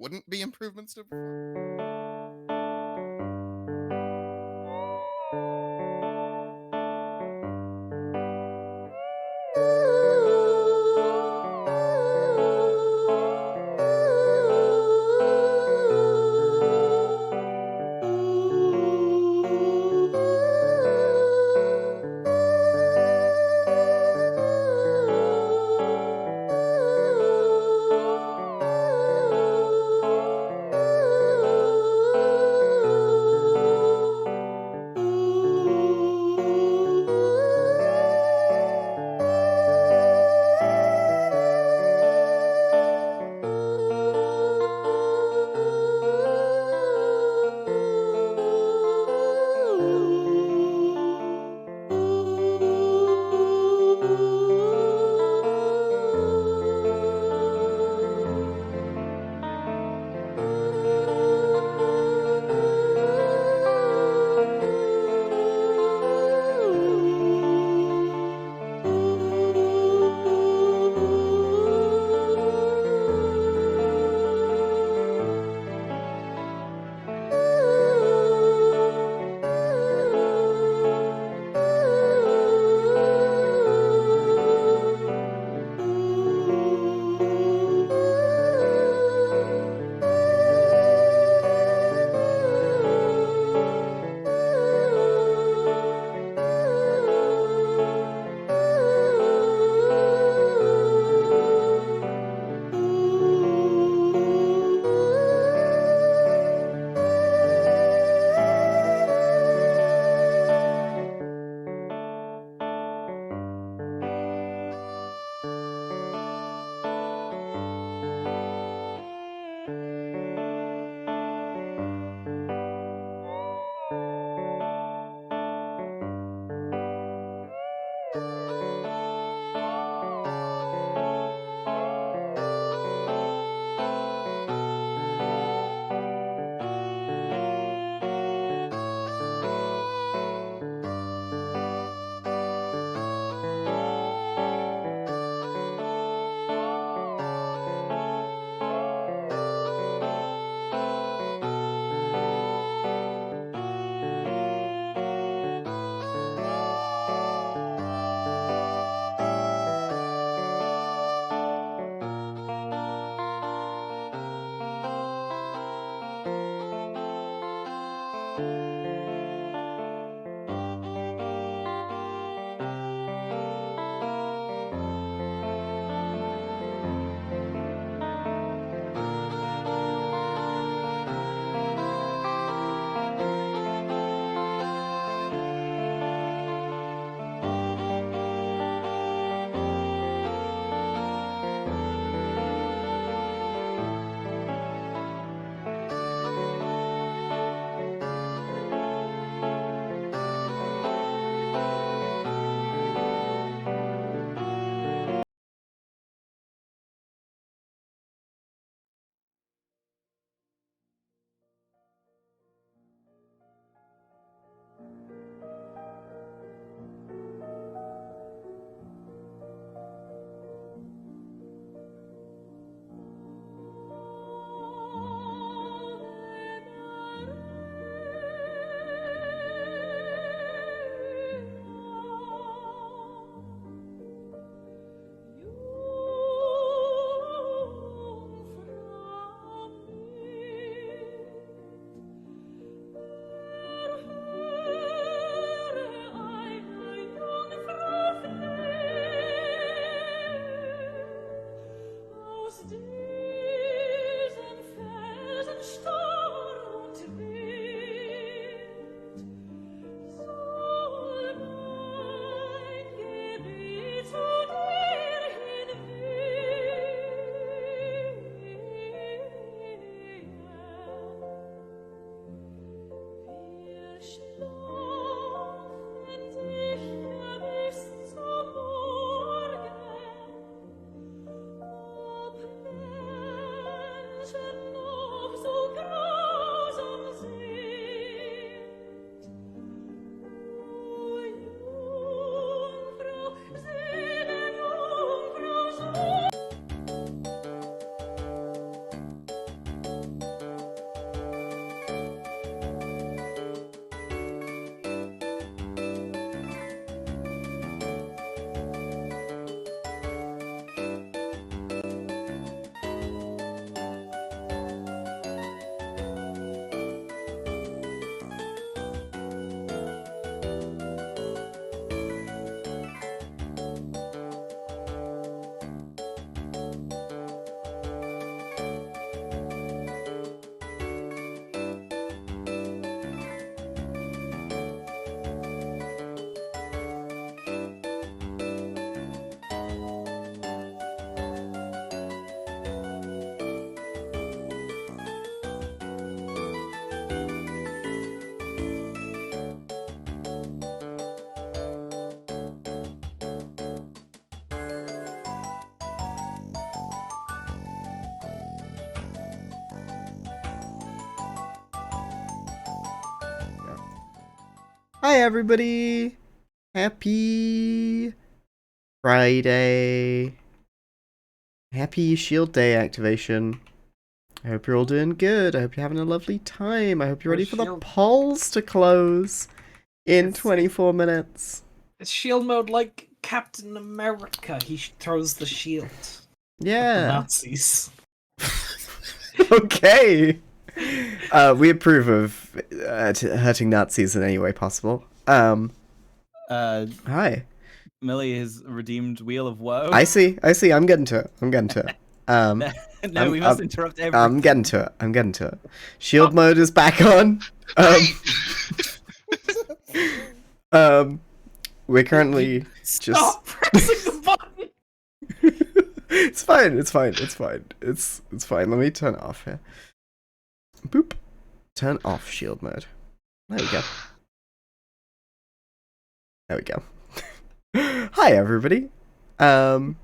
wouldn't be improvements to perform? So Hi everybody! Happy Friday. Happy Shield Day activation. I hope you're all doing good. I hope you're having a lovely time. I hope you're ready for the polls to close in 24 minutes. It's shield mode like Captain America. He throws the shield. Yeah. At the Nazis. Okay. We approve of hurting Nazis in any way possible. Hi. Millie has redeemed Wheel of Woe. I see. I'm getting to it. No, we must interrupt everything. I'm getting to it. Shield mode is back on. We're currently Stop pressing the button. It's fine. It's fine. Let me turn it off here. Boop. Turn off shield mode. There we go. Hi everybody. I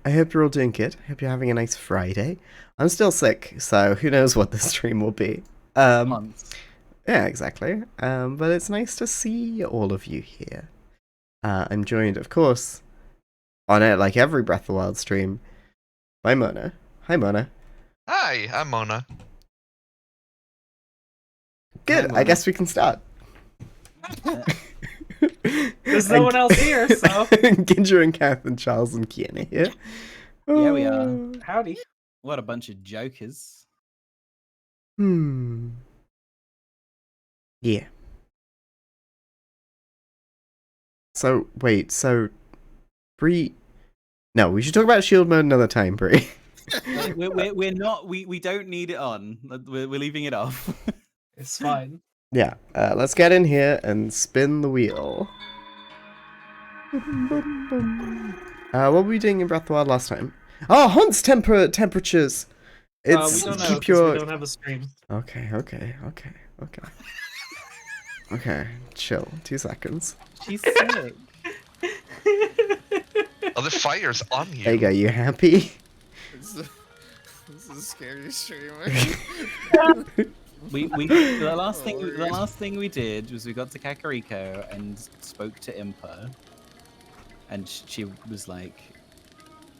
hope you're all doing good. I hope you're having a nice Friday. I'm still sick, so who knows what the stream will be. Months. Yeah, exactly. But it's nice to see all of you here. I'm joined, of course, on it like every Breath of the Wild stream, by Mona. Hi, Mona. Hi, I'm Mona. Good. Hi, Mona. I guess we can start. There's no one else here, so. Ginger and Kath and Charles and Kian are here. Yeah, we are. Howdy. What a bunch of jokers. Yeah. So, wait, Bree... No, we should talk about shield mode another time, Bree. We're not, we don't need it on. We're leaving it off. It's fine. Yeah, let's get in here and spin the wheel. What were we doing in Breath of the Wild last time? Oh, Hunt's temperatures! It's we don't know, keep your... we don't have a stream. Okay. Okay, chill. 2 seconds. She's sick. Oh, the fire's on you. There you go, you happy? This is a scary streamer. The last thing we did was we got to Kakariko and spoke to Impa, and she was like,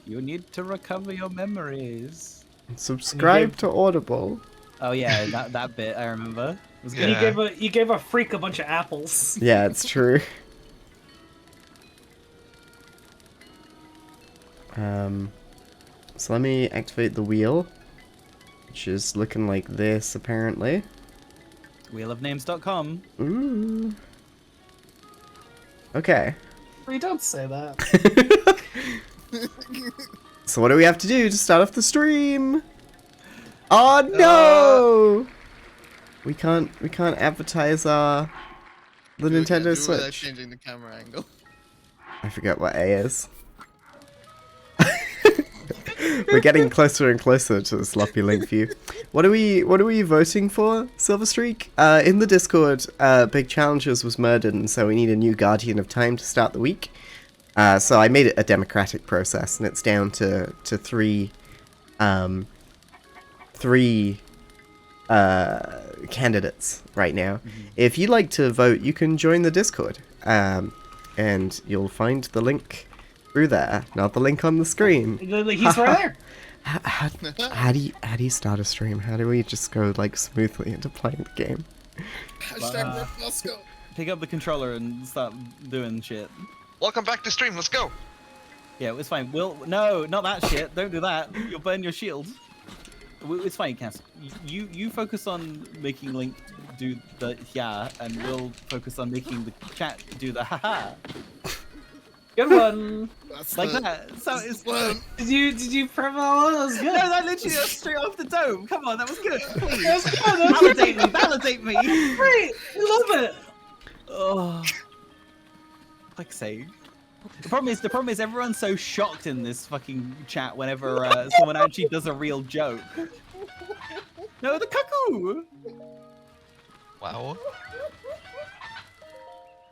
"You need to recover your memories." Subscribe to Audible. Oh yeah, that bit I remember. It was good. Yeah. You gave a freak a bunch of apples. Yeah, it's true. So let me activate the wheel, which is looking like this apparently. Wheelofnames.com. Ooh. Okay. We don't say that. So what do we have to do to start off the stream? Oh no! We can't advertise the Nintendo Switch. Without changing the camera angle. I forget what A is. We're getting closer and closer to the sloppy link view. What are we voting for, Silverstreak? In the Discord, Big Challenges was murdered, and so we need a new Guardian of Time to start the week. So I made it a democratic process, and it's down to three candidates right now. If you'd like to vote, you can join the Discord, and you'll find the link through there, not the link on the screen. He's right there. How do you start a stream? How do we just go like smoothly into playing the game? Hashtag let's go. Pick up the controller and start doing shit. Welcome back to stream. Let's go. Yeah, it's fine. No, not that shit. Don't do that. You'll burn your shield. It's fine, Cass. You focus on making Link do the yeah, and we'll focus on making the chat do the haha. Good one. That's Like the, that. So it's one. Did you prep all that? Was good. No, that literally was straight off the dome. Come on, that was good. Please. That was good. Validate me. Validate me. Great. I love it. Oh. Like sake. The problem is everyone's so shocked in this fucking chat whenever someone actually does a real joke. No, the cuckoo. Wow.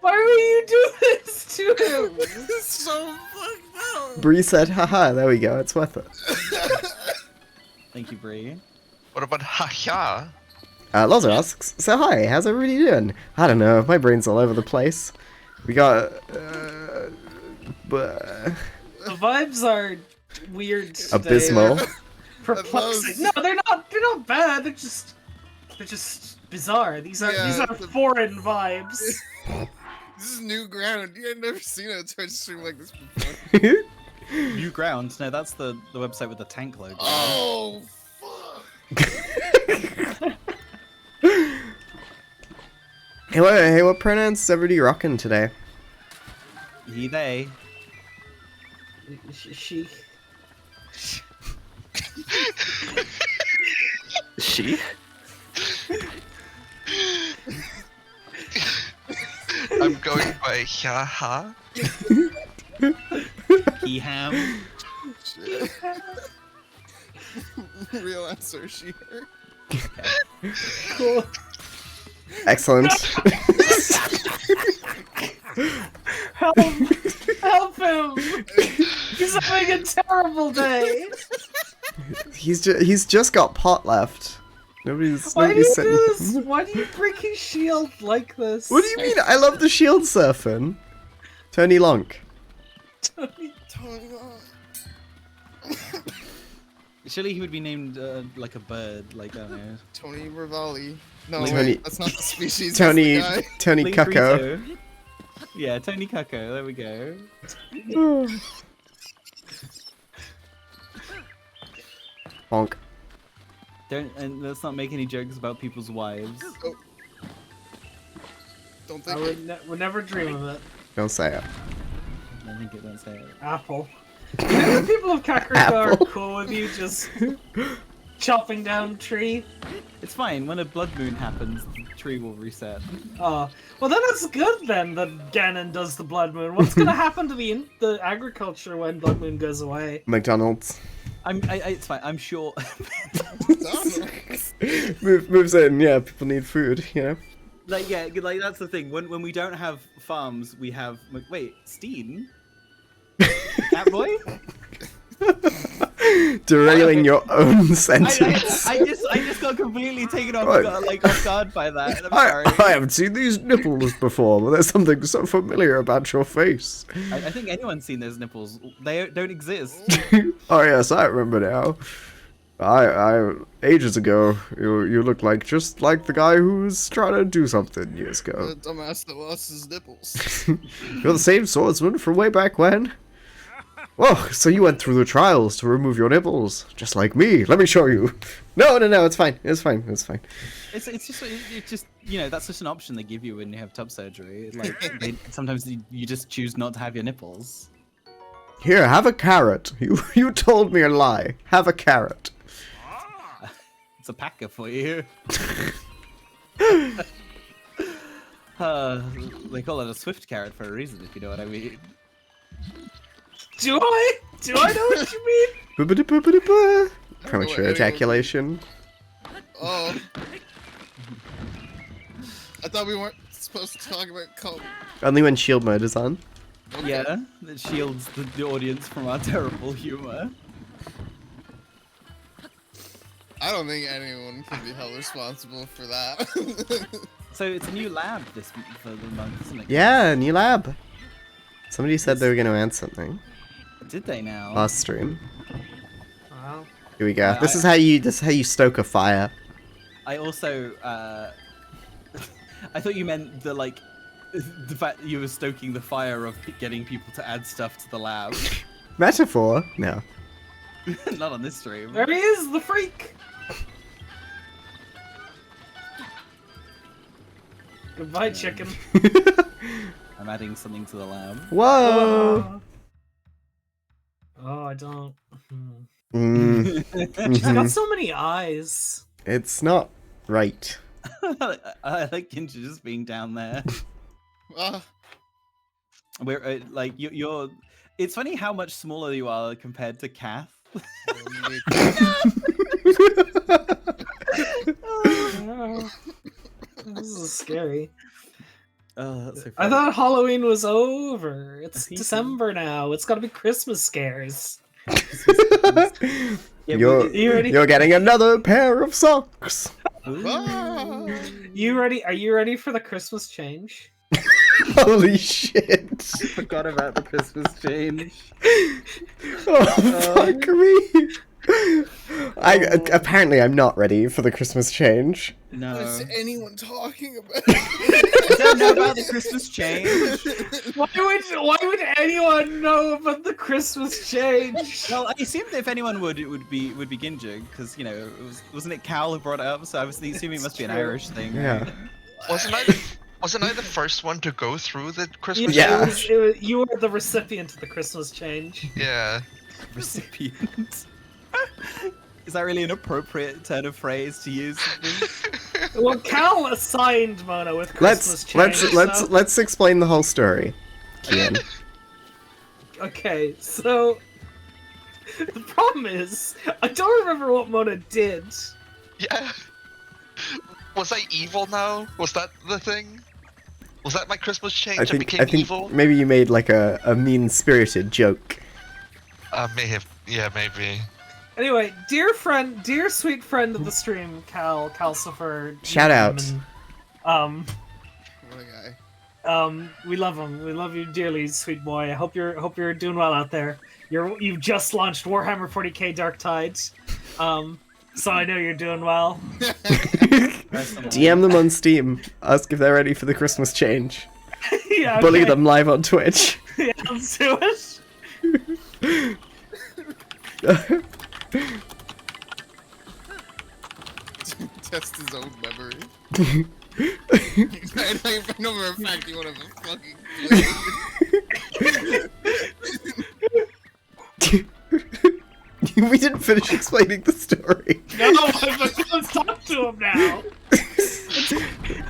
Why would you do this to him? It's so fucked up. Bree said, haha, there we go, it's worth it. Thank you, Bree. What about haha? Lozer asks, so hi, how's everybody doing? I don't know, my brain's all over the place. We got, The vibes are weird today. abysmal. Perplexing. No, they're not bad. They're just bizarre. These are foreign vibes. This is new ground. I've never seen a Twitch stream like this before. New ground. No, that's the website with the tank logo. Oh, Hey, what pronouns is everybody rocking today? He, they. She. She? I'm going by ha. He, ham. shit. Real answer, she, her. Cool. Excellent. Help! Help him! He's having a terrible day. He's just got pot left. Nobody's Why do you sitting. do this? Why do you break his shield like this? What do you mean? I love the shield surfing. Tony Lonk. Tony Surely he would be named like a bird, like I don't know. Tony Rivali. No, Tony- wait, that's not the species. Tony That's the guy. Tony Link Cucko. Rito. Yeah, Tony Cucko. There we go. Bonk. And let's not make any jokes about people's wives. Don't I think. would never dream of it. Don't say it. I think it don't say it. Apple. You know the people of Kakariko are Apple. cool with you just chopping down tree? It's fine. When a blood moon happens, the tree will reset. Oh, well then it's good then that Ganon does the blood moon. What's gonna happen to the agriculture when blood moon goes away? McDonald's. It's fine. I'm sure. Moves in, yeah, people need food, you know? like that's the thing. When we don't have farms, we have. Wait, Steen. Catboy. Derailing your own sentence. I just got completely taken off Right. off guard by that. I'm I sorry. haven't seen these nipples before, but there's something so familiar about your face. I think anyone's seen those nipples. They don't exist. Oh yes, I remember now. I ages ago, you looked just like the guy who was trying to do something years ago. The dumbass that lost his nipples. You're the same swordsman from way back when. Oh, so you went through the trials to remove your nipples, just like me. Let me show you. No, it's fine. It's fine. It's just you know, that's just an option they give you when you have tub surgery. Like sometimes you just choose not to have your nipples. Here, have a carrot. You told me a lie. Have a carrot. It's a packer for you. They call it a swift carrot for a reason, if you know what I mean. Do I know what you mean? Boop-a-dee-boop-a-dee-ba. Premature Anyone- ejaculation. Oh. I thought we weren't supposed to talk about cult. Only when shield mode is on. Okay. Yeah, that shields the audience from our terrible humor. I don't think anyone can be held responsible for that. So it's a new lab for the month, isn't it? Yeah, new lab. Somebody said they were going to add something Did they now? last stream. Wow. Here we go. This is how you stoke a fire. I also, I thought you meant the fact that you were stoking the fire of getting people to add stuff to the lab. Metaphor? No. Not on this stream. There he is, the freak! Goodbye, chicken. I'm adding something to the lab. Whoa! Oh, I don't. Mm, She's got so many eyes. it's not right. I like Ginger just being down there. We're you're. It's funny how much smaller you are compared to Kath. Oh, this is scary. Oh, that's so I funny. thought Halloween was over. It's Me too. December now. It's gotta be Christmas scares. Yeah, you're You ready? getting another pair of socks. Ah. You ready? Are you ready for the Christmas change? Holy shit! Forgot about the Christmas change. Oh, fuck me! Apparently I'm not ready for the Christmas change. No. What is anyone talking about? I don't know about the Christmas change. Why would anyone know about the Christmas change? Well, I assumed if anyone would, it would be Ginger, because you know, wasn't it Cal who brought it up? So I was assuming it must be an Irish thing. Yeah. Wasn't I the first one to go through the Christmas? Yeah. It was, you were the recipient of the Christmas change. Yeah. Recipient. Is that really an appropriate turn of phrase to use? Well, Cal assigned Mona with Christmas change. Let's explain the whole story. Kian. Okay, so the problem is I don't remember what Mona did. Yeah. Was I evil now? Was that the thing? Was that my Christmas change? I became evil? Maybe you made like a mean-spirited joke. May have. Yeah, maybe. Anyway, dear sweet friend of the stream, Calcifer. Shout out. What a guy. We love him. We love you dearly, sweet boy. I hope you're doing well out there. You've just launched Warhammer 40k Dark Tides. So I know you're doing well. DM them on Steam. Ask if they're ready for the Christmas change. Yeah, Bully okay. them live on Twitch. Yeah, let's do it. Test his own memory. I know for a fact you want to fucking We didn't finish explaining the story. No, but let's talk to him now.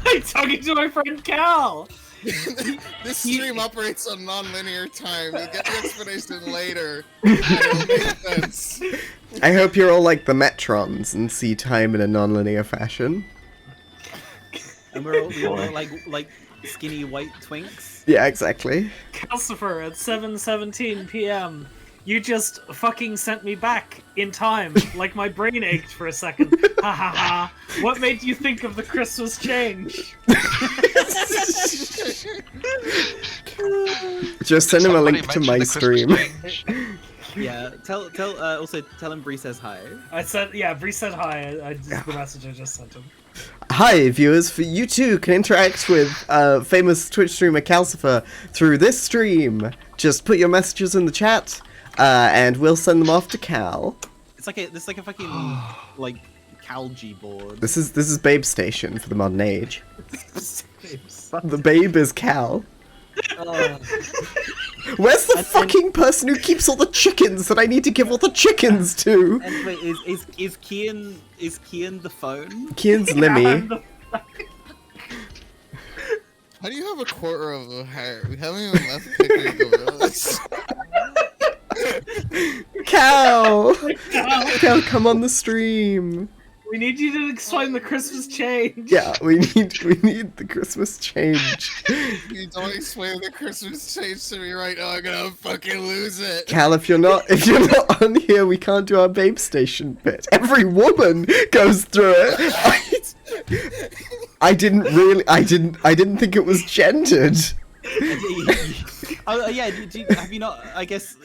I'm talking to my friend Cal. This stream operates on non-linear time. You'll get the explanation later. It'll make sense. I hope you're all like the Metrons and see time in a non-linear fashion. And we're all like skinny white twinks. Yeah, exactly. Calcifer at 7:17 p.m. You just fucking sent me back in time, like my brain ached for a second. Ha ha ha. What made you think of the Christmas change? Just send him a Somebody link to mentioned my the stream. Christmas change. Yeah. Also tell him Bree says hi. I said, yeah, Bree said hi. The message I just sent him. Hi, viewers. For you too can interact with famous Twitch streamer Calcifer through this stream. Just put your messages in the chat, and we'll send them off to Cal. It's like a fucking like Calgy board. This is Babe Station for the modern age. The babe is Cal. Where's the fucking person who keeps all the chickens that I need to give all the chickens to? And wait, is Kian the phone? Kian's Limmy. How do you have a quarter of a hair? We haven't even left picking gorillas. Cal! Cal, come on the stream. We need you to explain the Christmas change. Yeah, we need the Christmas change. You don't explain the Christmas change to me right now, I'm gonna fucking lose it. Cal, if you're not on here, we can't do our Babe Station bit. Every woman goes through it. I didn't think it was gendered. Oh yeah, have you not? I guess.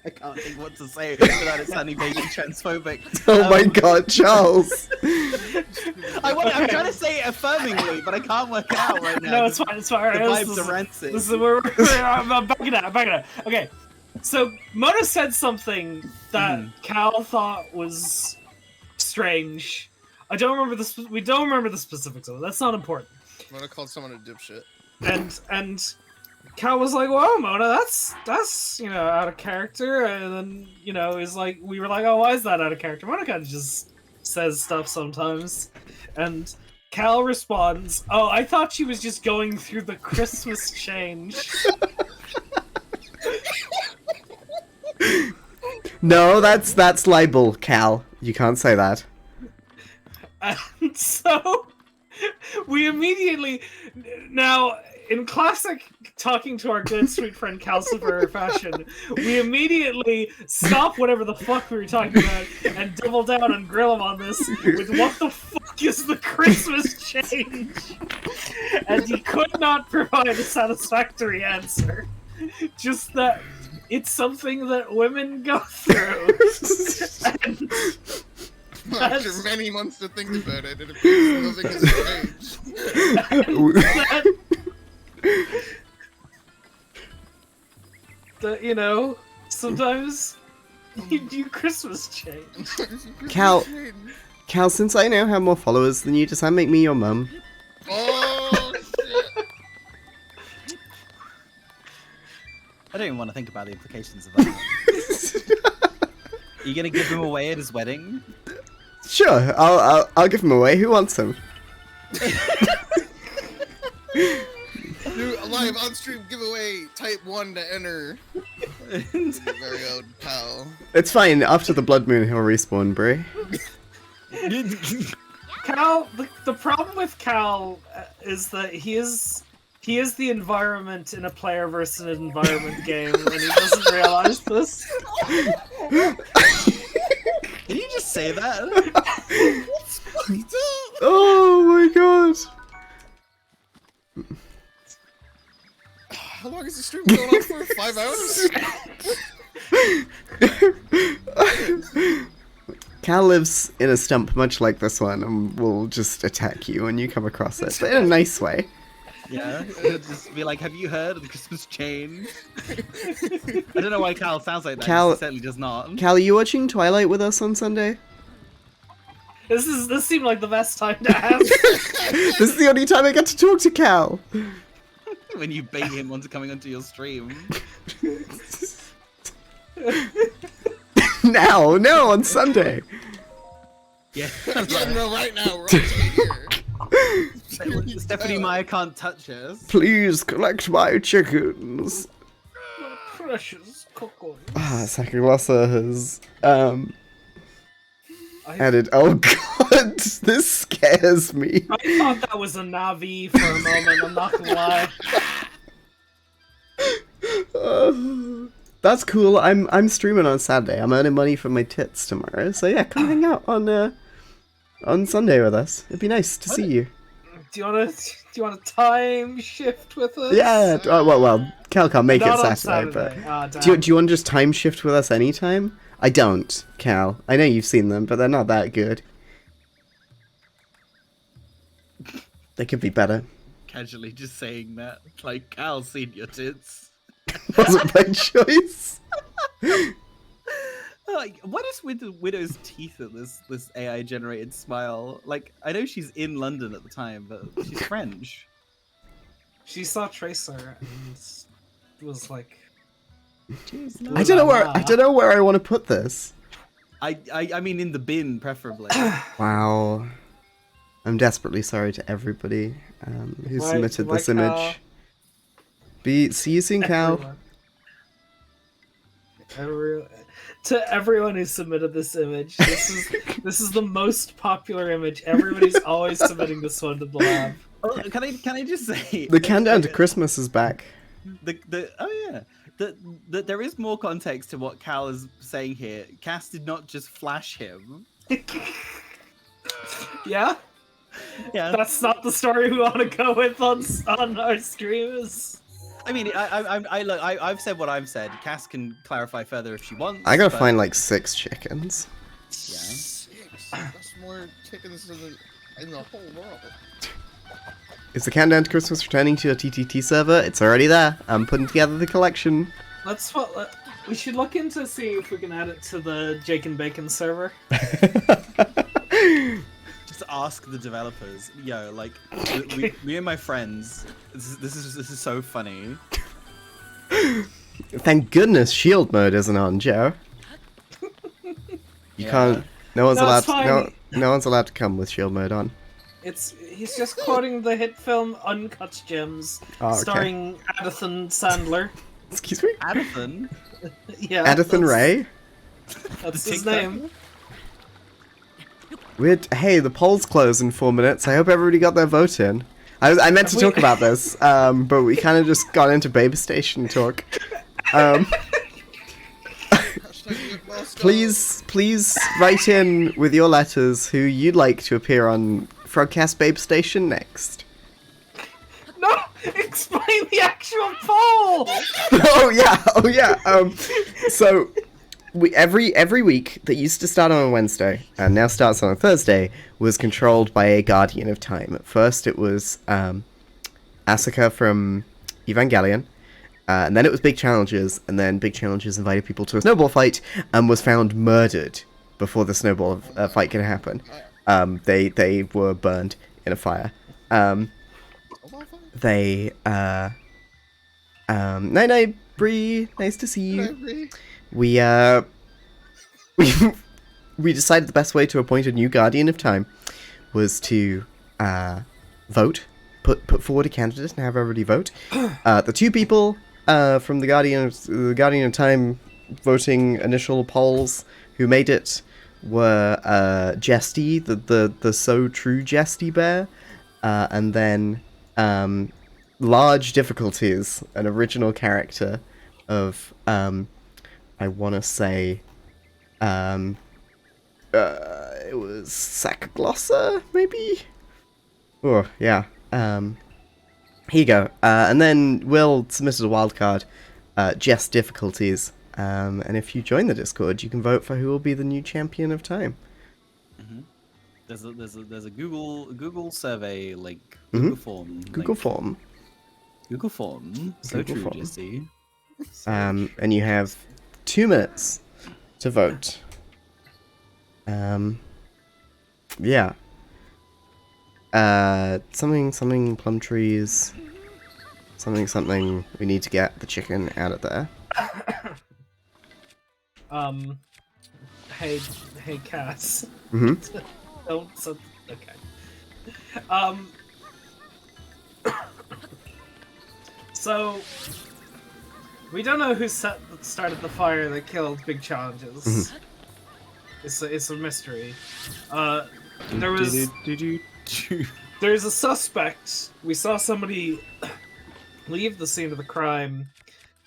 I can't think what to say without it sounding vaguely transphobic. Oh my god, Charles! I'm trying to say it affirmingly, but I can't work it out right now. No, it's fine. It's fine. The vibes are rancid. This is I'm backing it up. Okay, so Mona said something that Cal thought was strange. I don't remember the. We don't remember the specifics of it. That's not important. I'm gonna call someone a dipshit. And Cal was like, "Whoa, Mona, that's out of character." And then is like, we were like, "Oh, why is that out of character?" Mona kind of just says stuff sometimes, and Cal responds, "Oh, I thought she was just going through the Christmas change." No, that's libel, Cal. You can't say that. And so we immediately now in classic talking to our good sweet friend Calcifer fashion, we immediately stop whatever the fuck we were talking about and double down and grill him on this with what the fuck is the Christmas change? And he could not provide a satisfactory answer. Just that it's something that women go through. And after many months to think about it, it appears nothing has changed. That, you know, sometimes you do Christmas change. Cal, since I now have more followers than you, does that make me your mum? Oh, shit. I don't even want to think about the implications of that. Are you gonna give him away at his wedding? Sure, I'll give him away. Who wants him? New live on-stream giveaway, type 1 to enter. Very old pal. It's fine. After the blood moon, he'll respawn, Bray. Cal, the problem with Cal is that he is the environment in a player versus an environment game, and he doesn't realize this. Did you just say that? What's fucked up? Oh my god. How long is the stream going on for? 5 hours? Cal lives in a stump much like this one, and will just attack you when you come across it, but in a nice way. Yeah, he'll just be like, have you heard of the Christmas change? I don't know why Cal sounds like that. Cal- He certainly does not. Cal, are you watching Twilight with us on Sunday? This seemed like the best time to ask. This is the only time I get to talk to Cal. When you bait him onto coming onto your stream. No, on Sunday. Yeah. Yeah, no, right now, we're all here. Stephanie Meyer can't touch us. Please collect my chickens. Precious cocoa. Sakalasa has added. Oh god, this scares me. I thought that was a Navi for a moment, I'm not gonna lie. That's cool. I'm streaming on Saturday. I'm earning money from my tits tomorrow. So yeah, come hang out on Sunday with us. It'd be nice to see you. Do you want to time shift with us? Yeah. Well, Cal can't make Not it on Saturday, Saturday. but Damn. do you want to just time shift with us anytime? I don't, Cal. I know you've seen them, but they're not that good. They could be better. Casually just saying that. Like, Cal's seen your tits. Wasn't my choice. Like, what is with the Widow's teeth at this AI generated smile? Like, I know she's in London at the time, but she's French. She saw Tracer and was like, I don't know where I want to put this. I mean, in the bin, preferably. Wow. I'm desperately sorry to everybody who submitted this image. See you soon, Cal. To everyone who submitted this image, this is the most popular image. Everybody's always submitting this one to the lab. Oh, can I just say The countdown to Christmas is back. There is more context to what Cal is saying here. Cass did not just flash him. Yeah? Yeah. That's not the story we want to go with on our streams. I mean, I've said what I've said. Cass can clarify further if she wants. I gotta but- find like 6 chickens. Yeah. 6. That's more chickens in the whole world. Is the countdown to Christmas returning to your TTT server? It's already there. I'm putting together the collection. We should look into see if we can add it to the Jake and Bacon server. Just ask the developers. Yo, like, me and my friends. This is so funny. Thank goodness shield mode isn't on, Joe. You can't. No one's allowed. No one's allowed to come with shield mode on. He's just quoting the hit film Uncut Gems, starring Addison Sandler. Excuse me? Addison? Yeah. Addison Ray? That's his name. Hey, the polls close in 4 minutes. I hope everybody got their vote in. I meant to talk about this, but we kind of just got into Baby Station talk. Please write in with your letters who you'd like to appear on FrogCass Babe Station next. No, explain the actual poll. Oh yeah. So every week that used to start on a Wednesday and now starts on a Thursday was controlled by a Guardian of Time. At first, it was Asuka from Evangelion. And then it was Big Challenges, and then Big Challenges invited people to a snowball fight and was found murdered before the snowball fight could happen. They were burned in a fire. Night, Bree. Nice to see you. We decided the best way to appoint a new Guardian of Time was to vote, put forward a candidate and have everybody vote. The two people from the Guardian of Time voting initial polls who made it were Jesty, the so true Jesty bear, and then Large Difficulties, an original character of I want to say it was Sackglossa, maybe? Oh, yeah. Here you go. And then Will submitted a wildcard, Jess Difficulties. And if you join the Discord, you can vote for who will be the new champion of time. Mm-hmm. There's a Google survey link, Mm-hmm. Google form. Google form. Google form. So Google true, form. Jesse. And you have 2 minutes to vote. Yeah. Something plum trees. Something. We need to get the chicken out of there. Hey, Cass. Mm-hmm. Okay. So we don't know who started the fire that killed Big Challenges. Mm-hmm. It's a mystery. There's a suspect. We saw somebody leave the scene of the crime,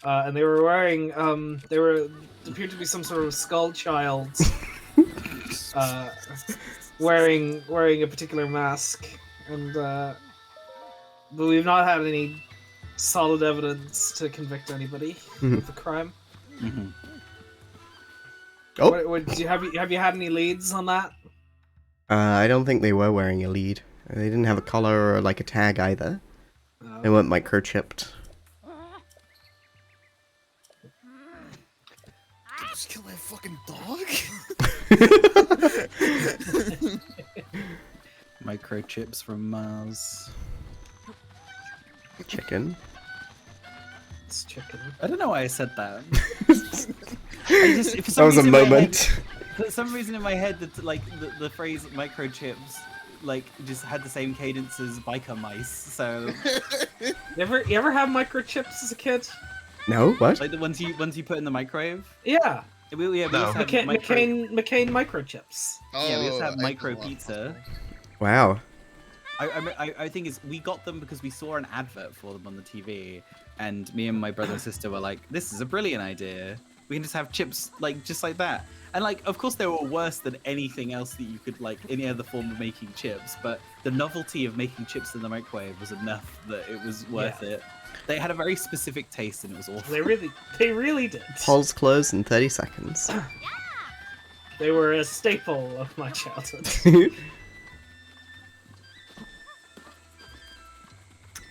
and they were wearing appeared to be some sort of skull child, wearing a particular mask, and but we've not had any solid evidence to convict anybody of the crime. Mm-hmm. Oh. Have you had any leads on that? I don't think they were wearing a lead. They didn't have a collar or like a tag either. No. They weren't microchipped. Just kill that fucking dog? Microchips from Mars. Chicken. It's chicken. I don't know why I said that. That was a moment. For some reason in my head, the phrase microchips just had the same cadence as biker mice. So You ever have microchips as a kid? No, what? like the ones you put in the microwave. Yeah. We No. also had McCain microchips. Yeah, we also have I micro love pizza. Wow. I think we got them because we saw an advert for them on the TV, and me and my brother and sister were like, "This is a brilliant idea. We can just have chips just like that." And of course, they were worse than anything else that you could any other form of making chips. But the novelty of making chips in the microwave was enough that it was worth it. They had a very specific taste, and it was awful. They really did. Polls close in 30 seconds. They were a staple of my childhood.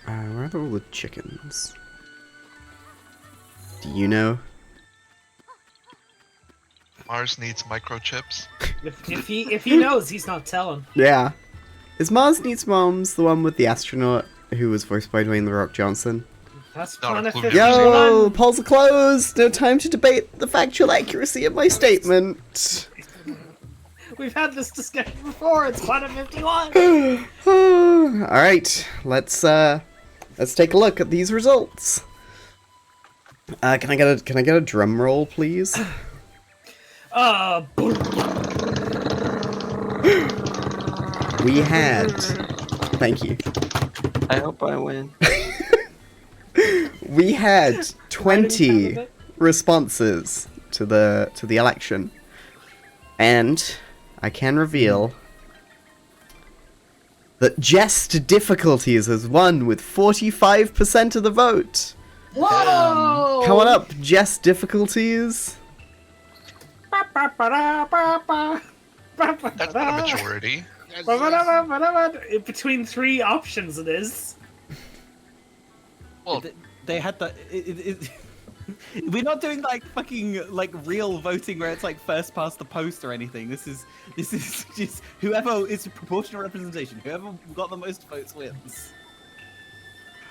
Where are all the chickens? Do you know? Mars needs microchips. if he knows, he's not telling. Yeah. Is Mars Needs Moms the one with the astronaut who was voiced by Dwayne The Rock Johnson? That's Not Planet included. 51. Yo, polls are closed! No time to debate the factual accuracy of my statement. We've had this discussion before. It's Planet 51. Alright, let's take a look at these results. Can I get a drum roll, please? Boom. We had... Thank you. I hope I win. We had 20 candidate? responses to the election, and I can reveal that Jest Difficulties has won with 45% of the vote. Whoa! Come on up, Jest Difficulties. That's not a majority. Between 3 options, it is. Well, They had the. We're not doing like fucking like real voting where it's like first past the post or anything. This is just whoever is proportional representation. Whoever got the most votes wins.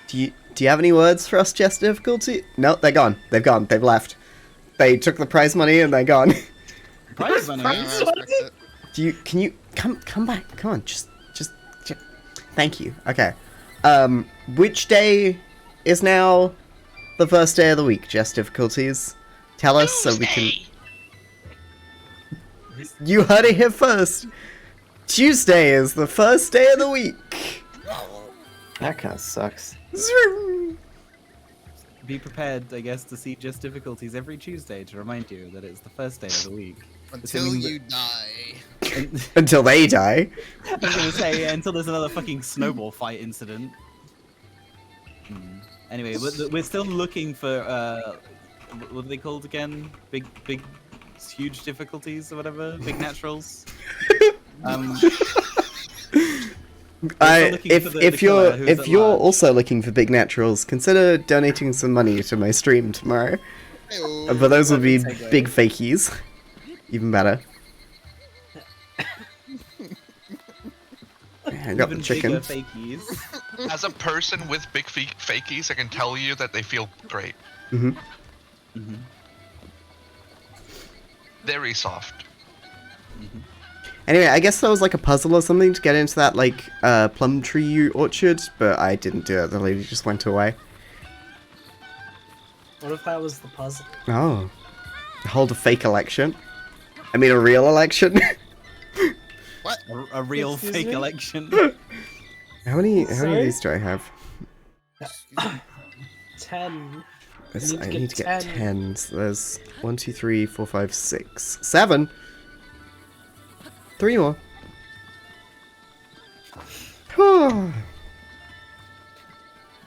Do you have any words for us, Jest Difficulty? No, they're gone. They've gone. They've left. They took the prize money and they're gone. Prize money. I respect it. Can you come back? Come on, just thank you. Okay. Which day is now the first day of the week, Jest Difficulties? Tell us so we can. You heard it here first. Tuesday is the first day of the week. That kind of sucks. Zoom. Be prepared, I guess, to see Just Difficulties every Tuesday to remind you that it's the first day of the week. Until Assuming you die. Until they die. I was gonna say until there's another fucking snowball fight incident. Anyway, we're still looking for what are they called again? Big, huge difficulties or whatever. Big naturals. If you're also looking for big naturals, consider donating some money to my stream tomorrow. Hey-oh. But those will be Segue. big fakies. Even better. I got the Even chicken. bigger fakies. as a person with big fakies, I can tell you that they feel great. Mhm. Very soft. Anyway, I guess that was like a puzzle or something to get into that like plum tree orchard, but I didn't do it. The lady just went away. What if that was the puzzle? Oh, hold a fake election. I mean, a real election. A real Excuse fake me? election. How many of Sorry? these do I have? 10. Yes, Need to I get need to get 10. 10. So there's 1, 2, 3, 4, 5, 6, 7. 3 more.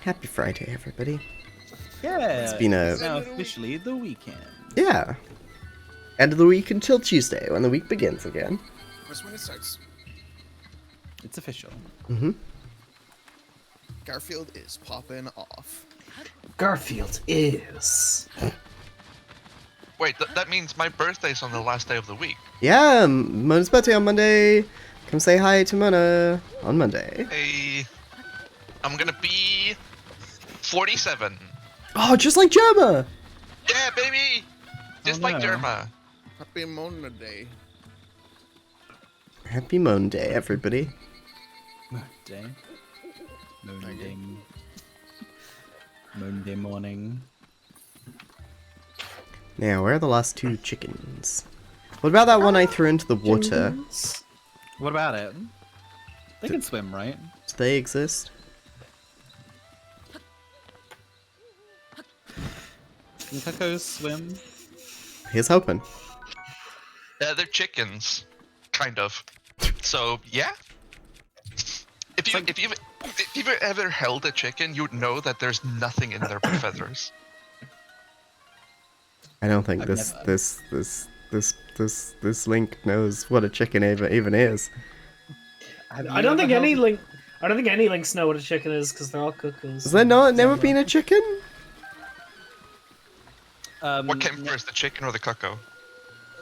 Happy Friday, everybody. Yeah. It's been a- It's now officially the weekend. Yeah. End of the week until Tuesday, when the week begins again. That's when it starts. It's official. Mm-hmm. Garfield is popping off. Garfield is. Wait, that means my birthday's on the last day of the week. Yeah, Mona's birthday on Monday. Come say hi to Mona on Monday. Hey, I'm gonna be 47. Oh, just like Germa! Yeah, baby! Just like no. Derma. Happy Mona Day. Happy Moon Day, everybody. Day. Monday morning. Now, where are the last 2 chickens? What about that one I threw into the water? What about it? They can swim, right? Do they exist? Can cuckoos swim? Here's hoping. They're chickens, kind of. So yeah. If you've ever held a chicken, you'd know that there's nothing in there but feathers. I don't think I've this link knows what a chicken even is. I don't think any links know what a chicken is because they're all cuckoos. Has there never been a chicken? What came first, the chicken or the cuckoo?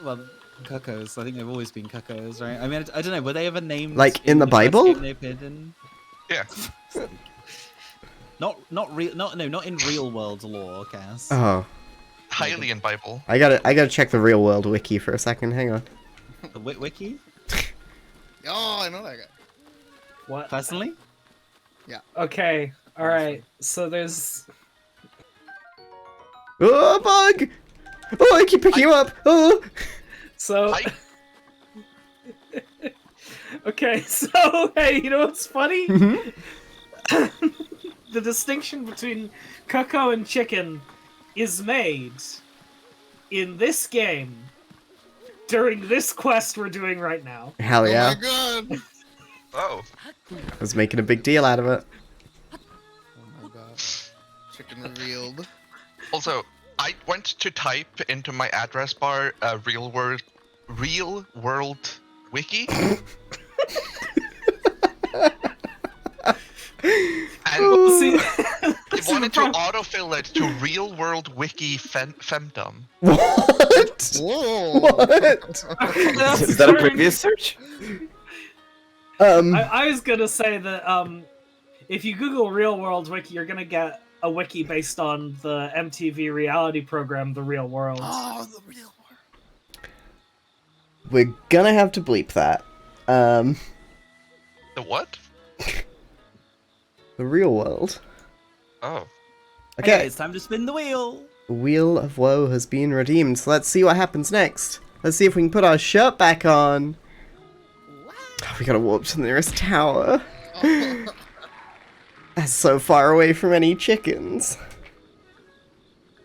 Well, cuckoos. I think they've always been cuckoos, right? I mean, I don't know. Were they ever named Like, in the first Bible? game they appeared in? Yeah. Not in real world lore, Cass. Oh, Highly in Bible. I gotta check the real world wiki for a second. Hang on. The wiki? Oh, I know that guy. What? Personally? Okay. All right. So there's. Oh, bug! Oh, I keep picking you up. Oh. So. I- Okay. So hey, you know what's funny? Mhm. the distinction between cuckoo and chicken is made in this game during this quest we're doing right now. Hell Oh yeah. my god! Oh. I was making a big deal out of it. Oh my god. Chicken revealed. Also, I went to type into my address bar real world wiki. And See, it wanted to autofill it to real world wiki femdom. What? Whoa! What? Is that a previous search? I was gonna say that if you Google real world wiki, you're gonna get a wiki based on the MTV reality program The Real World. Oh, the real world. We're gonna have to bleep that. The what? The real world. Oh. Okay. Hey, it's time to spin the wheel. The Wheel of Woe has been redeemed, so let's see what happens next. Let's see if we can put our shirt back on. Oh, we gotta warp to the nearest tower. That's so far away from any chickens.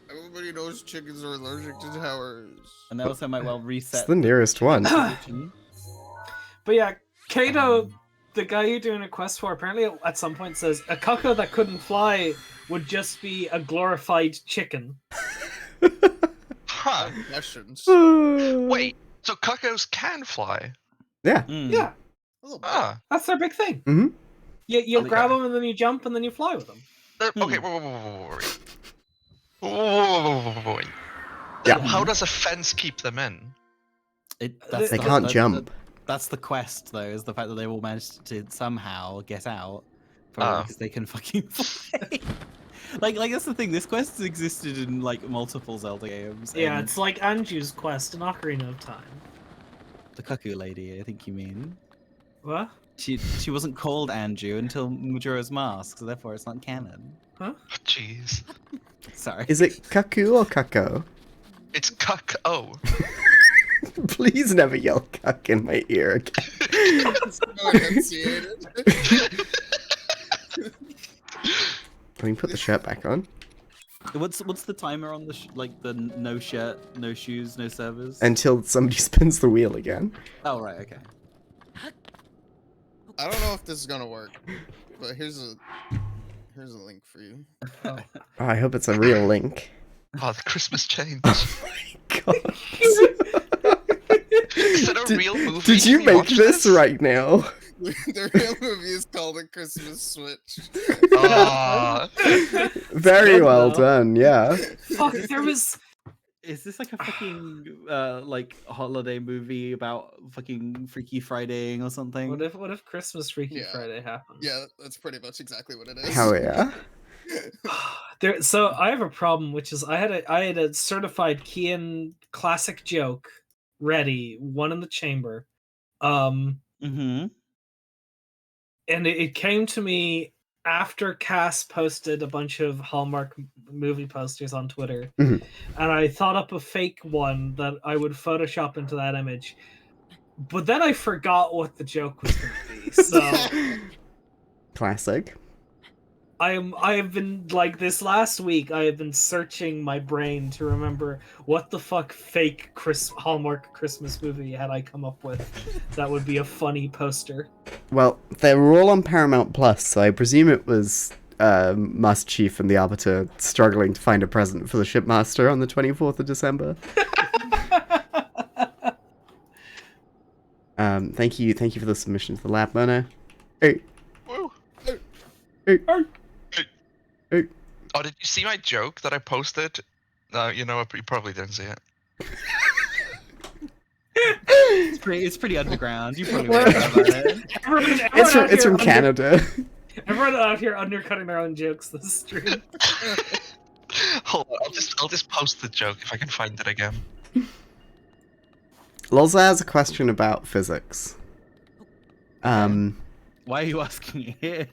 Everybody knows chickens are allergic to towers. And they also might well It's reset. the nearest one. position. But yeah, Kato, the guy you're doing a quest for, apparently at some point says a cuckoo that couldn't fly would just be a glorified chicken. Huh. Questions. Wait, so cuckoos can fly? Yeah. Mm. Yeah, A little bit. Ah. that's their big thing. Mm-hmm. You Okay. grab them and then you jump and then you fly with them. Okay, wait. Yeah. How does a fence keep them in? They can't jump. That's the quest, though, is the fact that they all managed to somehow get out. Oh. Because they can fucking fly. like that's the thing. This quest has existed in like multiple Zelda games. Yeah, and it's like Anju's quest in Ocarina of Time. the cuckoo lady. I think you mean. What? She wasn't called Anju until Majora's Mask, so therefore it's not canon. Jeez. Sorry. Is it cuckoo or cuckoo? It's cuck. Oh. Please never yell cuck in my ear again. So enunciated. Can we put the shirt back on? What's the timer on the the no shirt, no shoes, no servers? Until somebody spins the wheel again. Oh right, okay. I don't know if this is gonna work, but here's a link for you. Oh, I hope it's a real link. Oh, the Christmas change. God. Is it a real movie? Did you Can make watch this right now? The real movie is called A Christmas Switch. Ah. Very good, well though. done, yeah. Fuck, there was... Is this like a fucking like holiday movie about fucking Freaky Fridaying or something? What if Christmas Freaky Yeah. Friday happened? Yeah, that's pretty much exactly what it is. Hell yeah. So I have a problem, which is I had a certified Kian classic joke ready, one in the chamber, Mm-hmm. and it came to me after Cass posted a bunch of Hallmark movie posters on Twitter, Mhm. and I thought up a fake one that I would Photoshop into that image, but then I forgot what the joke was going to be. So Classic. I have been like this last week. I have been searching my brain to remember what the fuck fake Hallmark Christmas movie had I come up with that would be a funny poster. Well, they were all on Paramount Plus, so I presume it was Master Chief and the Arbiter struggling to find a present for the Shipmaster on the 24th of December. Thank you for the submission to the lab, Mono. Hey, Woo. hey, Hey. hey. Oh, did you see my joke that I posted? No, you know what? You probably didn't see it. It's pretty underground. You probably won't know about it. It's from Canada. Everyone out here undercutting their own jokes this stream. Hold on, I'll just post the joke if I can find it again. Loza has a question about physics. Why are you asking it?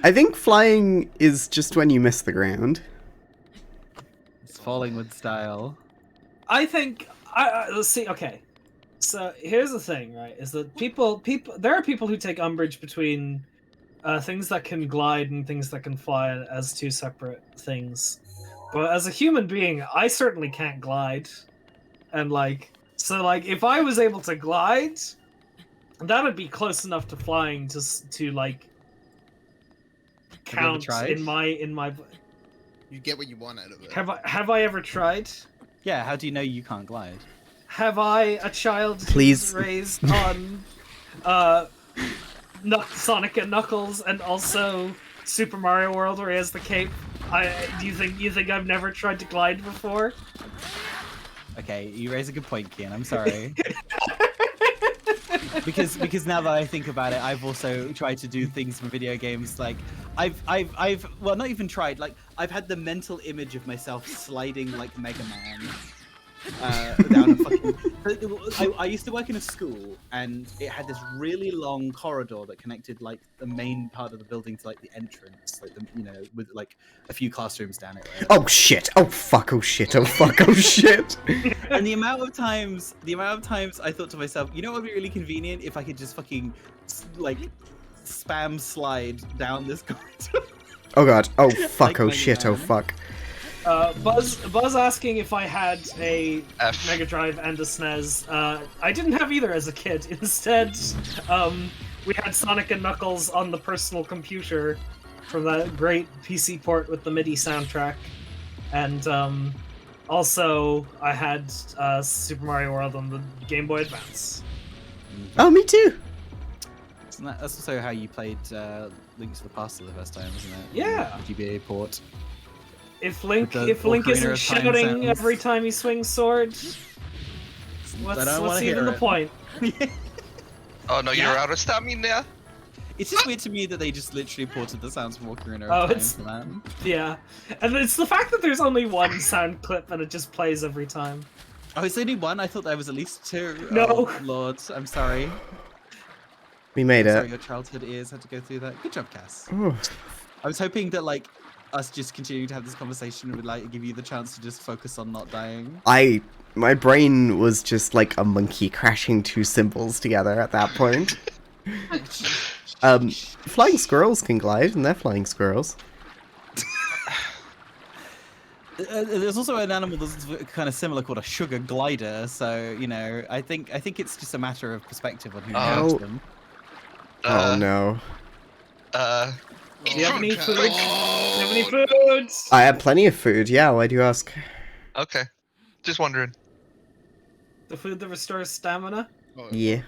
I think flying is just when you miss the ground. It's falling with style. I think let's see. Okay, so here's the thing, right? Is that people there are people who take umbrage between things that can glide and things that can fly as two separate things. But as a human being, I certainly can't glide. And so if I was able to glide, that would be close enough to flying to like count tried? in my. You get what you want out of it. Have I ever tried? Yeah, how do you know you can't glide? Have I, a child Please. who's raised on Sonic and Knuckles and also Super Mario World where he has the cape? Do you think I've never tried to glide before? Okay, you raise a good point, Kian. I'm sorry. because now that I think about it, I've also tried to do things in video games. Like I've well, not even tried. Like I've had the mental image of myself sliding like Mega Man down a fucking. I used to work in a school, and it had this really long corridor that connected like the main part of the building to like the entrance, like with like a few classrooms down it. Right? Oh shit! Oh fuck! Oh shit! Oh fuck! Oh shit! And the amount of times I thought to myself, you know what would be really convenient if I could just fucking like spam slide down this corridor. Oh god! Oh fuck! Like Oh Mega shit! Oh Man. fuck! Buzz asking if I had a F. Mega Drive and a SNES. I didn't have either as a kid. Instead, we had Sonic and Knuckles on the personal computer from that great PC port with the MIDI soundtrack. And also, I had Super Mario World on the Game Boy Advance. Oh, me too. That's also how you played Link to the Past for the first time, isn't it? Yeah. The GBA port. If Link With the isn't Ocarina of Time shouting sounds. every time he swings sword, I don't wanna what's hear even the it. point? Oh no, you're out of stamina. It's just weird to me that they just literally ported the sounds from Ocarina Oh, of Time it's- for that. Yeah, and it's the fact that there's only one sound clip and it just plays every time. Oh, it's only one? I thought there was at least two. No. Oh, Lord, I'm sorry. We made Sorry, it. your childhood ears had to go through that. Good job, Cass. Ooh. I was hoping that, like, us just continuing to have this conversation would, like, give you the chance to just focus on not dying. My brain was just like a monkey crashing two cymbals together at that point. Flying squirrels can glide, and they're flying squirrels. There's also an animal that's kind of similar called a sugar glider, so, you know, I think it's just a matter of perspective on who Oh. knows them. Oh no. Do you have any food? Do you Oh, have any food? I have plenty of food, yeah, why do you ask? Okay, just wondering. The food that restores stamina? oh, Yeah.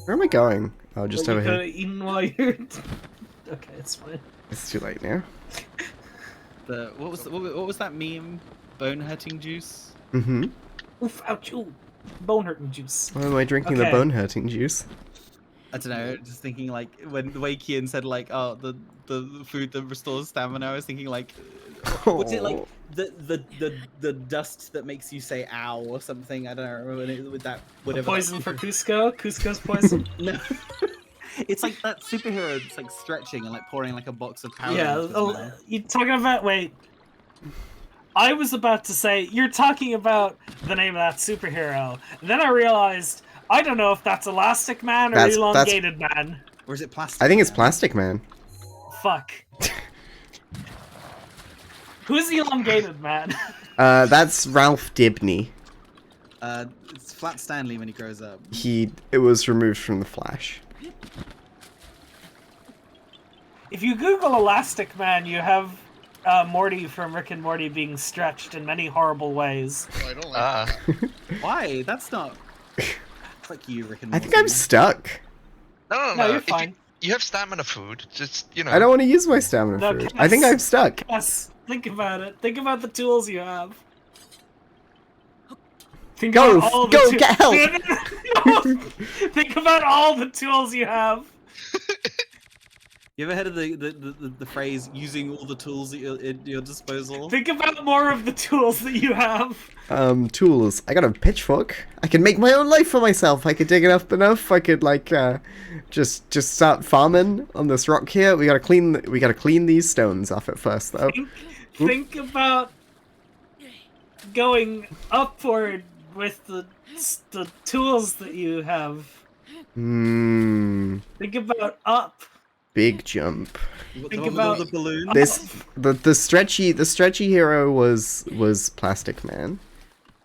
Where am I going? Oh, just that over you could here. have eaten while you're... Okay, it's fine. It's too late now. What was that meme? Bone hurting juice? Mm-hmm. Oof, ouch, ooh. Bone hurting juice. Why am I drinking the Okay. bone-hurting juice? I don't know, just thinking like when the way Kian said like, oh, the food that restores stamina, I was thinking like, was it like Oh. the dust that makes you say ow or something? I don't know, with that whatever. Poison for Cusco? Cusco's poison? No. It's like that superhero that's like stretching and like pouring like a box of powder. Yeah, into his oh, mouth. you're talking about... Wait. I was about to say, you're talking about the name of that superhero. Then I realized, I don't know if that's Elastic Man or That's- Elongated Man. Or is it plastic? I think it's Man? Plastic Man. Fuck. Who's Elongated Man? That's Ralph Dibny. It's Flat Stanley when he grows up. It was removed from the Flash. If you Google Elastic Man, you have Morty from Rick and Morty being stretched in many horrible ways. oh, I don't like that. Why? That's not. Fuck you, Rick and I Morty. think I'm stuck. No. No, you're If fine. You have stamina food. Just I don't want to use my stamina No, food. I think Cass. I'm stuck. Yes, think about it. Think about the tools you have. Think Go, about all go, the get help. No. Think about all the tools you have. You ever heard of the phrase using all the tools at your disposal? Think about more of the tools that you have. Tools. I got a pitchfork. I can make my own life for myself. I could dig it up enough. I could like just start farming on this rock here. We gotta clean these stones off at first though. Think about going upward with the tools that you have. Hmm. Think about up. Big jump. What, Think the one with about- all the balloons? The stretchy hero was Plastic Man.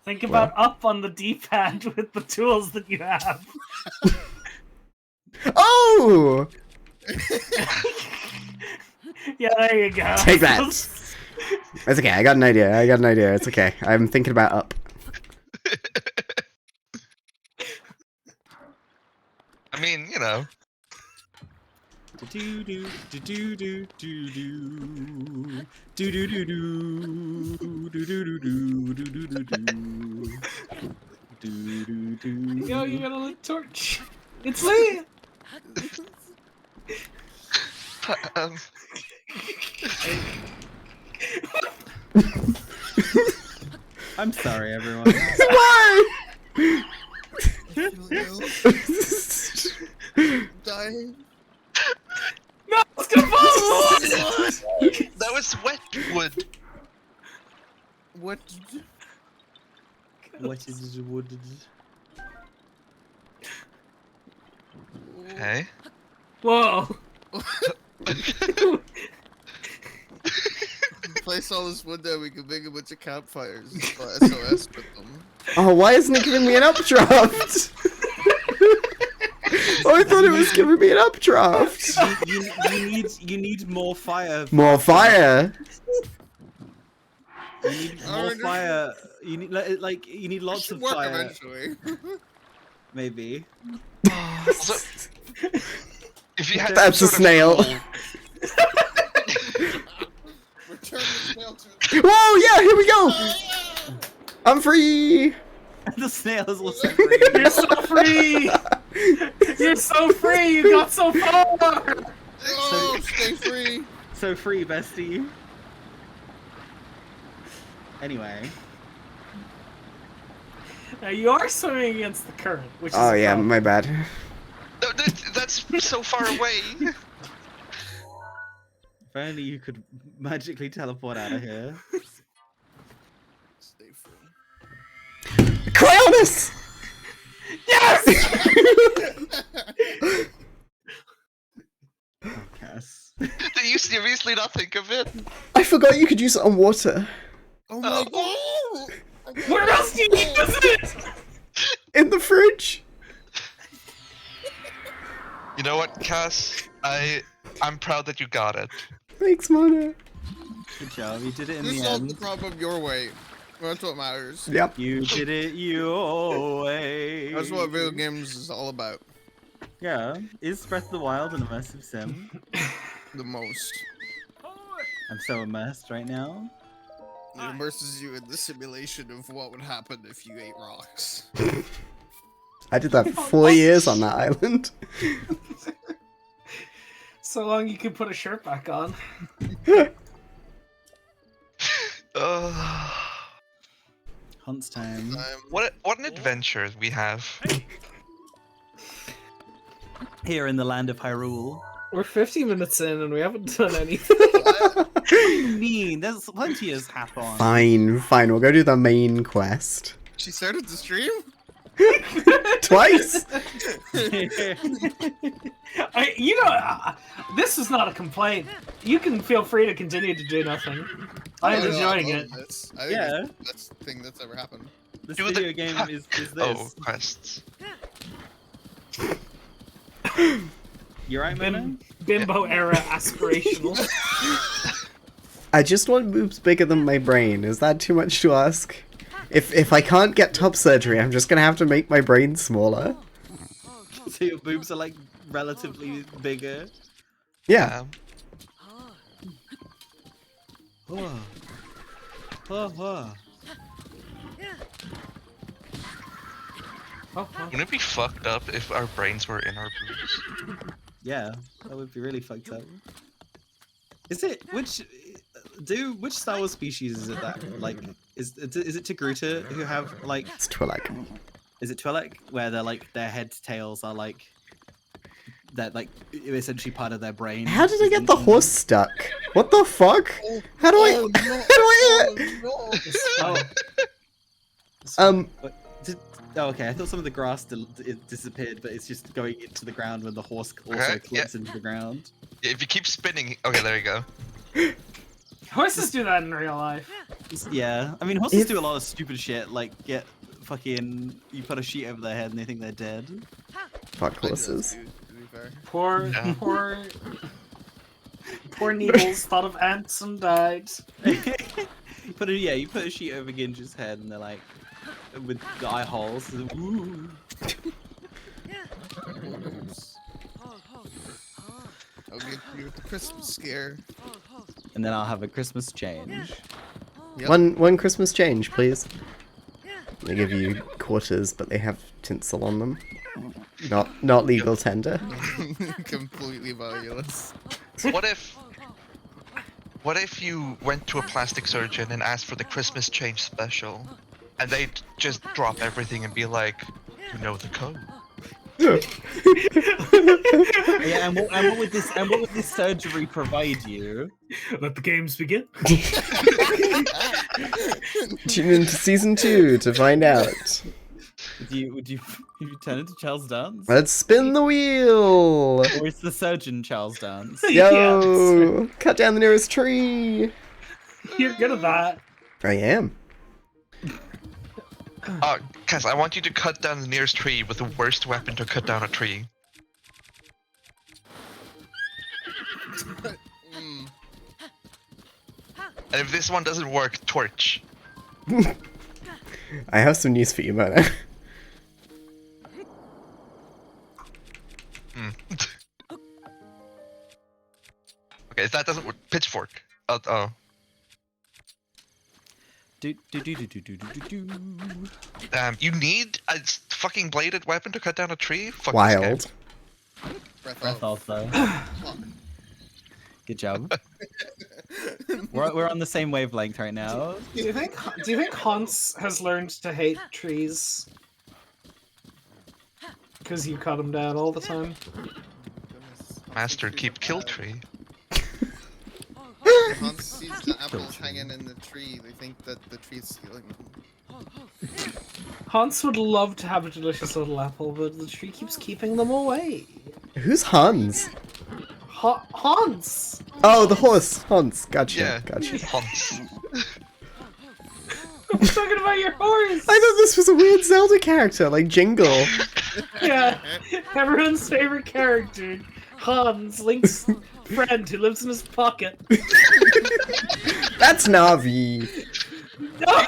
Think about up on the D-pad with the tools that you have. Oh! Yeah, there you go. Take that. It's okay. I got an idea. It's okay. I'm thinking about up. I mean, you know. Yo, you got a lit torch. It's lit. Um, I'm sorry, everyone. Why? Dying. No, it's gonna fall. that was wet wood. What? What is wood? Okay. Whoa. Place all this wood there, we can make a bunch of campfires. SOS with them. Oh, why isn't it giving me an updraft? Oh, I thought it was giving me an updraft. You need more fire. More fire. You need more fire. You need like you need lots Should of work fire. eventually. Maybe. Also, if you had That's some a sort of snail. tool- Return the snail to Whoa, yeah, here we go. I'm free. The snail is also free. You're so free. You're so free. You got so far. Oh, stay free. So free, bestie. Anyway. Now you are swimming against the current, which is Oh a yeah, problem. my bad. No, that's so far away. If only you could magically teleport out of here. Stay free. Cleonus! Cass. Did you seriously not think of it? I forgot you could use it on water. Oh my Oh. god! Where else do you use it? In the fridge. You know what, Cass? I'm proud that you got it. Thanks, Mona. Good job. You did it in You the solved end. the problem your way. That's what matters. Yep. You did it your way. That's what video games is all about. Yeah. Is Breath of the Wild an immersive sim? The most. I'm so immersed right now. It immerses you in the simulation of what would happen if you ate rocks. I did that for 4 years on that island. So long you can put a shirt back on. Hunt's time. What an adventure we have. Here in the land of Hyrule. We're 50 minutes in and we haven't done anything. What do you mean? There's plenty has happened. Fine, we'll go do the main quest. She started the stream? Twice? This is not a complaint. You can feel free to continue to do nothing. I'm Oh, no, enjoying I it. love this. I think Yeah. it's the best thing that's ever happened. This Do the- video game is this. Oh, quests. You right, man? Bimbo era aspirational. I just want boobs bigger than my brain. Is that too much to ask? If I can't get top surgery, I'm just gonna have to make my brain smaller. So your boobs are like relatively bigger. Yeah. Oh. Oh. Wouldn't it be fucked up if our brains were in our boobs? Yeah, that would be really fucked up. Is it which Star Wars species is it that like is it Togruta who have like It's Twi'lek. is it Twi'lek where they're like their heads tails are like that like essentially part of their brain? How did I get the horse stuck? What the fuck? How do I? Oh, no. How do I? Oh, no. Oh. Um. What- Oh, okay. I thought some of the grass it disappeared, but it's just going into the ground when the horse also Okay, clips into the ground. If you keep spinning, okay, there you go. Horses do that in real life. Yeah, I mean horses If- do a lot of stupid shit, like get fucking you put a sheet over their head and they think they're dead. Fuck I do that horses. too, to be fair. Poor, Yeah. poor Needles thought of ants and died. you put a sheet over Ginger's head and they're like with the eye holes. Ooh. I'll give you the Christmas scare. And then I'll have a Christmas change. Yep. One Christmas change, please. They give you quarters, but they have tinsel on them. Not legal tender. Completely valueless. What if you went to a plastic surgeon and asked for the Christmas change special, and they'd just drop everything and be like, you know the code. Yeah, and what would this surgery provide you? Let the games begin. Tune into season 2 to find out. Would you turn into Charles Dance? Let's spin the wheel. Or is the surgeon Charles Dance? Yo, cut down the nearest tree. You're good at that. I am. Cass, I want you to cut down the nearest tree with the worst weapon to cut down a tree. Mm. And if this one doesn't work, torch. I have some news for you, Mona. Okay, if that doesn't work, pitchfork. Oh. You need a fucking bladed weapon to cut down a tree? Fuck this game. Wild. Breath of. Also. Good job. We're on the same wavelength right now. Do you think Hans has learned to hate trees? Because you cut them down all the time. Goodness. Master, keep kill tree. When Hans sees the apples hanging in the tree, they think that the tree's stealing them. Hans would love to have a delicious little apple, but the tree keeps keeping them away. Who's Hans? Hans! Oh, the horse. Hans. Gotcha. Yeah. Gotcha. Hunts. I'm talking about your horse! I thought this was a weird Zelda character, like Jingle. Yeah, everyone's favorite character. Hans, Link's friend who lives in his pocket. That's Navi. No!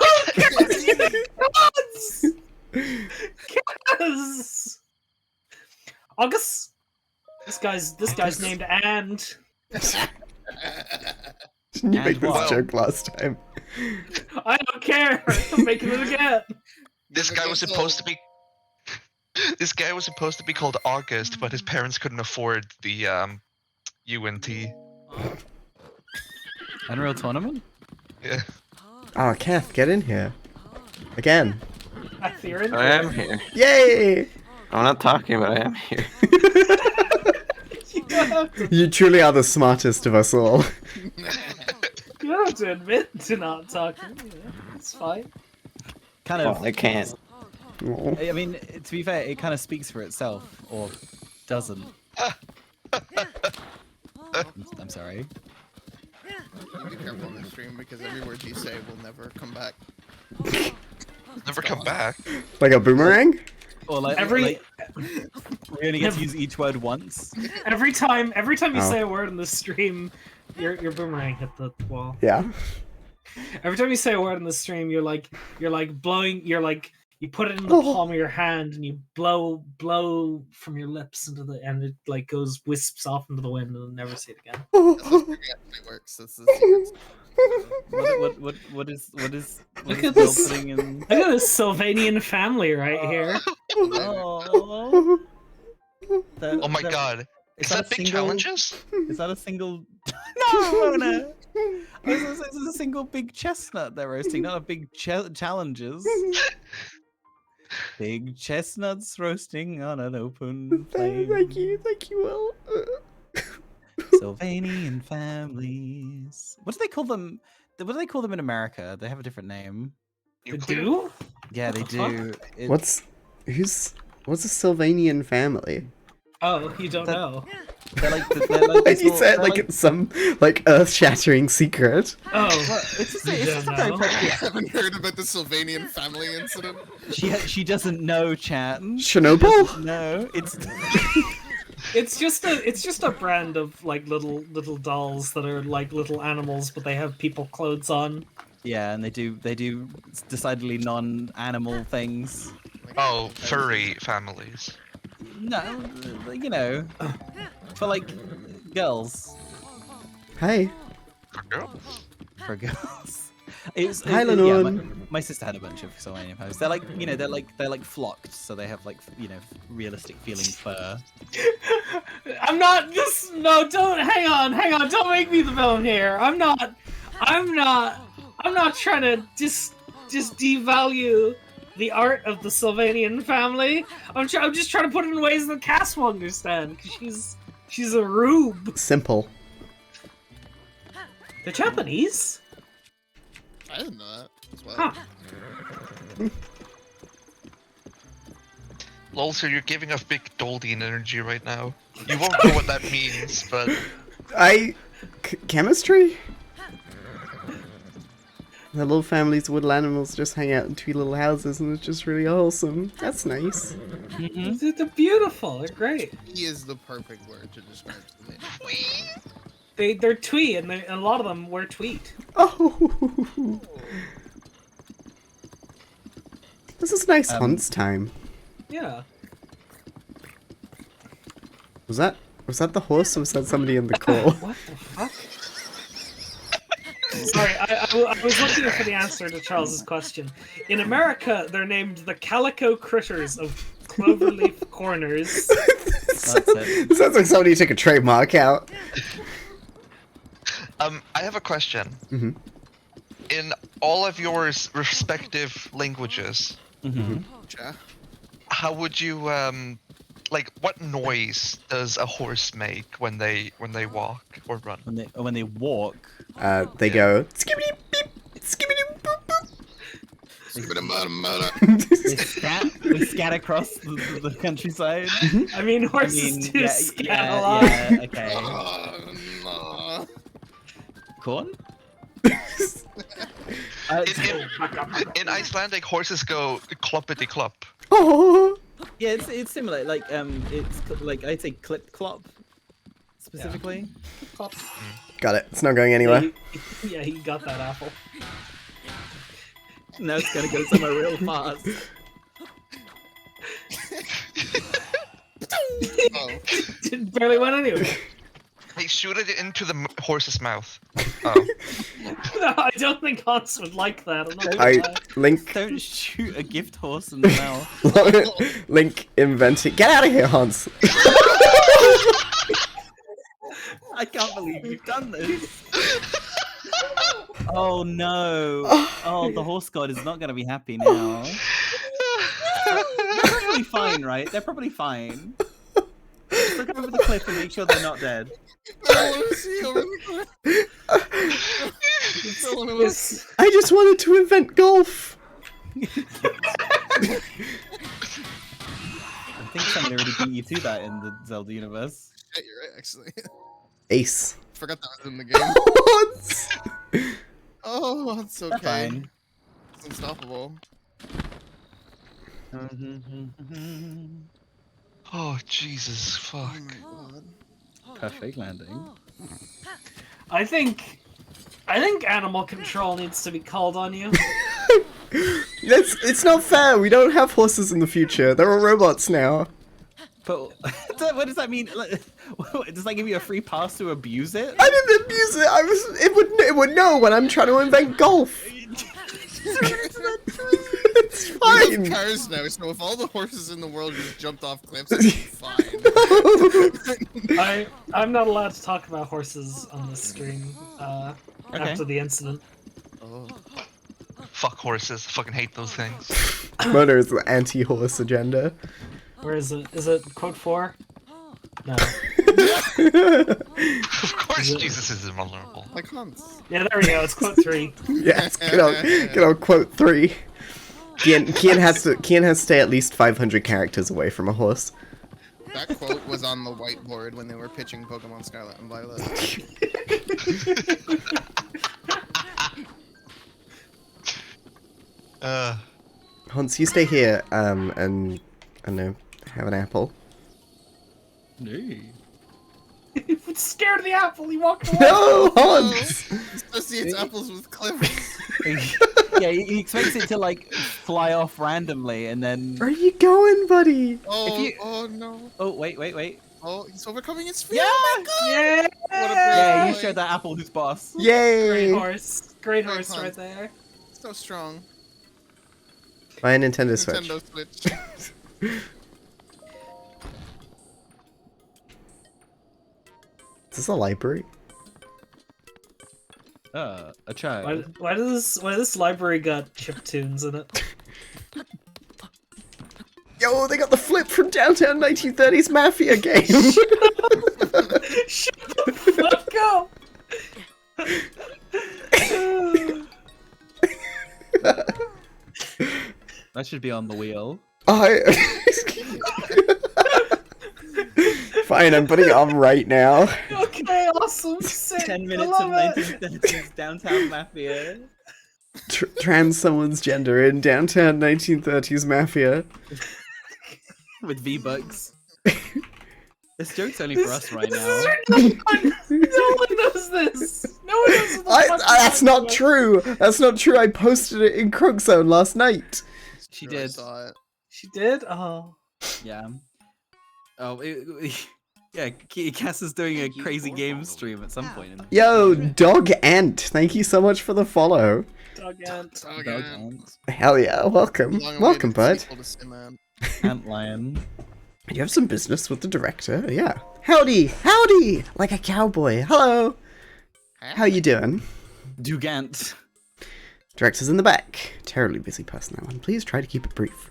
Hans! Cass! August? This guy's named And. Didn't you And make this what? joke last time? I don't care. I'm making it again. This guy was supposed to be. This guy was supposed to be called August, but his parents couldn't afford the UNT. Unreal Tournament? Yeah. Oh, Kath, get in here. Again. Theron. I am here. Yay! I'm not talking, but I am here. You don't have to, You truly are the smartest of us all. you don't have to admit to not talking. Yeah, it's fine. Kind of. Well, I can't. Aw. I mean, to be fair, it kind of speaks for itself, or doesn't. I'm sorry. You be careful on the stream because every word you say will never come back. Never come back. Like a boomerang? Or like, Every we only get to use each word once. every time you Oh. say a word in the stream, your boomerang hit the wall. Yeah. Every time you say a word in the stream, you put it in the Oh. palm of your hand and you blow from your lips into the and it like goes wisps off into the wind and never see it again. That's how it actually works. That's the secret. What is Look Will at this. putting in? Look at this Sylvanian family right here. Oh, Oh my god. Is that big challenges? Is that a single? No, no. This is a single big chestnut they're roasting, not a big challenges. Big chestnuts roasting on an open flame. Thank you, Will. Sylvanian families. What do they call them? What do they call them in America? They have a different name. The do? Yeah, they What the fuck? do. It- What's What's a Sylvanian family? Oh, you don't know. They're like And you say it like it's some like earth-shattering secret. Oh, it's just You it's don't very know? I practical. haven't heard about the Sylvanian family incident. She doesn't know, chat. Chernobyl? No, it's it's just a brand of like little dolls that are like little animals, but they have people clothes on. yeah, and they do decidedly non-animal things. Oh, furry families. No, you know, for like girls. Hey. For girls. For girls. Hi, yeah, Lenore. my sister had a bunch of Sylvanian families. They're like, you know, they're like flocked, so they have like, you know, realistic feeling fur. I'm not just no. Don't hang on. Don't make me the villain here. I'm not trying to just devalue the art of the Sylvanian family. I'm just trying to put it in ways that Cass will understand, because she's a rube. Simple. They're Japanese. I didn't know that as well. Huh. Lol, so you're giving off big Doldian energy right now. You won't know what that means, but Chemistry? The little families of little animals just hang out in two little houses and it's just really wholesome. That's nice. They're beautiful. They're great. He is the perfect word to describe Sylvanian. They're twee, and a lot of them wear tweed. Oh! This is nice hunts time. Yeah. Was that the horse or was that somebody in the call? What the fuck? Sorry, I was looking for the answer to Charles's question. In America, they're named the Calico Critters of Cloverleaf Corners. That's it. It sounds like somebody took a trademark out. I have a question. Mm-hmm. In all of your respective languages, Yeah. how would you like what noise does a horse make when they walk or run? When they walk, They go skibbity beep, skibbity boop boop. they scat across the countryside. I mean, horses do scat a lot. yeah, okay. No. Corn? In Icelandic, horses go cloppity clop. Oh, Yeah, it's similar. Like it's like I'd say clip clop specifically. got it. It's not going anywhere. Yeah, he got that apple. Now it's gonna go somewhere real fast. Oh. It barely went anywhere. They shoot it into the horse's mouth. Oh. No, I don't think Hans would like that. I'm not gonna lie. Link Don't shoot a gift horse in the mouth. Link invented. Get out of here, Hans. I can't believe you've done this. Oh no! Oh, the horse god is not gonna be happy now. They're probably fine, right? They're probably fine. Just look over the cliff and make sure they're not dead. I want to see over the cliff. I just wanted to invent golf. I think somebody already beat you to that in the Zelda universe. Yeah, you're right, actually. Ace. Forgot that was in the game. What? Oh, it's okay. Fine. It's unstoppable. Oh Jesus, fuck. Oh my god. Perfect landing. I think animal control needs to be called on you. It's not fair. We don't have horses in the future. They're all robots now. But what does that mean? Like, does that give you a free pass to abuse it? I didn't abuse it. It would know when I'm trying to invent golf. It's We fine. have cars now, so if all the horses in the world just jumped off cliffs, it'd be fine. I'm not allowed to talk about horses on this stream after the incident. Oh. Fuck horses. I fucking hate those things. Murder is the anti-horse agenda. Where is it? Is it quote 4? No. Of course, Jesus is invulnerable. Like Hans. Yeah, there we go. It's quote 3. Yes, good old quote 3. Kian has to stay at least 500 characters away from a horse. That quote was on the whiteboard when they were pitching Pokemon Scarlet and Violet. Hans, you stay here, and I don't know, have an apple. No. He was scared of the apple. He walked away. No, Hans! Associates apples with clovers. Yeah, he expects it to like fly off randomly and then. Where are you going, buddy? Oh, oh no. Oh wait. Oh, he's overcoming his fear. Yeah! Oh my god! Yeah. What a Yeah, brave you showed that apple who's boss. Yay! Great horse. Great horse Hunt. right there. So strong. Buy a Nintendo Switch. Nintendo Switch. Is this a library? A child. Why does this library got chiptunes in it? Yo, they got the flip from Downtown 1930s Mafia game! Shut the fuck up! That should be on the wheel. Fine, I'm putting it on right now. Okay, awesome. Sick. 10 I minutes of love it. 1930s downtown mafia. Trans someone's gender in Downtown 1930s Mafia. With V-Bucks. This joke's only for us right now. No one knows this. No one knows this. That's not true. That's not true. I posted it in Crook Zone last night. She Sure, I did. saw it. She did? Oh. Yeah. Oh, yeah, Cass is doing a crazy game stream at some point. Yo, Dog Ant, thank you so much for the follow. Dog ant. Oh, Dog God. ant. Hell yeah, welcome. Long Welcome, awaited bud. sequel to Simon. Ant lion. Do you have some business with the director? Yeah. Howdy, howdy! Like a cowboy. Hello. How you doing? Dugant. Director's in the back. Terribly busy person, that one. Please try to keep it brief.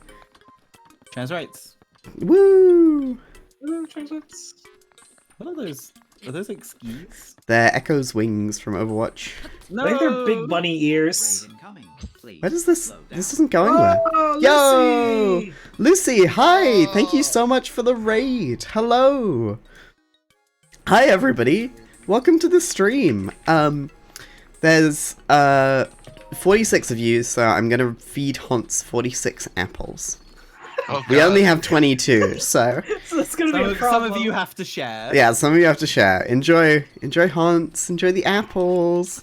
Trans rights. Woo! What are those? Are those like skis? They're Echo's wings from Overwatch. No. I think they're big bunny ears. Where does this... This doesn't go anywhere. Oh, Yo! Lucy! Lucy, hi! Thank you so much for the raid. Hello! Hi, everybody. Welcome to the stream. There's 46 of you, so I'm gonna feed Hans 46 apples. Oh, We God. only have 22, so... So it's gonna be a Some problem. of you have to share. Yeah, some of you have to share. Enjoy Hans, enjoy the apples.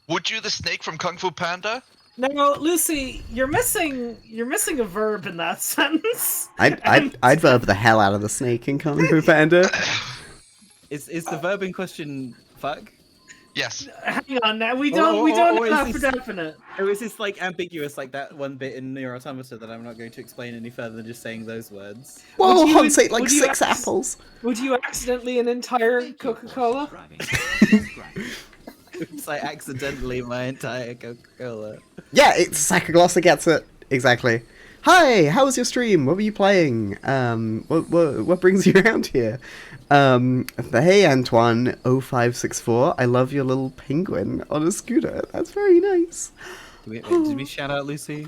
Would you the snake from Kung Fu Panda? No, Lucy, you're missing a verb in that sentence. I'd verb the hell out of the snake in Kung Fu Panda. Is the verb in question fuck? Yes. Hang on now, we don't know is that for this- definite. Or is this like ambiguous, like that one bit in Near Automata that I'm not going to explain any further than just saying those words? Whoa, Would you- Hans ate like would you 6 ask- apples. Would you accidentally an entire Coca-Cola? It's like accidentally my entire Coca-Cola. Yeah, it's Sacaglossa gets it. Exactly. Hi, how was your stream? What were you playing? What brings you around here? Hey Antoine 0564, I love your little penguin on a scooter. That's very nice. Did we shout out Lucy?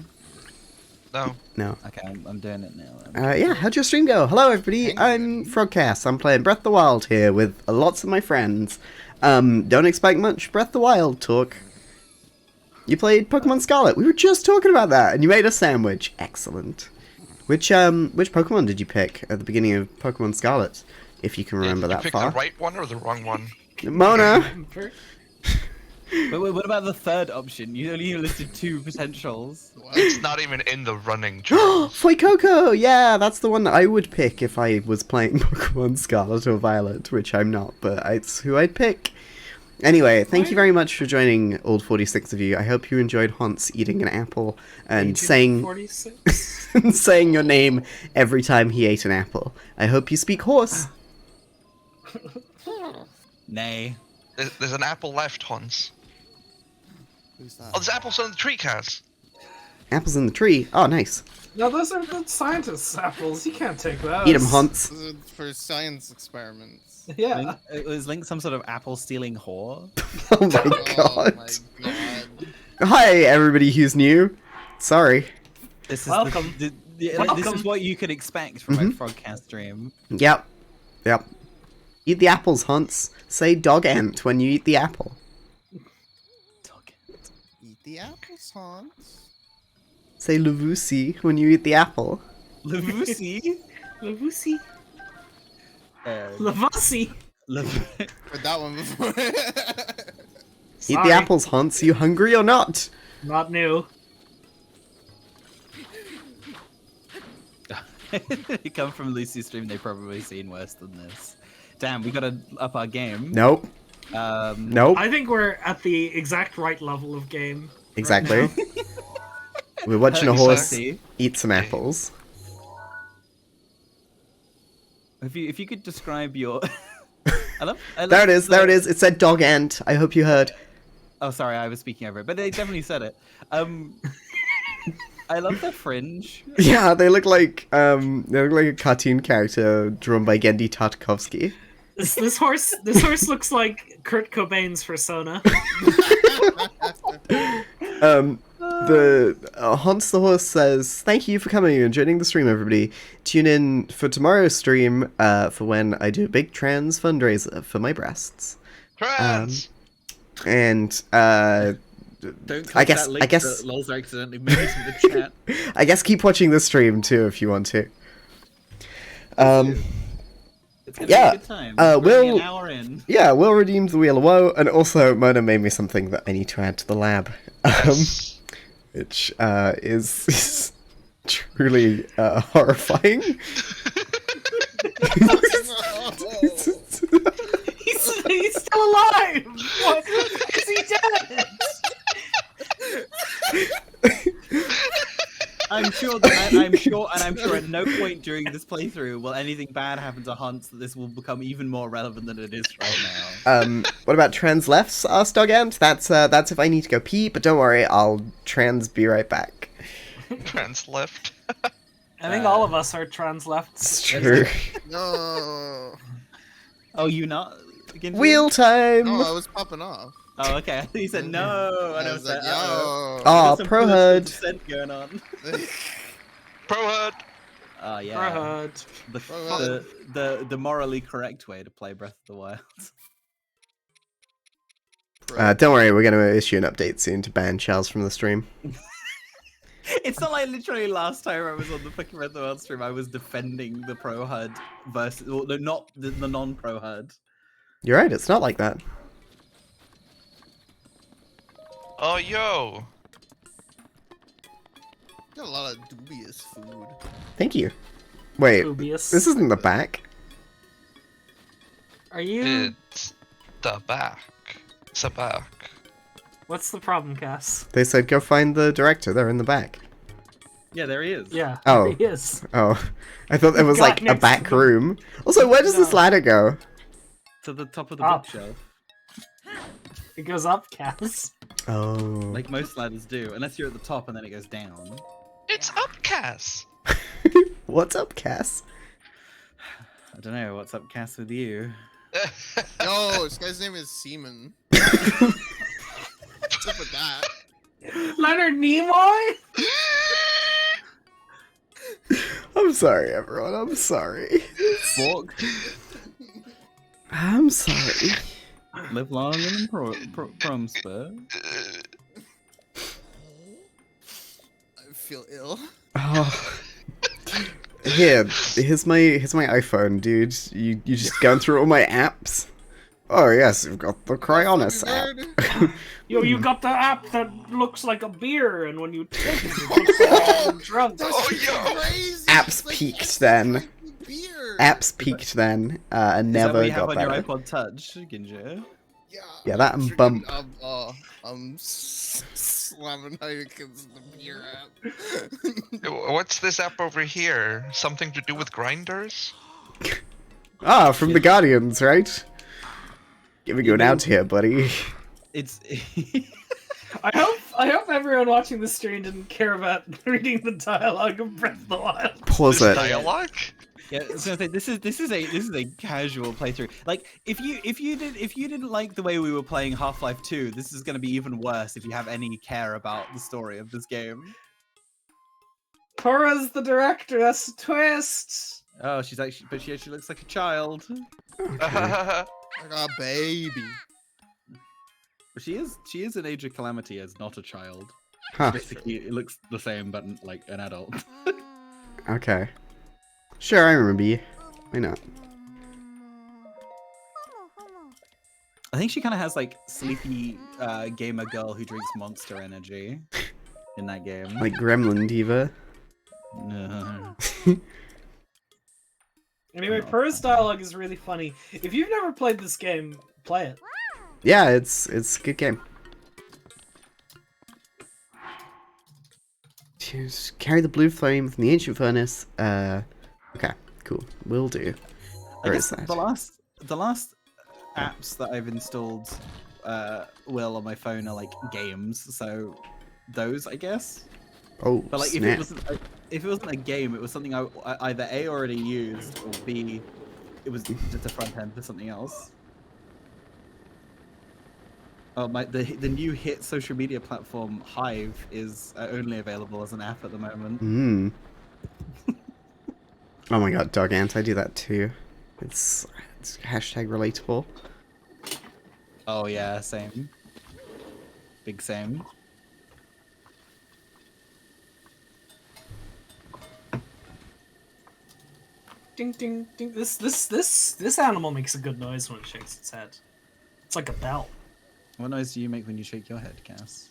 No. No. Okay, I'm doing it now. Yeah, how'd your stream go? Hello everybody, I'm FrogCass. I'm playing Breath of the Wild here with lots of my friends. Don't expect much Breath of the Wild talk. You played Pokemon Scarlet. We were just talking about that, and you made a sandwich. Excellent. Which Pokemon did you pick at the beginning of Pokemon Scarlet? If you can remember Did you that pick far. the right one or the wrong one? Mona! But what about the third option? You only listed 2 potentials. It's not even in the running. Charles. Fuecoco! Yeah, that's the one that I would pick if I was playing Pokemon Scarlet or Violet, which I'm not, but it's who I'd pick. Anyway, thank you very much for joining, all 46 of you. I hope you enjoyed Hans eating an apple and saying 46. saying your name every time he ate an apple. I hope you speak horse. Nay. There's an apple left, Hans. Who's Oh, that? there's apples on the tree, Kaz. Apples in the tree. Oh, nice. No, those are the scientist's apples. You can't take those. Eat 'em, Hans. This is for science experiments. Yeah. Link, is Link some sort of apple stealing whore? Oh my Oh god. my god. Hi, everybody who's new. Sorry. This is Welcome. This Welcome. is what you could expect from a FrogCass stream. Yep. Yep. Eat the apples, Hunts. Say dog ant when you eat the apple. Eat the apples, Hans. Say Lavusi when you eat the apple. Lavusi. Lavusi. Uh, Lavasi. Heard that one before. Eat the apples, Hunts. You hungry or not? Not new. You come from Lucy's stream, they've probably seen worse than this. Damn, we gotta up our game. Nope. Nope. I think we're at the exact right level of game. Exactly. Right We're watching a horse Exactly. eat some apples. If you could describe your... I love There it is. There it is. It said dog ant. I hope you heard. Oh, sorry, I was speaking over it, but they definitely said it. I love the fringe. Yeah, they look like a cartoon character drawn by Gendy Tartakovsky. This horse looks like Kurt Cobain's persona. Hans the horse says, "Thank you for coming and joining the stream, everybody. Tune in for tomorrow's stream for when I do a big trans fundraiser for my breasts." Trans. And Don't I guess that Lols accidentally made into the chat. I guess keep watching the stream too if you want to. It's gonna Yeah, be a good time. we'll- We're only an hour in. Yeah, Will redeemed the Wheel of Woe, and also Mona made me something that I need to add to the lab, which is truly horrifying. He's still alive. What? Is he dead? I'm sure at no point during this playthrough will anything bad happen to Hans that this will become even more relevant than it is right now. What about trans lefts, asked Dog Ant? That's if I need to go pee, but don't worry, I'll be right back. Trans left. I think all of us are trans lefts. It's true. No. Oh, you not? Ginju? Wheel time! No, I was popping off. Oh, okay. I think you said no. And I I was was like, like, oh. yo. Aw, There's some pro political HUD. dissent going on. Pro HUD. Oh yeah. Brad. The morally correct way to play Breath of the Wild. Don't worry, we're gonna issue an update soon to ban Charles from the stream. It's not like literally last time I was on the fucking Breath of the Wild stream, I was defending the pro HUD versus, well, no, not the non-pro HUD. You're right, it's not like that. Oh, yo. Got a lot of dubious food. Thank you. Wait, Dubious. this isn't the back. Are you? It's the back. It's the back. What's the problem, Cass? They said go find the director, they're in the back. Yeah, there he is. Yeah. Oh. He is. Oh, I thought there was God, like a next back to the- room. Also, where does this No. ladder go? To the top of the Up. bookshelf. It goes up, Cass. Oh. Like most ladders do, unless you're at the top and then it goes down. It's upcast. What's up, Cass? I don't know, what's up, Cass, with you? Yo, this guy's name is Seaman. What's up with that? Leonard Nimoy? I'm sorry, everyone. I'm sorry. Fork, I'm sorry. live long and prosper. I feel ill. Oh. Here's my iPhone, dude. You just going through all my apps? Oh yes, you've got the Cryonis app. Yo, you got the app that looks like a beer, and when you take it, it looks like you're drunk. Oh, yo. Crazy. Apps It's like peaked then. beer. Apps peaked then, and Is that what never you have got on your better. iPod Touch, Ginja? Yeah, that and Bump. I'm slamming Heinekens in the beer app. What's this app over here? Something to do with grinders? Ah, from the Guardians, right? Giving you an out here, buddy. It's I hope everyone watching the stream didn't care about reading the dialogue of Breath of the Wild. Pause This it. dialogue? yeah. I was gonna say this is a casual playthrough. Like if you didn't like the way we were playing Half-Life 2, this is gonna be even worse if you have any care about the story of this game. Cora's the director. That's a twist. Oh, she's actually, but she actually looks like a child. Like a baby. But she is an Age of Calamity as not a child. Huh. Basically, it looks the same, but like an adult. Okay. Sure, I remember you. Why not? I think she kind of has like sleepy gamer girl who drinks Monster Energy in that game. Like Gremlin Diva. No. Anyway, Purr's dialogue is really funny. If you've never played this game, play it. Yeah, it's a good game. Just carry the blue flame from the ancient furnace. Okay, cool. Will do. I Where guess is that? the last apps that I've installed will on my phone are like games, so those I guess. Oh, But like snap. if it wasn't a game, it was something I either A already used or B it was just a front end for something else. Oh my! The new hit social media platform Hive is only available as an app at the moment. Hmm. Oh my god, Dog Ant, I do that too. It's hashtag relatable. Oh yeah, same. Big same. Ding ding ding. This animal makes a good noise when it shakes its head. It's like a bell. What noise do you make when you shake your head, Cass?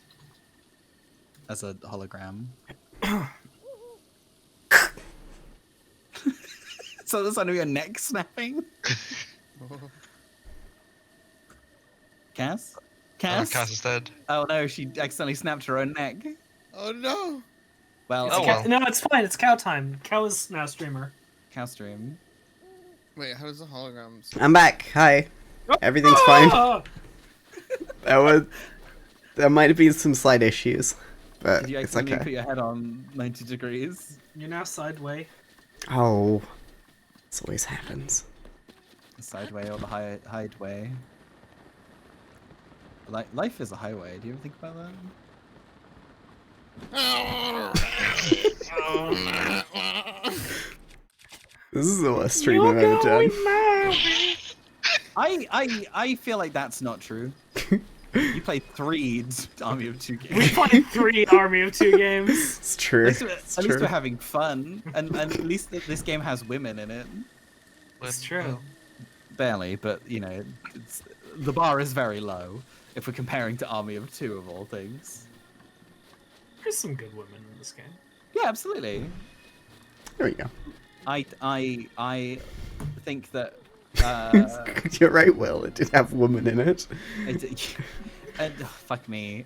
As a hologram. So that's under your neck snapping? Cass? Cass? Cass is dead. Oh no, she accidentally snapped her own neck. Oh no! Well, Oh, cow, well. No, it's fine. It's cow time. Cow is now streamer. cow stream. Wait, how does the holograms? I'm back. Hi. Everything's fine. Oh! There might have been some slight issues, but Did you it's accidentally put okay. your head on 90 degrees? You're now sideway. Oh, this always happens. The sideway or the hideaway? Like, life is a highway. Do you ever think about that? This is the worst stream I've ever done. I feel like that's not true. You played 3 Army of 2 games. We played 3 Army of 2 games. It's true. At It's least true. we're having fun, and at least this game has women in it. It's true. Barely, but you know, the bar is very low if we're comparing to Army of 2 of all things. There's some good women in this game. Yeah, absolutely. There we go. I think that You're right, Will. It did have woman in it. and fuck me.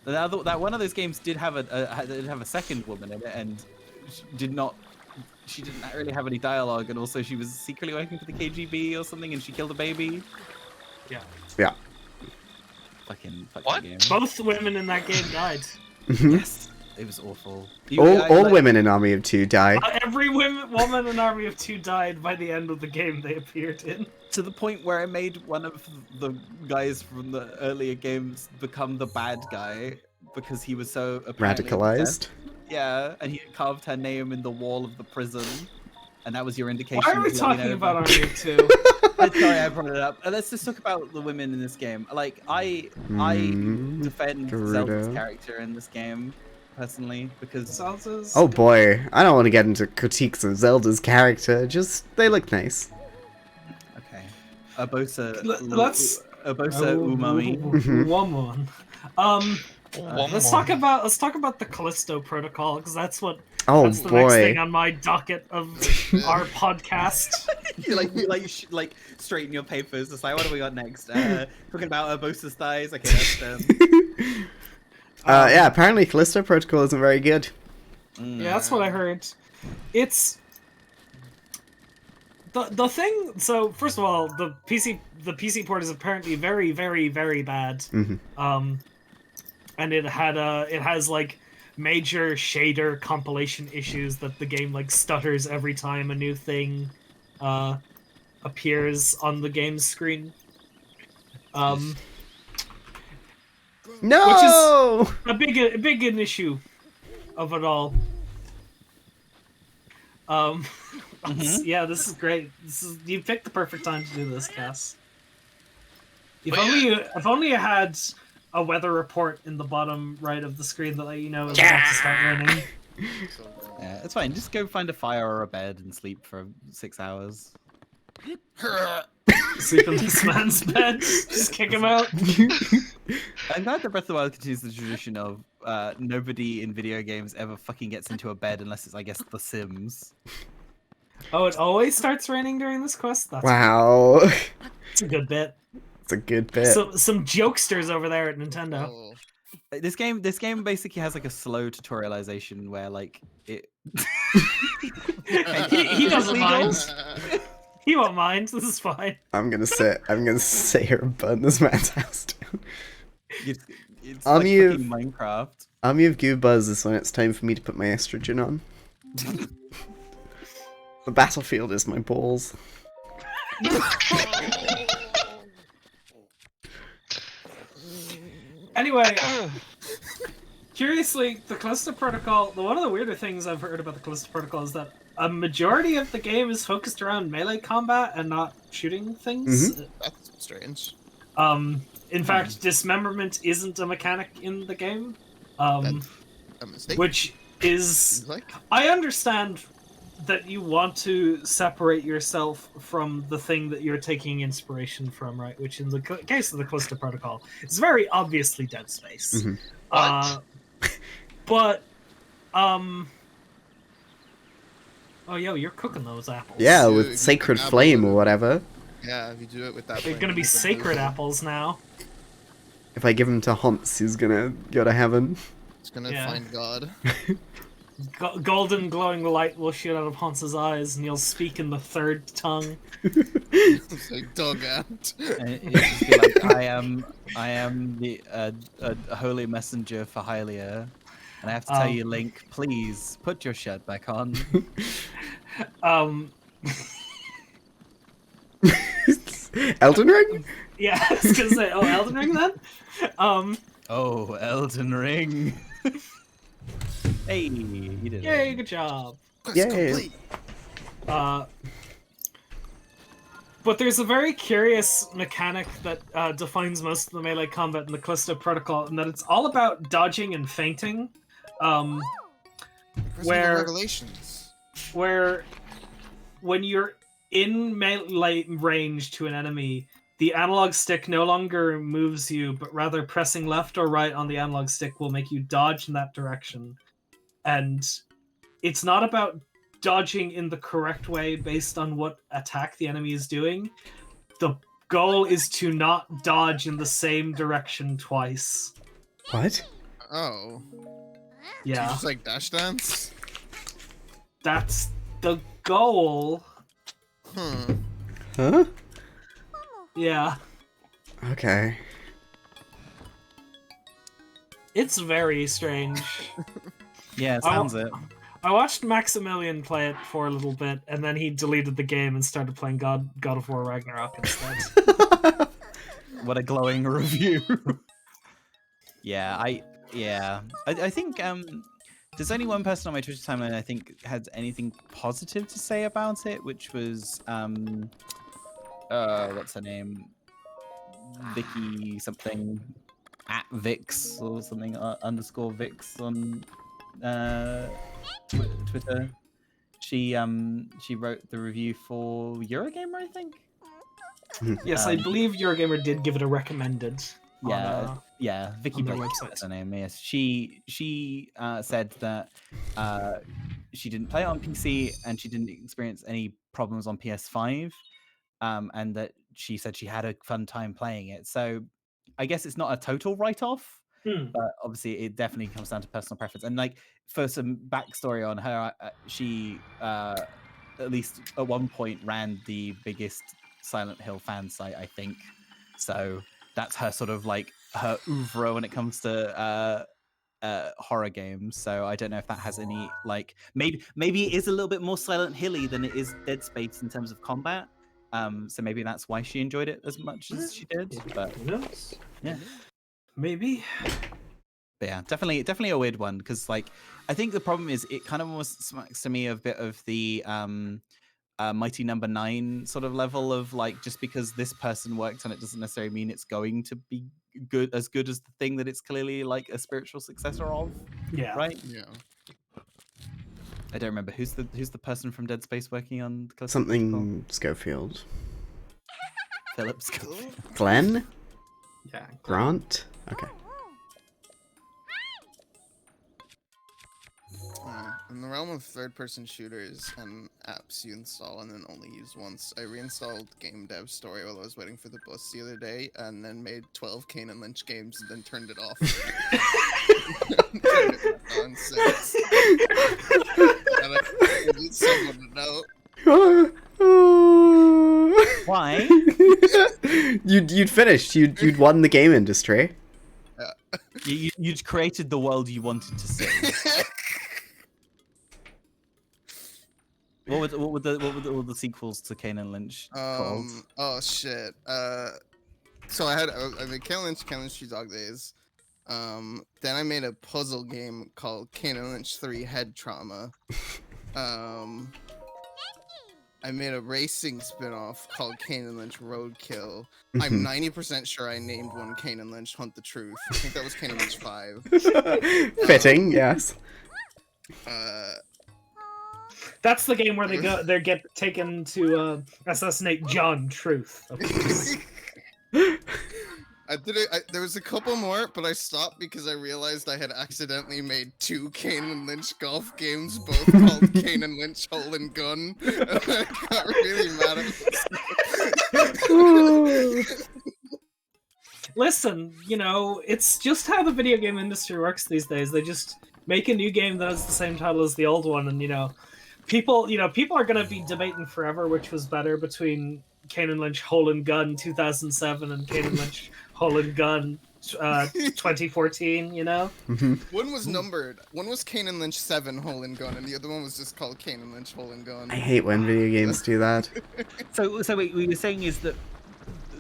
That one of those games did have a second woman in it, and she didn't really have any dialogue, and also she was secretly working for the KGB or something, and she killed a baby. Yeah. Yeah. Fucking What? game. Both women in that game died. Yes, it was awful. All women in Army of Two die. Every woman in Army of 2 died by the end of the game they appeared in. To the point where I made one of the guys from the earlier games become the bad guy because he was so apparently Radicalized. obsessed. Yeah, and he carved her name in the wall of the prison, and that was your indication. Why are we to let me talking know about Army of 2? Sorry, I brought it up. Let's just talk about the women in this game. Like, I defend Zelda's Gerudo. character in this game personally because Salsa's Oh boy, I don't want to get into critiques of Zelda's character. Just they look nice. okay, Urbosa. Let's- Urbosa Umami. Woman. Let's talk about the Callisto Protocol because that's the next thing on my docket of our podcast. you like straighten your papers. It's like, what do we got next? Talking about Urbosa's thighs. Okay, that's Yeah, apparently Callisto Protocol isn't very good. Yeah, that's what I heard. It's the thing. So first of all, the PC port is apparently very, very, very bad. Mhm. And it has like major shader compilation issues that the game like stutters every time a new thing appears on the game screen. No. A big an issue of it all. Yeah, this is great. You picked the perfect time to do this, Cass. If Well, only you had a weather report in the bottom right of the screen that let you know it's about to start raining. Yeah, it's fine. Just go find a fire or a bed and sleep for 6 hours. Sleep in this man's bed. Just kick him out. I'm glad that Breath of the Wild continues the tradition of nobody in video games ever fucking gets into a bed unless it's, I guess, The Sims. Oh, it always starts raining during this quest? That's Wow. It's a good bit. It's a good bit. Some jokesters over there at Nintendo. Oh. This game basically has like a slow tutorialization where like it. he doesn't mind. He won't mind. This is fine. I'm gonna sit here and burn this man's house down. It's Army like of- fucking Minecraft. Army of Goobas is when it's time for me to put my estrogen on. The battlefield is my balls. Anyway, curiously, the Callisto Protocol, one of the weirder things I've heard about the Callisto Protocol is that a majority of the game is focused around melee combat and not shooting things. That's strange. In fact, dismemberment isn't a mechanic in the game. That's a mistake. Which is... like I understand that you want to separate yourself from the thing that you're taking inspiration from, right? Which in the case of the Callisto Protocol, it's very obviously Dead Space. What? But, oh, yo, you're cooking those apples. Yeah, Dude, with Sacred apple Flame or with- whatever. Yeah, if you do it with that. They're flame, gonna be you can sacred do it. apples now. If I give him to Hans, he's gonna go to heaven. It's gonna Yeah. find God. Golden glowing light will shoot out of Hans's eyes, and he'll speak in the third tongue. It's like dog out. And it just be like, I am the a holy messenger for Hylia, and I have to tell you, Link, please put your shirt back on. Elden Ring? Yeah, I was gonna say, oh, Elden Ring then? Oh, Elden Ring. Hey, you did Yay, it. good job. Quest Yay. complete. But there's a very curious mechanic that defines most of the melee combat in the Callisto Protocol, and that it's all about dodging and feinting. Personal Where- revelations. Where when you're in melee range to an enemy, the analog stick no longer moves you, but rather pressing left or right on the analog stick will make you dodge in that direction. And it's not about dodging in the correct way based on what attack the enemy is doing. The goal is to not dodge in the same direction twice. What? Oh. Yeah, Just like dash dance. that's the goal. Huh? Yeah, Okay. it's very strange. Yeah, sounds it. I watched Maximilian play it for a little bit, and then he deleted the game and started playing God of War Ragnarok instead. What a glowing review. I think there's only one person on my Twitter timeline I think had anything positive to say about it, which was what's her name? Vicky something at Vix or something underscore Vix on Twitter. She wrote the review for Eurogamer, I think. Yes, I believe Eurogamer did give it a recommended. Yeah, Vicky on their Blake website. is her name. Yes, she said that she didn't play it on PC and she didn't experience any problems on PS5, and that she said she had a fun time playing it. So I guess it's not a total write-off, but obviously it definitely comes down to personal preference. And like for some backstory on her, she at least at one point ran the biggest Silent Hill fan site, I think. So that's her sort of like her oeuvre when it comes to horror games. So I don't know if that has any like maybe it is a little bit more Silent Hilly than it is Dead Space in terms of combat. So maybe that's why she enjoyed it as much as she did. But Who knows? yeah. Maybe. But yeah, definitely a weird one because like I think the problem is it kind of almost smacks to me of a bit of the Mighty Number 9 sort of level of like just because this person worked on it doesn't necessarily mean it's going to be good as the thing that it's clearly like a spiritual successor of. Yeah. Right. Yeah. I don't remember who's the person from Dead Space working on Something Schofield. Phillips. Glenn? Yeah. Grant? Okay. In the realm of third-person shooters and apps you install and then only use once, I reinstalled Game Dev Story while I was waiting for the bus the other day, and then made 12 Kane and Lynch games, and then turned it off. Turned it back on since. And I need someone to know. Why? You'd finished. You'd won the game industry. You'd created the world you wanted to see. What were the sequels to Kane and Lynch called? Oh shit. So I made Kane and Lynch 2 Dog Days. Then I made a puzzle game called Kane and Lynch 3 Head Trauma. I made a racing spin-off called Kane and Lynch Roadkill. I'm 90% sure I named one Kane and Lynch Hunt the Truth. I think that was Kane and Lynch 5. Fitting, yes. That's the game where they get taken to assassinate John Truth. Of course. I did it. There was a couple more, but I stopped because I realized I had accidentally made 2 Kane and Lynch golf games, both called Kane and Lynch Hole and Gun. And I got really mad at myself. Listen, it's just how the video game industry works these days. They just make a new game that has the same title as the old one, and people are going to be debating forever which was better between Kane and Lynch Hole and Gun 2007 and Kane and Lynch Hole and Gun 2014. One was numbered. One was Kane and Lynch 7 Hole and Gun, and the other one was just called Kane and Lynch Hole and Gun. I hate when video games do that. So what we were saying is that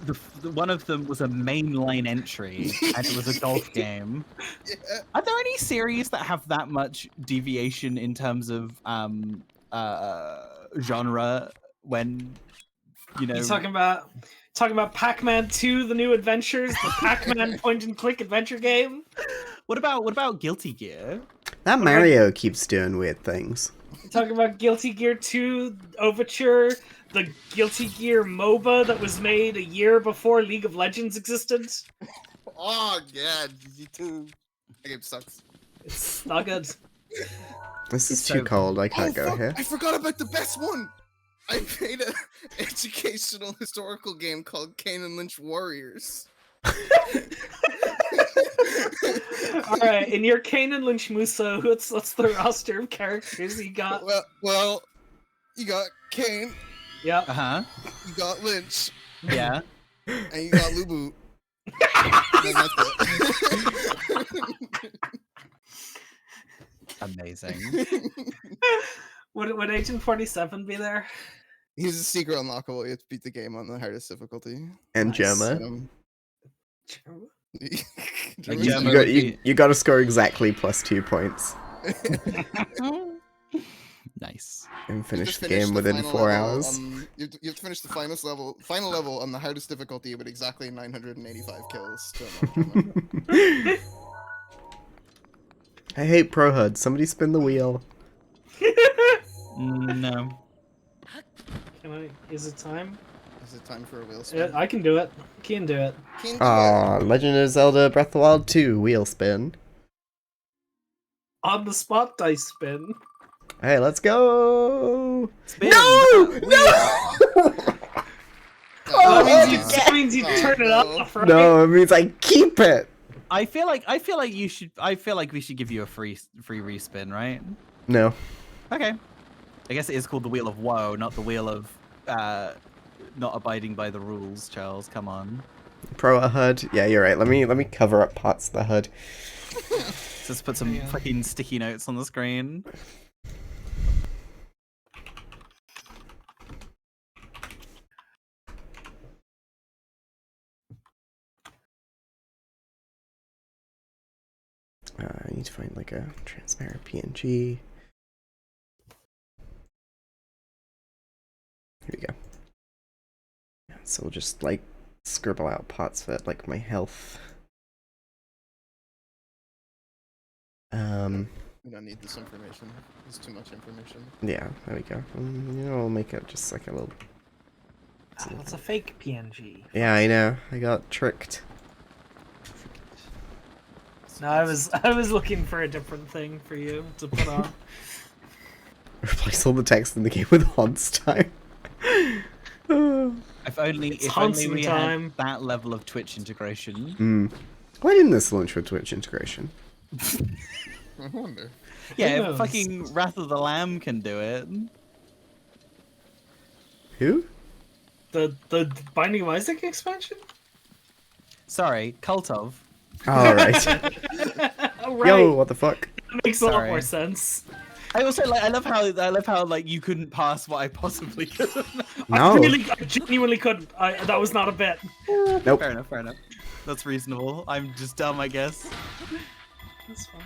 the one of them was a mainline entry and it was a golf game. Yeah. Are there any series that have that much deviation in terms of genre when You're talking about Pac-Man 2: The New Adventures, the Pac-Man point-and-click adventure game? What about Guilty Gear? That Mario keeps doing weird things. You're talking about Guilty Gear 2 Overture, the Guilty Gear MOBA that was made a year before League of Legends existed? Oh yeah, GG2. That game sucks. It's not good. This is It's too so- cold. I can't go fuck, here. I forgot about the best one. I made an educational historical game called Kane and Lynch Warriors. Alright, in your Kane and Lynch Muso, what's the roster of characters you got? Well, you got Kane, Yep. you got Lynch, Yeah. and you got Lubu. And that's it. Amazing. Would Agent 47 be there? He's a secret unlockable. You have to beat the game on the hardest difficulty. And Nice. Germa. Germa. You got to score exactly +2 points Nice. and You finish just the finish game the within final 4 level hours. you have to finish the final level on the hardest difficulty with exactly 985 kills to unlock Germa. I hate Pro HUD. Somebody spin the wheel. No. Is it time? Is it time for a wheel Yeah, spin? I can do it. Can do it. Can do it. Aw, Legend of Zelda Breath of the Wild 2 wheel spin. On the spot dice spin. Hey, let's go! Spin. No! That means you turn it off, right? No, it means I keep it. I feel like we should give you a free respin, right? No. Okay. I guess it is called the Wheel of Woe, not the Wheel of not abiding by the rules, Charles. Come on. Pro HUD. Yeah, you're right. Let me cover up parts of the HUD. Just put some fucking sticky notes on the screen. I need to find like a transparent PNG. Here we go. Yeah, so we'll just like scribble out parts of it, like my health. We don't need this information. There's too much information. Yeah, there we go. You know, I'll make it just like a little. It's a fake PNG. Yeah, I know. I got tricked. No, I was looking for a different thing for you to put on. Replace all the text in the game with Hans time. If only It's if only Hansen we time. had that level of Twitch integration. Hmm. Why didn't this launch with Twitch integration? I wonder. Yeah, Who if knows? fucking Wrath of the Lamb can do it. Who? The Binding of Isaac expansion? Sorry, Cult of. Alright. Oh, right. Yo, what the fuck? That makes a lot Sorry. more sense. I also like. I love how like you couldn't pass what I possibly could. No. I genuinely couldn't. That was not a bit. Nope. Fair enough. Fair enough. That's reasonable. I'm just dumb, I guess. That's fine.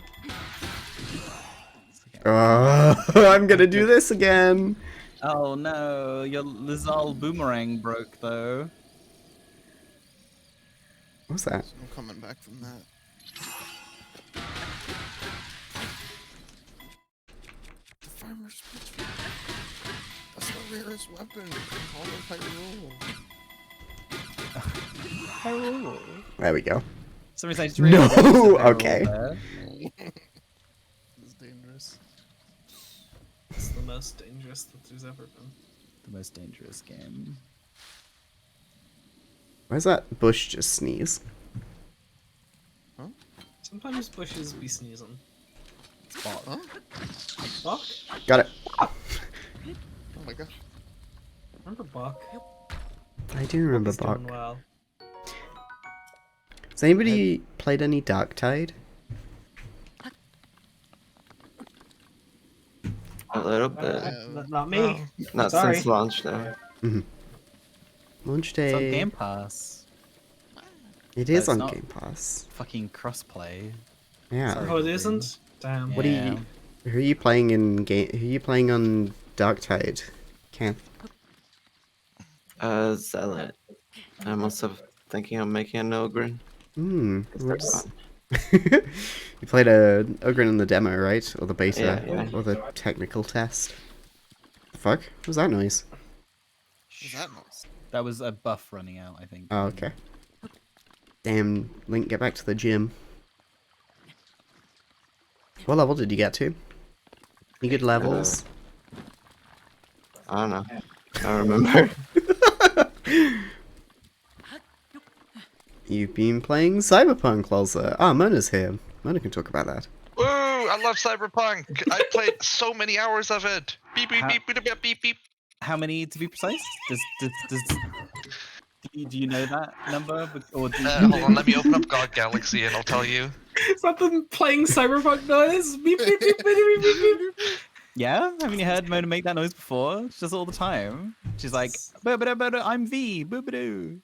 I'm gonna do this again. Oh no, your Lizal boomerang broke though. What's that? So I'm coming back from that. The farmer's pitchfork. That's the rarest weapon in all of Hyrule. There we go. Somebody said just No, realized there's a barrel okay. there. It's dangerous. It's the most dangerous that there's ever been. The most dangerous game. Why's that bush just sneeze? Sometimes bushes be sneezing. Spot. Huh? Buck? Got it. Oh my god. Remember Buck? I do remember He's doing Bach. well. Has anybody played any Dark Tide? A little bit. Not me. Not sorry. since launch though. Launch It's on day. Game Pass. It is It's on not- Game Pass. Fucking crossplay. Yeah. Sorry. Oh, it isn't? Damn. What do you? Who are you playing in game? Who are you playing on Dark Tide? Can't. Zealot. I'm also thinking of making an ogre. Hmm. They're what's- fun. You played a Ogre in the demo, right? Or the beta? Yeah, yeah. Or the technical test? The fuck? What was that noise? Is that nice? That was a buff running out, I think. Oh, okay. Damn, Link, get back to the gym. What level did you get to? Any good levels? I don't know. I don't remember. You've been playing Cyberpunk, Lolza. Ah, Mona's here. Mona can talk about that. Woo! I love Cyberpunk. I played so many hours of it. Beep beep beep beep beep beep beep. How many to be precise? Do you know that number? Or do you Hold on, let me open up God Galaxy and I'll tell you. Is that them playing Cyberpunk noise? Beep, beep, beep, beep, beep, beep, beep. Yeah? Haven't you heard Mona make that noise before? She does it all the time. She's like, I'm V, boobadoo.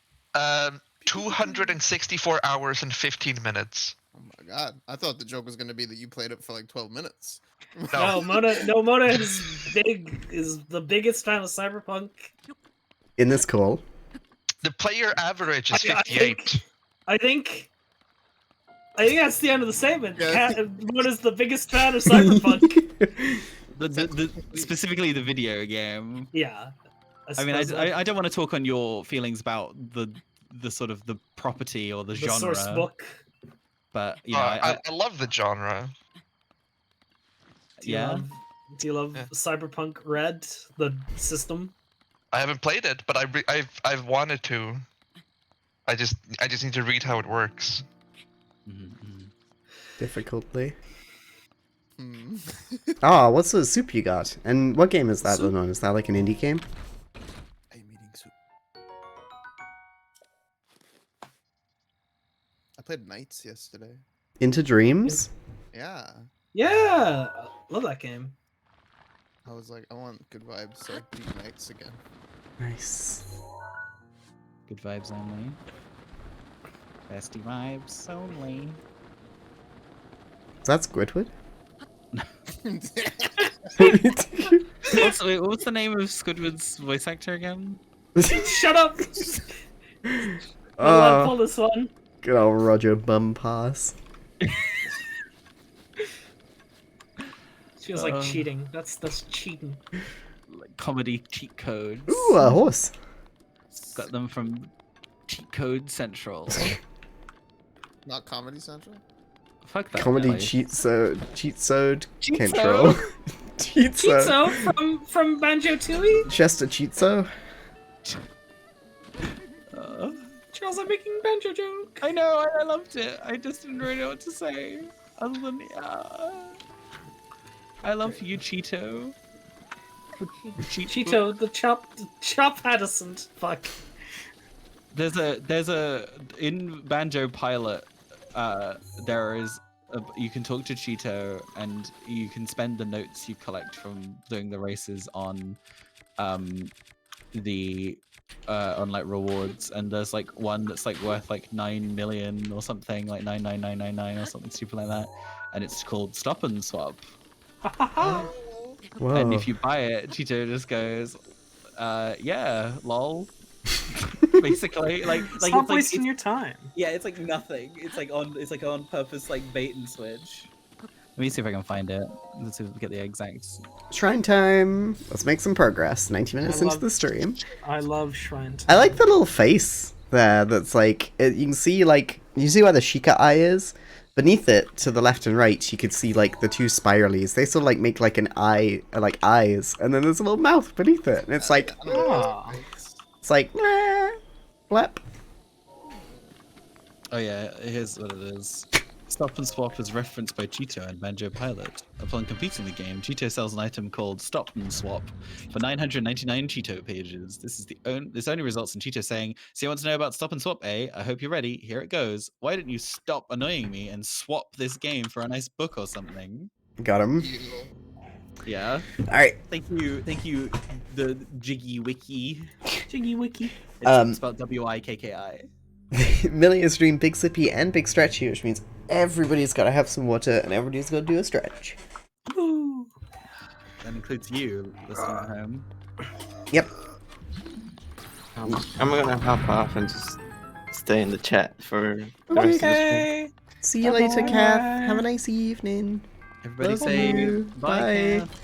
264 hours and 15 minutes. Oh my god. I thought the joke was gonna be that you played it for like 12 minutes. No, Mona is the biggest fan of Cyberpunk. In this call. The player average is I 58. I think that's the end of the statement. Yeah. Mona's the biggest fan of Cyberpunk. Specifically the video game. Yeah. I mean, suppose I don't want to talk on your feelings about the sort of the property or the the genre, source book. but you know, I love the genre. Do you yeah. love, do you love Yeah. Cyberpunk Red, the system? I haven't played it, but I've wanted to. I just need to read how it works. Difficultly. Hmm. Ah, what's the soup you got? And what game is that, Soup? Lennon? Is that like an indie game? I'm eating soup. I played Knights yesterday. Into Dreams? Yeah. Yeah, love that game. I was like, I want good vibes, so I beat Knights again. Nice. Good vibes only. Bestie vibes only. Is that Squidward? Wait, what was the name of Squidward's voice actor again? Shut up! Oh, Pull this one. good old Roger Bumpass. Feels like cheating. That's cheating. Like comedy cheat codes. Ooh, a horse. Got them from Cheat Code Central. Not Comedy Central? Fuck that. Comedy place. cheat sode Cheatso. control. Cheatso. Chitso from Banjo-Tooie? Chester Cheatso. Charles, I'm making banjo joke. I know, I loved it. I just didn't really know what to say. Other than, I love you, Cheeto. Cheeto, the chop Addison. Fuck. There's a in Banjo Pilot. There is you can talk to Cheeto and you can spend the notes you collect from doing the races on the on like rewards, and there's like one that's like worth like 9 million or something, like 99999 or something stupid like that, and it's called Stop and Swap. Whoa. And if you buy it, Cheeto just goes, yeah, lol. Basically, like Stop wasting your time. yeah, it's like nothing. It's like on purpose, like bait and switch. Let me see if I can find it. Let's see if we get the exact. Shrine time. Let's make some progress. 90 minutes into love- the stream. I love Shrine. I like the little face there. That's like you can see where the Sheikah eye is. Beneath it, to the left and right, you could see like the two spiralies. They sort of like make like an eye, like eyes, and then there's a little mouth beneath it, and it's like, it's like, flap. Oh yeah, here's what it is. Stop and Swap is referenced by Cheeto and Banjo Pilot. Upon completing the game, Cheeto sells an item called Stop and Swap for 999 Cheeto pages. This only results in Cheeto saying, "So you want to know about Stop and Swap, eh? I hope you're ready. Here it goes. Why don't you stop annoying me and swap this game for a nice book or something?" Got him. Yeah. All right. Thank you, the Jiggy Wiki. Jiggy Wiki. It's spelled W-I-K-K-I. Million stream Big Sippy and Big Stretchy, which means everybody's got to have some water and everybody's got to do a stretch. Woo. That includes you, listening at home. Yep. I'm gonna hop off and just stay in the chat for the rest of the stream. Okay. See you later, Kath. Have a nice evening. Everybody Love say you. bye. Bye. Kath.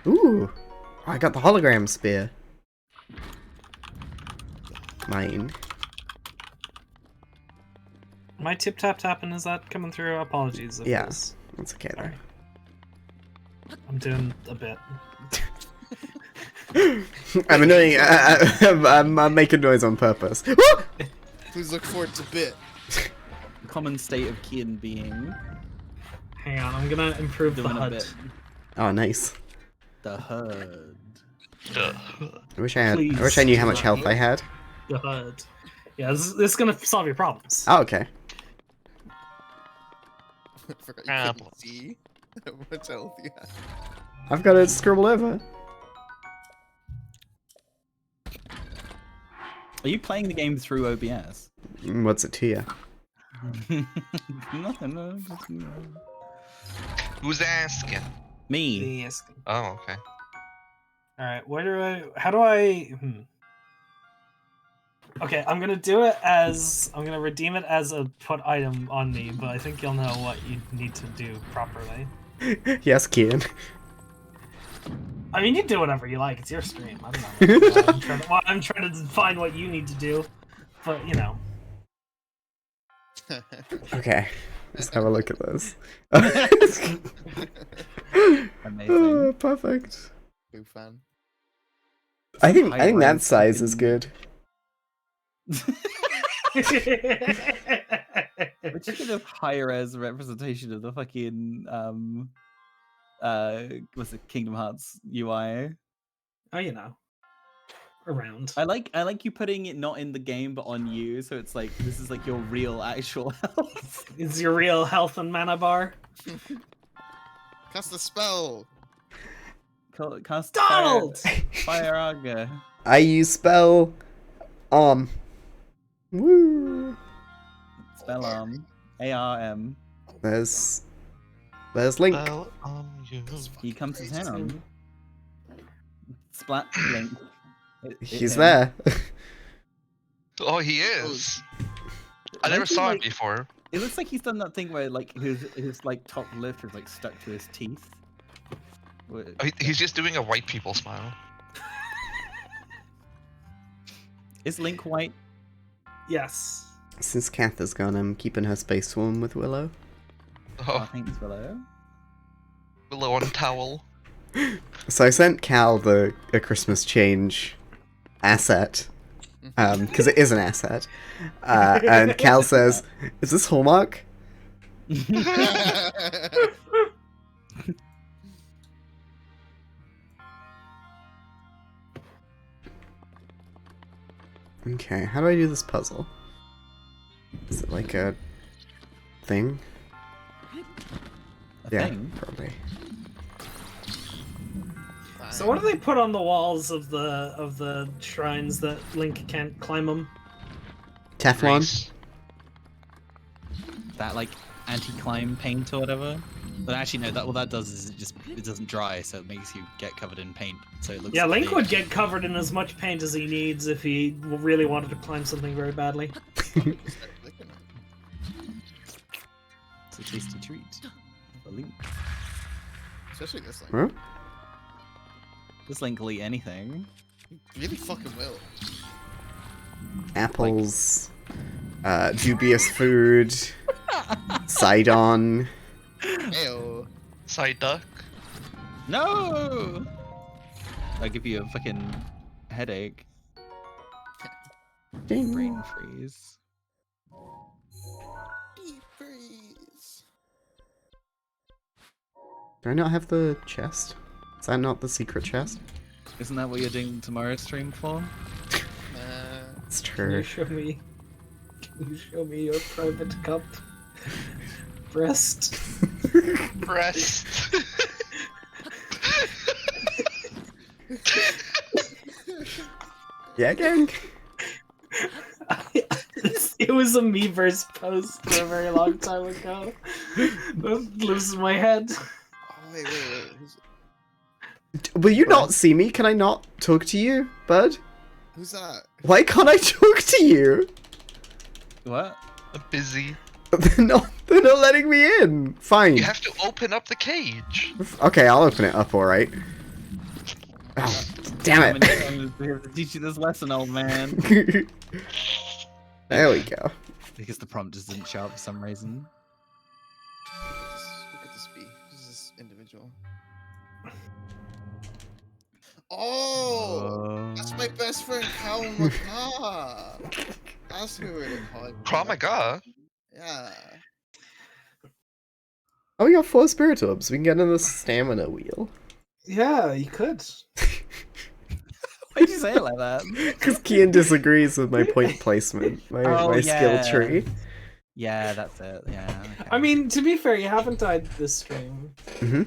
Ooh. I got the hologram spear. Mine. My tip tap tapping, is that coming through? Apologies. If Yeah. it is. That's okay though. Sorry. I'm doing a bit. I'm annoying. I'm making noise on purpose. Please look forward to bit. Common state of Kian being. Hang on, I'm gonna improve the Doing a HUD. bit. Oh, nice. The HUD. I wish I Please knew how do much not. health I had. The HUD. Yeah, this is gonna solve your problems. Oh, okay. I forgot you couldn't see how much health you had. I've got it scribbled over. Are you playing the game through OBS? What's it to you? Nothing. No, just, Who's asking? Me. Yes. Oh, okay. Alright, how do I... Okay, I'm gonna do it as... I'm gonna redeem it as a put item on me, but I think you'll know what you need to do properly. Yes, Kian. I mean, you do whatever you like, it's your stream. I don't know. I'm trying to find what you need to do, but, you know. Okay. Let's have a look at this. Amazing. Oh, perfect. Big fan. I think High-res that size is fucking- good. Which kind of high-res representation of the fucking what's it, Kingdom Hearts UI? Oh, you know. Around. I like you putting it not in the game but on you, so it's like this is like your real actual health. Is your real health and mana bar? Cast the spell. Cast Donald! Fire Aga. I use spell. Arm. Woo. Spell arm. ARM. There's Link. Well, you. He comes to Crazy. town. Splat Link. He's him. there. Oh, he is. I never saw it before. It looks like he's done that thing where like his like top lip is like stuck to his teeth. Oh, he's just doing a white people smile. Is Link white? Yes. Since Kath is gone, I'm keeping her space warm with Willow. Oh, Oh, thanks, Willow. Willow on towel. So I sent Cal a Christmas change asset. Because it is an asset. And Cal says, "Is this Hallmark?" Okay, how do I do this puzzle? Is it like a thing? A Yeah, thing? probably. So what do they put on the walls of the shrines that Link can't climb them? Teflon? Grease. That like anti-climb paint or whatever. But actually, no. That what that does is it doesn't dry, so it makes you get covered in paint. So it looks. Yeah, Link big. would get covered in as much paint as he needs if he really wanted to climb something very badly. Start licking it. It's a tasty treat. For Link. Especially this thing. Huh? This Link will eat anything. You really fucking will. Apples. Dubious food. Sidon. Ayo. Side duck. No. I'll give you a fucking headache. Brain freeze. Deep freeze. Do I not have the chest? Is that not the secret chest? Isn't that what you're doing tomorrow's stream for? It's Can you true. show me? Can you show me your private cup? Breast. Breast. Yeah, gang. It was a Meverse post for a very long time ago. That lives in my head. Oh, wait. Will you not see me? Can I not talk to you, bud? Who's that? Why can't I talk to you? What? Busy. They're not letting me in. Fine. You have to open up the cage. Okay, I'll open it up, alright. Oh, damn How many it. times do we have to teach you this lesson, old man? There we go. Because the prompt just didn't show up for some reason. Who could this be? Who's this individual? Oh! That's my best friend, Kawamaka! That's who we're calling. Kramaga. Yeah. Oh, we got 4 spirit orbs. We can get in the stamina wheel. Yeah, you could. Why'd you say it like that? Because Kian disagrees with my point placement, my Oh, skill yeah. tree. Yeah, that's it. Yeah. Okay. I mean, to be fair, you haven't died this stream, Hmm.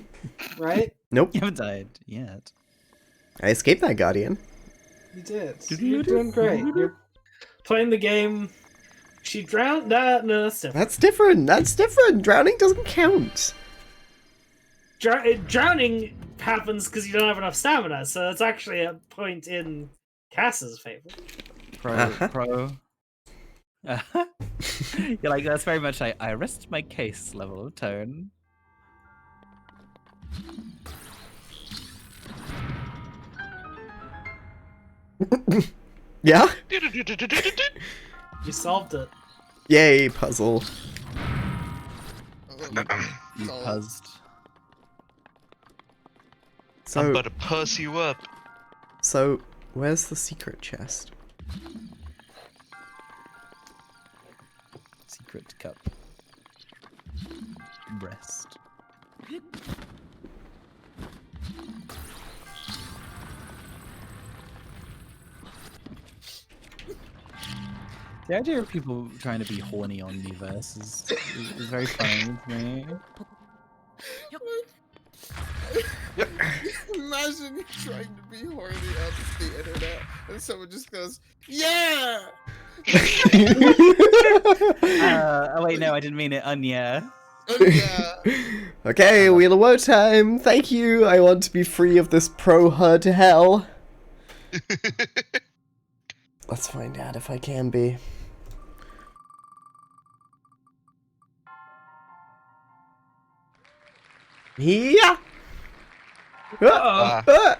right? Nope. you haven't died yet. I escaped that guardian. You did. You're doing great. You're playing the game. She drowned. No, that's different. That's different. That's different. Drowning doesn't count. Drowning happens because you don't have enough stamina, so that's actually a point in Cass's favor. Pro. You're like, that's very much I rest my case level of tone. Yeah? You solved it. Yay, puzzle. Oh, You so- puzzed. I'm So, about to puss you up. where's the secret chest? Secret cup. Rest. The idea of people trying to be horny on Miiverse is very funny to me. Imagine trying to be horny on the internet and someone just goes, "Yeah!" Oh wait, no, I didn't mean it. Yeah. Yeah. Okay, Wheel of Woe time. Thank you. I want to be free of this pro HUD hell. Let's find out if I can be. Yeah. Uh-oh.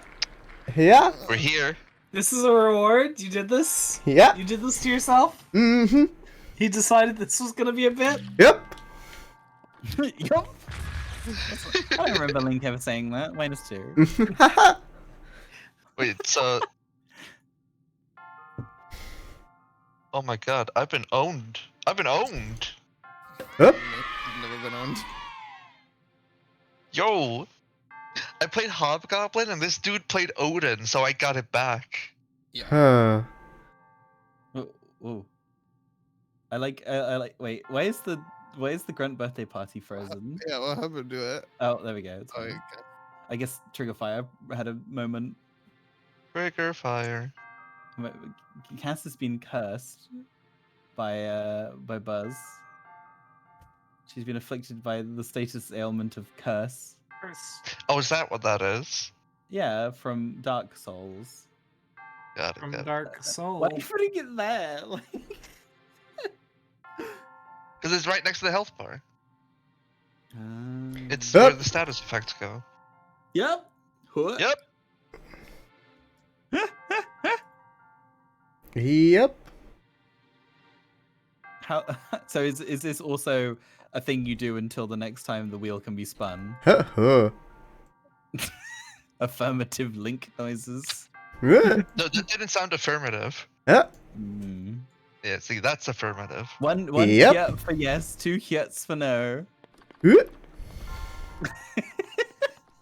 Yeah. We're here. This is a reward? You did this? Yeah. You did this to yourself? Mm-hmm. He decided this was gonna be a bit? Yep. Yup. I don't remember Link ever saying that. -2. Wait, so. Oh my god, I've been owned. I've been owned. Yep. I've never been owned. Yo! I played Hobgoblin and this dude played Odin, so I got it back. Huh. Ooh. I like. Wait, why is the grunt birthday party frozen? Yeah, what happened to it? Oh, there we go. It's Oh, fine. okay. I guess Trigger Fire had a moment. Trigger fire. Cass has been cursed by Buzz. She's been afflicted by the status ailment of curse. Oh, is that what that is? Yeah, from Dark Souls. Got it, From got it. Dark Souls. Why are you putting it there? Because it's right next to the health bar. It's Huh? where the status effects go. Yep. Yep. Yep. How? So is this also a thing you do until the next time the wheel can be spun? Huh. Affirmative Link noises. Yeah. No, that didn't sound affirmative. Yeah. Mm. Yeah, see, that's affirmative. One Yep. hyet for yes, two hyets for no. Yeah.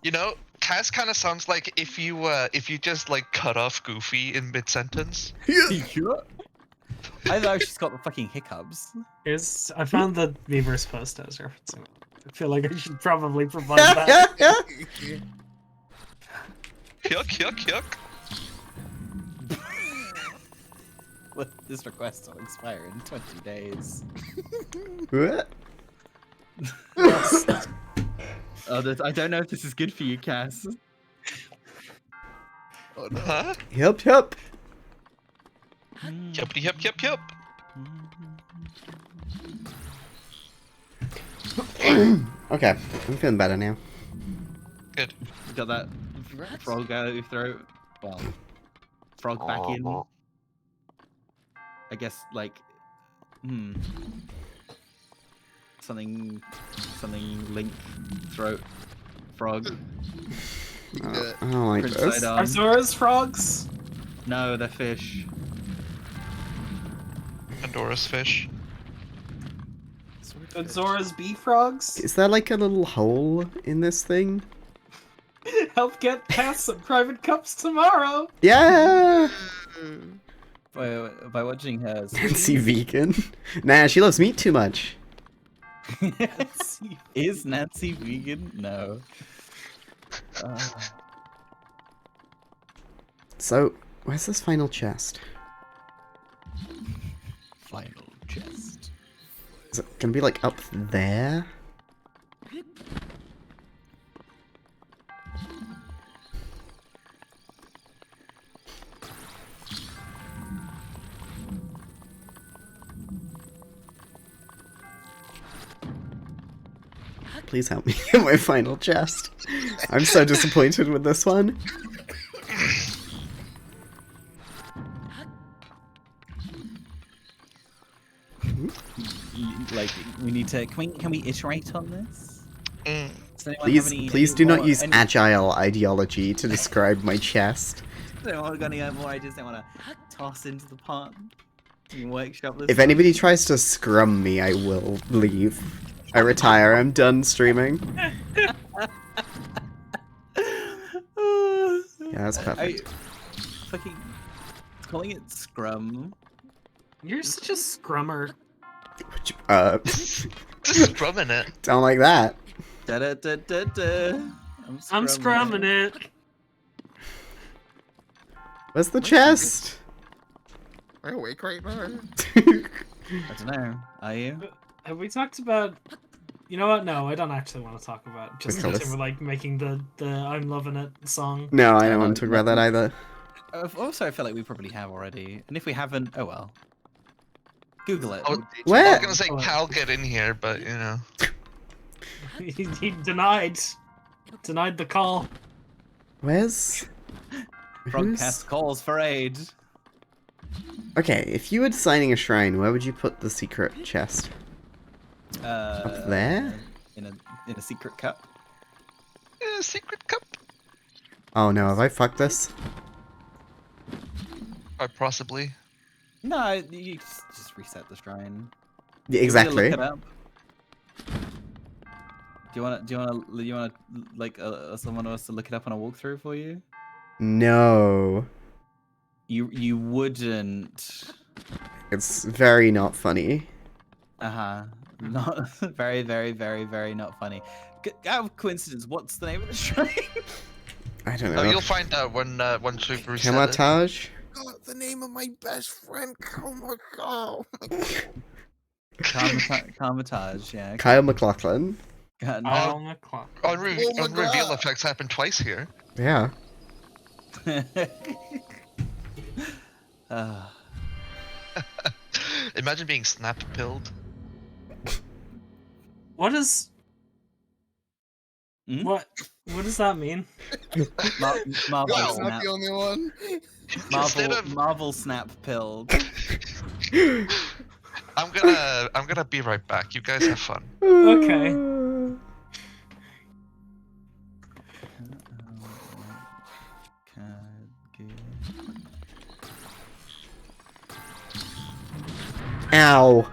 You know, Cass kind of sounds like if you just like cut off Goofy in mid sentence. I know she's got the fucking hiccups. I found the Beaver's post I was referencing. I feel like I should probably provide that. Yuck, yuck, yuck. Well, this request will expire in 20 days. What? Oh, I don't know if this is good for you, Cass. Oh no. Huh? Yep. Yup, yup, yup, yup. Okay, I'm feeling better now. Good. You got that frog out of your throat? Well, frog back in. I guess, like, something link, throat, frog. You can do it. I don't like Prince this. Sidon. Are Zora's frogs? No, they're fish. Pandora's fish. Are Zora's bee frogs? Is there like a little hole in this thing? Help get past some private cups tomorrow. Yeah! By watching her. Nancy vegan. Nah, she loves meat too much. Is Nancy vegan? No. So, where's this final chest? Final chest. Is it gonna be like up there? Please help me get my final chest. I'm so disappointed with this one. Like, we need to. Can we iterate on this? Mm. Does anyone have Please do not more- use agile ideology to describe my chest. Does anyone got any more ideas they want to toss into the pot? You can workshop this. If anybody tries to scrum me, I will leave. I retire. I'm done streaming. Yeah, that's perfect. Fucking calling it scrum. You're such a scrummer. Just scrumming it. Don't like that. Da da da da da. I'm scrumming it. Where's the chest? Am I awake right now? I don't know. Are you? Have we talked about? You know what? No, I don't actually want to talk about Justin colours? Timberlake making the "I'm Loving It" song. No, I don't no, want to talk no, about that no. either. Also, I feel like we probably have already, and if we haven't, oh well. Google it. I was Where? gonna say Cal, get in here, but you know. He denied the call. Where's? FrogCass calls for aid. Okay, if you were designing a shrine, where would you put the secret chest? Up there? In a secret cup. Secret cup. Oh no, have I fucked this? Quite possibly. No, you just reset the shrine. Yeah, Do you want me to exactly. look it up? Do you want like someone else to look it up on a walkthrough for you? No. You wouldn't. It's very not funny. Not very, very, very, very not funny. Out of coincidence, what's the name of the shrine? I don't Oh, know. you'll find out when once we reset it. Kamatage? God, the name of my best friend. Oh my god. Karmatage, yeah. Kyle McLaughlin. God, no. Oh my clock. Oh my Reveal God. effects happen twice here. Yeah. Imagine being snap pilled. What is? Hmm? What does that mean? Marvel Wow, snap. not the only one. Instead of Marvel snap pilled. I'm gonna be right back. You guys have fun. Okay. Ow.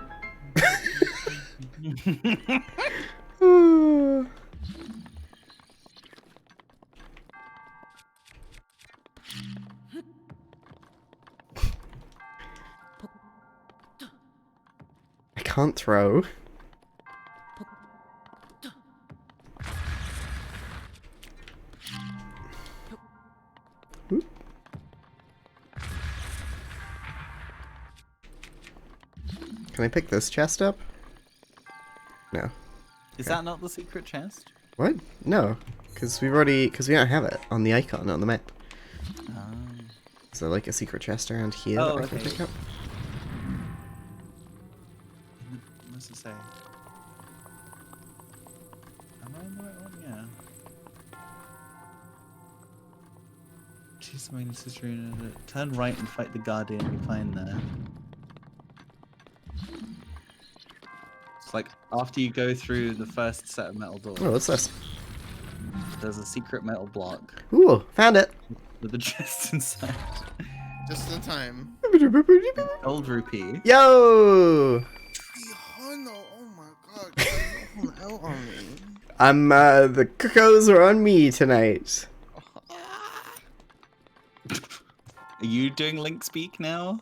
I can't throw. Oop. Can I pick this chest up? No. Is that not the secret chest? What? No. Because we don't have it on the icon on the map. Is there like a secret chest around here Oh, that I can okay. pick up? What's it say? Am I in the right one? Yeah. Choose something necessary. Turn right and fight the guardian you find there. It's like after you go through the first set of metal doors, Oh, what's this? there's a secret metal block Ooh, found it! with a chest inside. Just in time. Gold rupee. Yo! Trihono, oh my god, get the hell on me. The cuckoos are on me tonight. Are you doing Link speak now?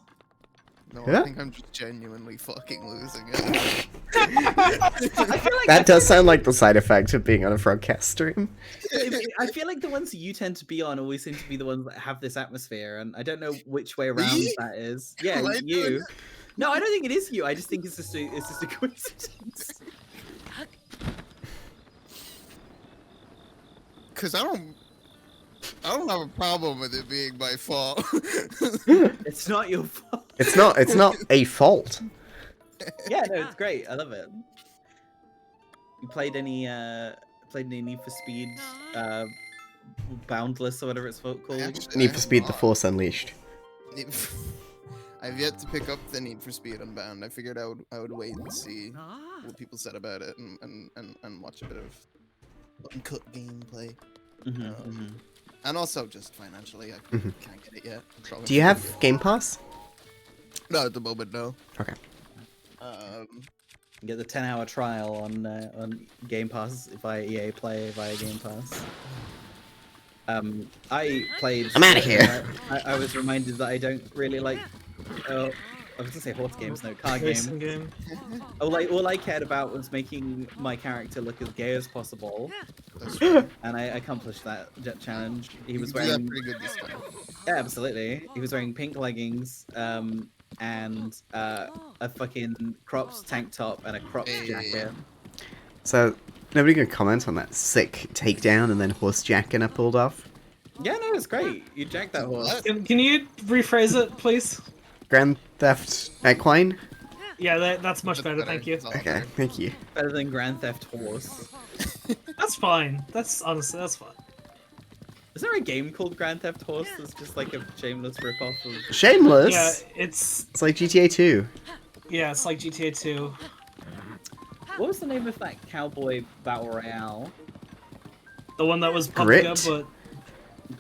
No, Yeah? I think I'm just genuinely fucking losing it. That does sound like the side effect of being on a FrogCass stream. I feel like the ones that you tend to be on always seem to be the ones that have this atmosphere, and I don't know which way around Me? that is. Yeah, Am I doing you. that? No, I don't think it is you. I just think it's just a coincidence. Cause I don't have a problem with it being my fault. It's not your fault. It's not a fault. Yeah, no, it's great. I love it. You played any Need for Speed Boundless or whatever it's called? Actually, I Need for have Speed: The not. Force Unleashed. I've yet to pick up the Need for Speed Unbound. I figured I would wait and see what people said about it and watch a bit of uncut gameplay. And also just financially, I can't get it yet. I'm probably Do you gonna have get it. Game Pass? No, at the moment, no. Okay. Get the 10-hour trial on Game Pass via EA Play via Game Pass. I played. I'm outta here. I was reminded that I don't really like I was gonna say horse games, no, car Racing game. game. All I cared about was making my character look as gay as possible, That's true. and I accomplished that challenge. He was You do that wearing, pretty good this time. yeah, absolutely. He was wearing pink leggings, and a fucking crops tank top and a crops Hey. jacket. So, nobody can comment on that sick takedown and then horse jacking I pulled off. Yeah, no, it's great. You jacked that horse. What? Can you rephrase it, please? Grand Theft Equine? Yeah, that's much better. Thank you. It's all Okay, better. thank you. Better than Grand Theft Horse. That's fine. That's honestly, that's fine. Is there a game called Grand Theft Horse that's just like a shameless ripoff of? Shameless? Yeah, it's It's like GTA 2. it's like GTA 2. What was the name of that cowboy battle royale? The one that was Grit? public, but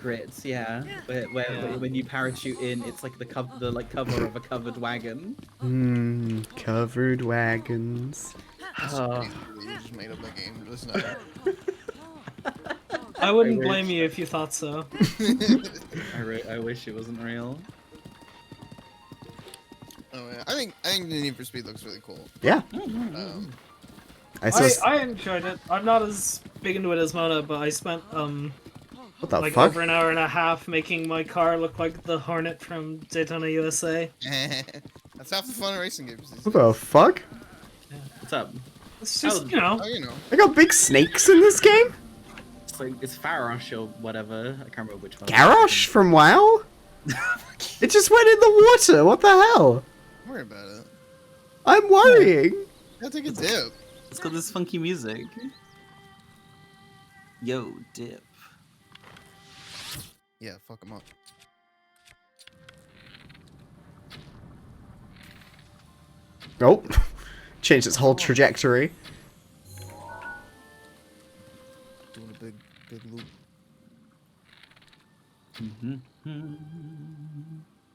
Grits, yeah. Where Yeah. when you parachute in, it's like the cover of a covered wagon. Covered wagons. Oh, You just made up the game just now. I wouldn't wish. blame you if you thought so. I wish it wasn't real. Oh yeah, I think the Need for Speed looks really cool. Yeah. I saw. I enjoyed it. I'm not as big into it as Mona, but I spent What the like fuck? over an hour and a half making my car look like the Hornet from Daytona USA. That's half the fun of racing games. What the fuck? What's up? It's just, Oh. you know, Oh, you know. I got big snakes in this game? It's like it's Farosh or whatever. I can't remember which one. Garrosh from WoW? It just went in the water. What the hell? Don't worry about it. I'm worrying. Gotta take a dip. It's got this funky music. Yo, dip. Yeah, fuck him up. Oh. Changed its whole trajectory. Doing a big loop.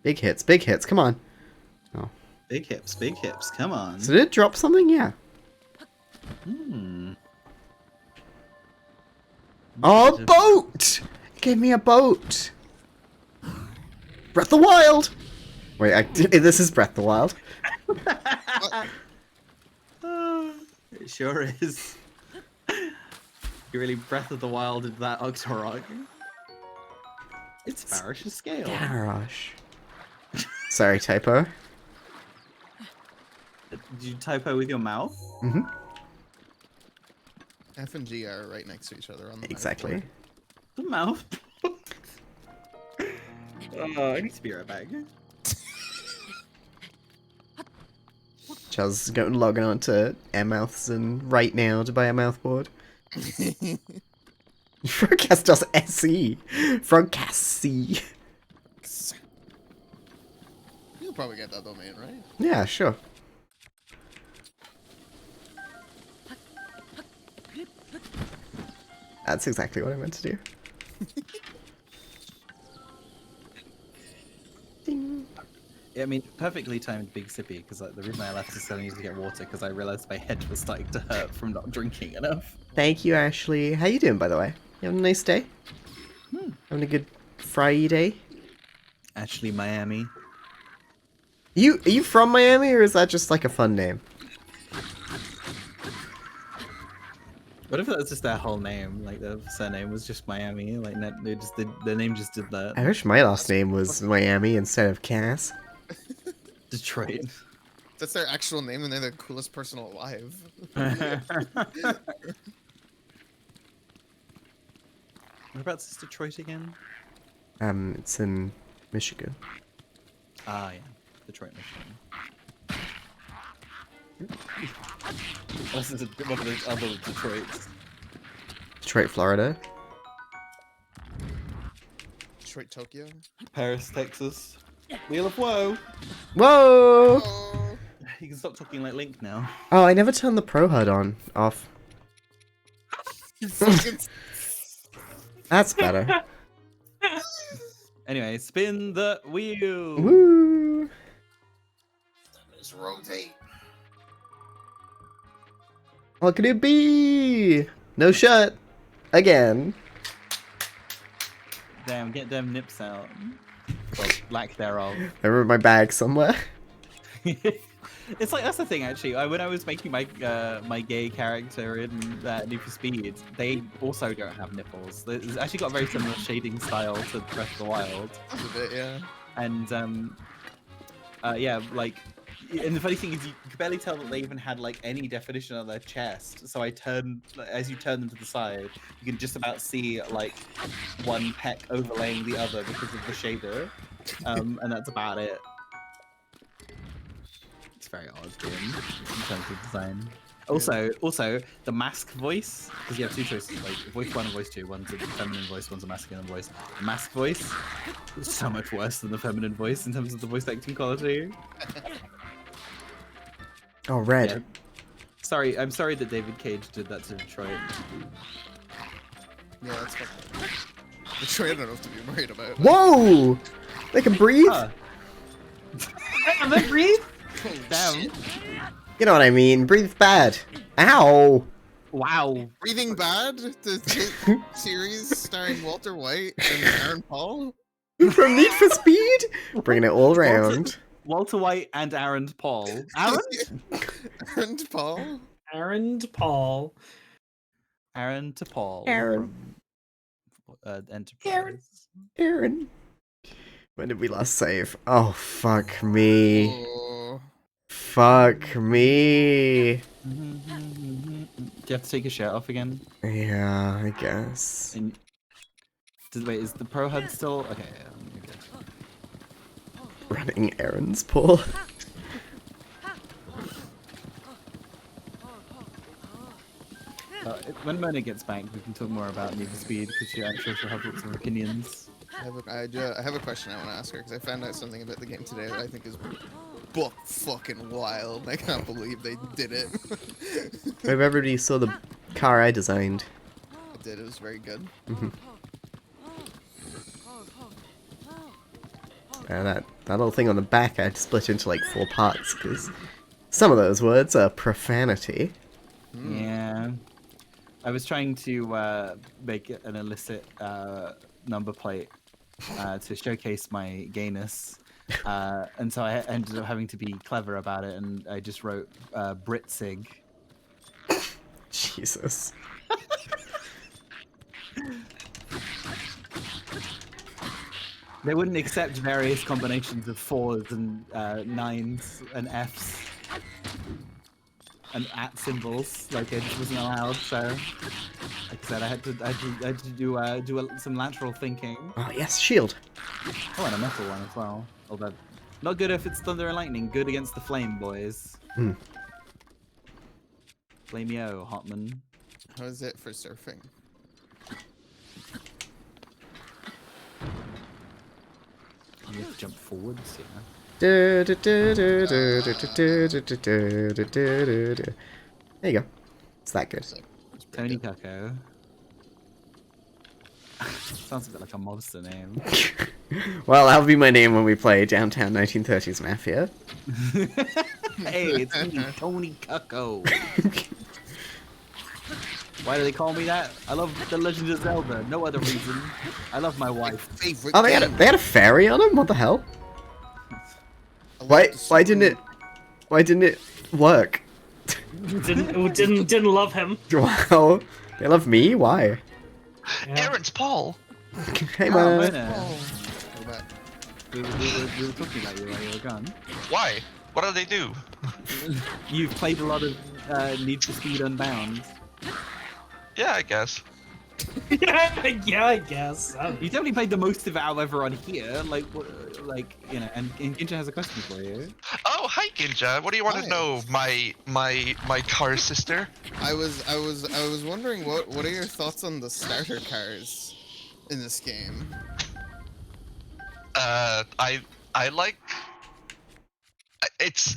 Big hits, come on. Big hips, come on. So did it drop something? Yeah. Oh, a boat! It gave me a boat. Breath of the Wild! Wait, this is Breath of the Wild. It sure is. You really Breath of the Wild into that Octorok. It's Farish's scale. Garrosh. Sorry, typo. Did you typo with your mouth? Mm-hmm. F and G are right next to each other on the Exactly. The mouth? I need to be right back. Chaz is going logging on to Airmouths and right now to buy a mouthboard. FrogCass does SE. FrogCass C. You'll probably get that domain, right? Yeah, sure. That's exactly what I meant to do. Ding. Yeah, I mean, perfectly timed Big Sippy, because like, the reason I left is so I needed to get water, because I realized my head was starting to hurt from not drinking enough. Thank you, Ashley. How you doing, by the way? You having a nice day? Having a good Friday? Actually, Miami. Are you from Miami, or is that just like a fun name? What if that's just their whole name? Like, the surname was just Miami? Like, they just the name just did that. I wish my last name was Miami instead of Cass. Detroit. That's their actual name, and they're the coolest person alive. Whereabouts is Detroit again? It's in Michigan. Ah, yeah. Detroit, Michigan. This is one of the other Detroits. Detroit, Florida. Detroit, Tokyo. Paris, Texas. Wheel of Woe! Whoa! Oh, You can stop talking like Link now. Oh, I never turned the Pro HUD off. you fucking. That's better. Anyway, spin the wheel! Woo! Just rotate. What could it be? No shut. Again. Damn, get them nips out. Well, lack thereof. I remember my bag somewhere. It's like that's the thing actually. When I was making my my gay character in Need for Speed, they also don't have nipples. It's actually got a very similar shading style to Breath of the Wild. A bit, yeah. And yeah, like, and the funny thing is you could barely tell that they even had like any definition on their chest. So as you turn them to the side, you can just about see like one peck overlaying the other because of the shader, and that's about it. It's very odd game in terms of design. Also, the mask voice, because you have two choices, like voice 1 and voice 2. One's a feminine voice, one's a masculine voice. The mask voice is so much worse than the feminine voice in terms of the voice acting quality. Oh, red. Yeah. Sorry, I'm sorry that David Cage did that to Detroit. Yeah, that's fucking... Detroit, I don't know what to be worried about. Whoa! They can breathe? Huh. And then breathe. Holy Damn. shit. You know what I mean. Breathe bad. Ow! Wow. Breathing Bad, the series starring Walter White and Aaron Paul. From Need for Speed? Bringing it all around. Walter White and Aaron Paul. Aaron? Aaron Paul. Aaron Paul. Aaron to Paul. Aaron. From, Enterprise. Aaron. When did we last save? Oh, fuck me. Oh. Fuck me. Do you have to take your shirt off again? Yeah, I guess. And wait, is the Pro HUD still okay? You're good. Running errands, Paul. When Mona gets back, we can talk more about Need for Speed because I'm sure she'll have lots of opinions. I have a question I want to ask her because I found out something about the game today that I think is book fucking wild. I can't believe they did it. Hope everybody saw the car I designed. I did. It was very good. That little thing on the back I split into like 4 parts because some of those words are profanity. Yeah. I was trying to make an illicit number plate to showcase my gayness, and so I ended up having to be clever about it, and I just wrote Britsig. Jesus. They wouldn't accept various combinations of 4s and 9s and Fs and at symbols. Like it just wasn't allowed. So, like I said, I had to do some lateral thinking. Oh yes, shield. Oh, and a metal one as well. Although not good if it's thunder and lightning. Good against the flame, boys. Flameo, Hotman. How is it for surfing? You have to jump forwards, yeah. There you go. It's that good. Tony Cucko. Sounds a bit like a mobster name. Well, that'll be my name when we play Downtown 1930s Mafia. Hey, it's me, Tony Cucko. Why do they call me that? I love The Legend of Zelda. No other reason. I love my wife. Favorite Oh, they had a fairy on them? What the hell? Why didn't it work? Didn't love him. Wow. They love me? Why? Yeah. Aaron's Paul. Hey, Oh, man. Mona. We were talking about you while you were gone. Why? What do they do? You've played a lot of Need for Speed Unbound. Yeah, I guess. Yeah, I guess. You definitely played the most of it, however, on here. Like you know, and Ginja has a question for you. Oh, hi Ginja. What do you want Hi. to know, my car sister? I was wondering what are your thoughts on the starter cars in this game? I like. It's.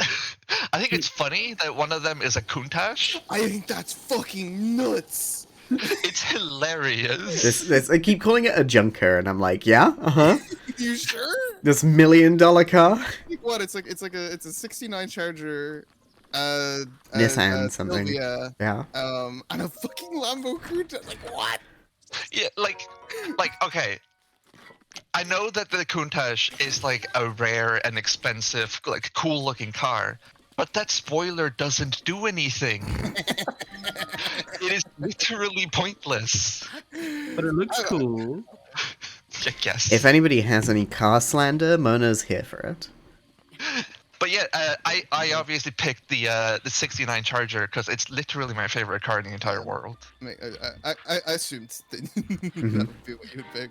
I think it's funny that one of them is a Countach. I think that's fucking nuts. It's hilarious. I keep calling it a junker, and I'm like, yeah, You sure? This $1 million car. What? It's a '69 Charger. Nissan something. Sylvia, Yeah. and a fucking Lambo Countach. Like what? Yeah, like, okay. I know that the Countach is like a rare and expensive, like cool-looking car, but that spoiler doesn't do anything. It is literally pointless. But it looks cool. I guess. If anybody has any car slander, Mona's here for it. But yeah, I obviously picked the 69 Charger because it's literally my favorite car in the entire world. I assumed that Mm-hmm. that would be what you'd pick.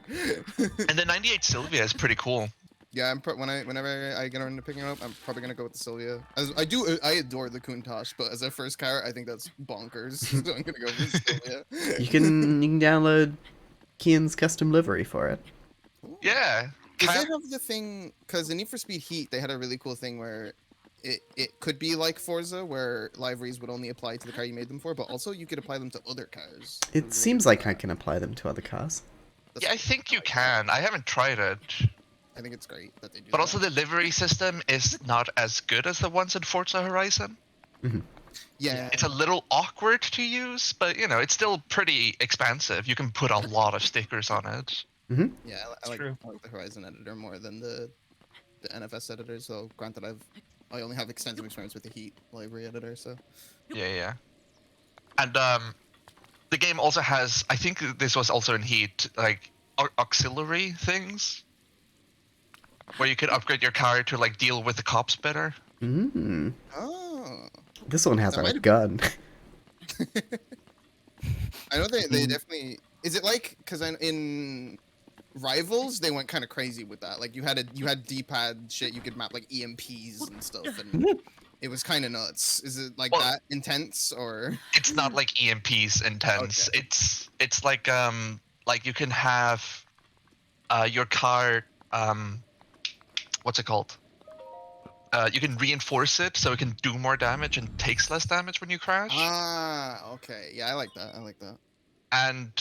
And the 98 Sylvia is pretty cool. Yeah, whenever I get around to picking it up, I'm probably gonna go with the Sylvia. I adore the Countach, but as a first car, I think that's bonkers. So I'm gonna go with the Sylvia. You can download Kian's custom livery for it. Yeah. Does Kind- it have the thing? Because in Need for Speed Heat, they had a really cool thing where it could be like Forza, where liveries would only apply to the car you made them for, but also you could apply them to other cars. It seems like I can apply them to other cars. Yeah, I think you can. I haven't tried it. I think it's great that they do. But that. also the livery system is not as good as the ones in Forza Horizon. yeah, It's a little awkward to use, but you know, it's still pretty expansive. You can put a lot of stickers on it. yeah. I like the Horizon editor more than the NFS editor. So granted, I only have extensive experience with the Heat library editor. So Yeah. And the game also has, I think this was also in Heat, like auxiliary things, where you could upgrade your car to like deal with the cops better. oh, This one has That might a have- gun. I know they definitely. Is it like because in Rivals they went kind of crazy with that. Like you had D-pad shit you could map like EMPs and stuff, and it was kind of nuts. Is it like Well- that intense or? It's not like EMPs intense. Okay. It's like you can have your car what's it called? You can reinforce it so it can do more damage and takes less damage when you crash. Ah, okay. Yeah, I like that. I like that. And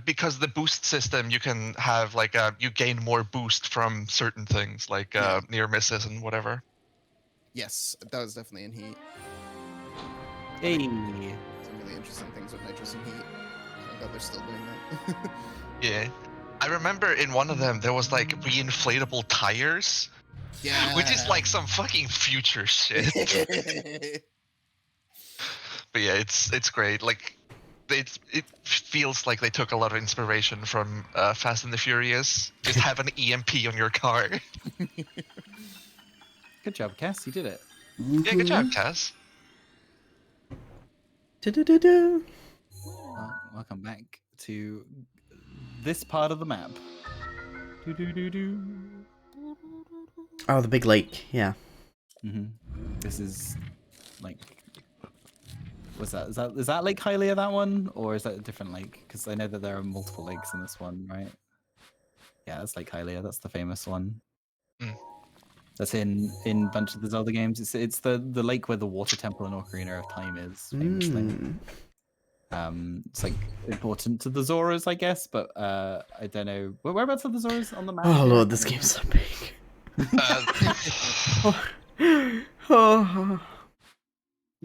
because the boost system, you can have like you gain more boost from certain things like Yeah. near misses and whatever. Yes, that was definitely in Heat. Hey. Some really interesting things with Nitrous and Heat. I'm glad they're still doing that. Yeah. I remember in one of them there was like reinflatable tires, yeah. which is like some fucking future shit. But yeah, it's great. Like it feels like they took a lot of inspiration from Fast and the Furious. Just have an EMP on your car. Good job, Cass. You did it. Yeah, good job, Kaz. Du-du-du-du. Well, welcome back to this part of the map. Do-do-do-do. Oh, the big lake. Yeah. This is like, what's that? Is that Lake Hylia, that one, or is that a different lake? Because I know that there are multiple lakes in this one, right? Yeah, that's Lake Hylia. That's the famous one. Mm. That's in a bunch of the Zelda games. It's the lake where the water temple in Ocarina of Time is famously. It's like important to the Zoras, I guess, but I don't know. Whereabouts are the Zoras on the map? Oh here? lord, this game's so big. Oh,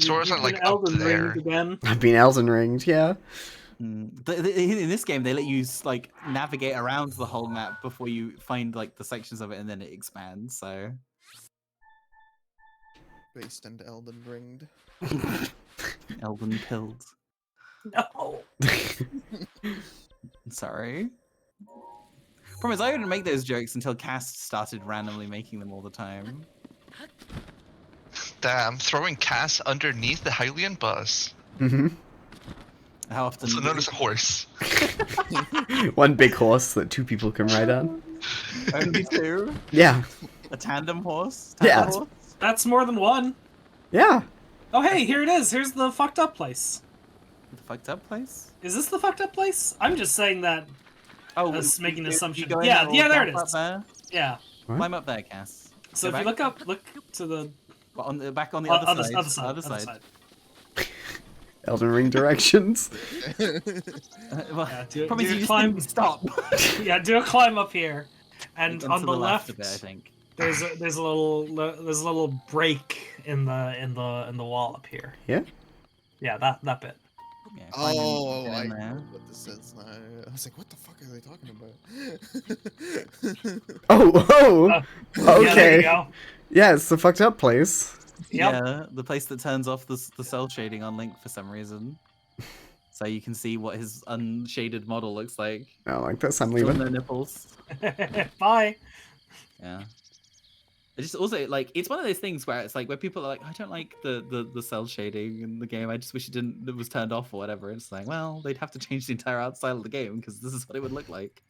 Zoras are You've like been up Elden there. Ringed again. I've been Elden Ringed, yeah. In this game, they let you like navigate around the whole map before you find like the sections of it, and then it expands. So Based and Elden Ringed. Elden pilled. No. Sorry. Promise, I didn't make those jokes until Cast started randomly making them all the time. Damn, throwing Cass underneath the Hylian bus. How often? Also known as a horse. One big horse that two people can ride on. Only two? Yeah. A tandem horse? Yeah. Tandem horse? That's more than one. Yeah. Oh, hey, here it is. Here's the fucked up place. The fucked up place? Is this the fucked up place? I'm just saying that. Oh, That's making an you assumption. go in Yeah, or yeah, there it jump up is. there? Yeah. What? Climb up there, Cass. So Go if you back. look to the On the back on the other other side. other side. Elden Ring directions. Well, Yeah, do promise a you just climb. didn't stop. Yeah, do a climb up here, and Like, on to the left left, a bit, I think. there's a little break in the wall up here. Yeah? Yeah, that bit. Yeah, Oh, get I in know there. what this is now. I was like, what the fuck are they talking about? Oh, Yeah, there you okay. go. Yeah, it's the fucked up place. Yep. Yeah, the place that turns off the cell shading on Link for some reason. So you can see what his unshaded model looks like. I don't like this. I'm Still leaving. no nipples. Bye. Yeah. It's just also like it's one of those things where it's like where people are like, I don't like the cell shading in the game. I just wish it was turned off or whatever. It's like, well, they'd have to change the entire art style of the game because this is what it would look like.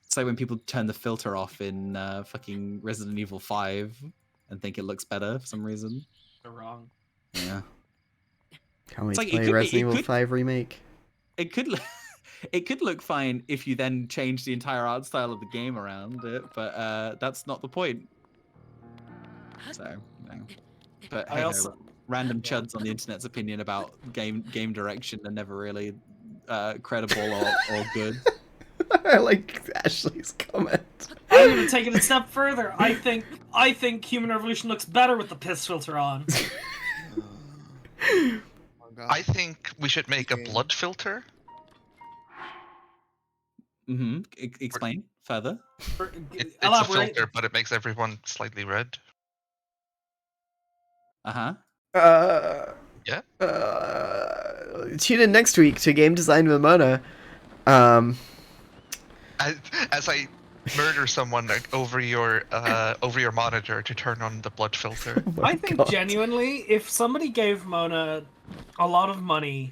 So when people turn the filter off in fucking Resident Evil 5 and think it looks better for some reason. They're wrong. Yeah. Can't wait It's to like, play Resident Evil 5 remake. It could it could look fine if you then change the entire art style of the game around it, but that's not the point. So, you know. But I hey, also- random chuds on the internet's opinion about game direction are never really credible or good. I like Ashley's comment. I'm gonna take it a step further. I think Human Revolution looks better with the piss filter on. Oh, God. I think we should make a blood filter. Mm-hmm. Explain further. It's a Elaborate. filter, but it makes everyone slightly red. Uh-huh. Yeah. Tune in next week to Game Design with Mona. As I murder someone over your monitor to turn on the blood filter. Oh my I think God. genuinely, if somebody gave Mona a lot of money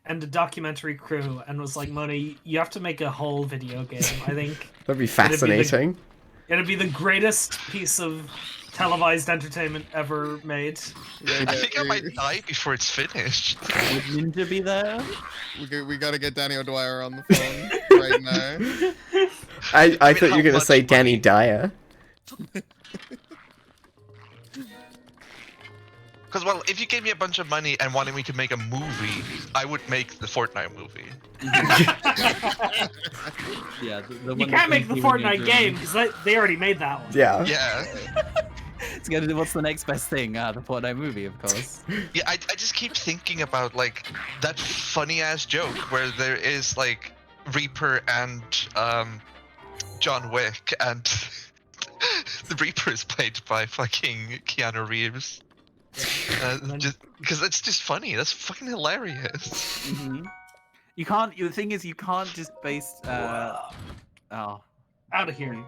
and a documentary crew and was like, Mona, you have to make a whole video game, I think That'd be fascinating. it'd be the greatest piece of televised entertainment ever made. I think I might die before it's finished. Would Ninja be there? We gotta get Danny O'Dwyer on the phone right now. I mean, thought you how were gonna much say Danny money? Dyer. Because, well, if you gave me a bunch of money and wanted me to make a movie, I would make the Fortnite movie. Yeah. The You one can't make the you when you're Fortnite doing- game because they already made that one. Yeah. Yeah. It's gonna do what's the next best thing? The Fortnite movie, of course. Yeah, I just keep thinking about, like, that funny-ass joke where there is, like, Reaper and, John Wick, and the Reaper is played by fucking Keanu Reeves. Just because it's just funny. That's fucking hilarious. Mm-hmm. You can't. The thing is, you can't just base. Oh. Out of here. You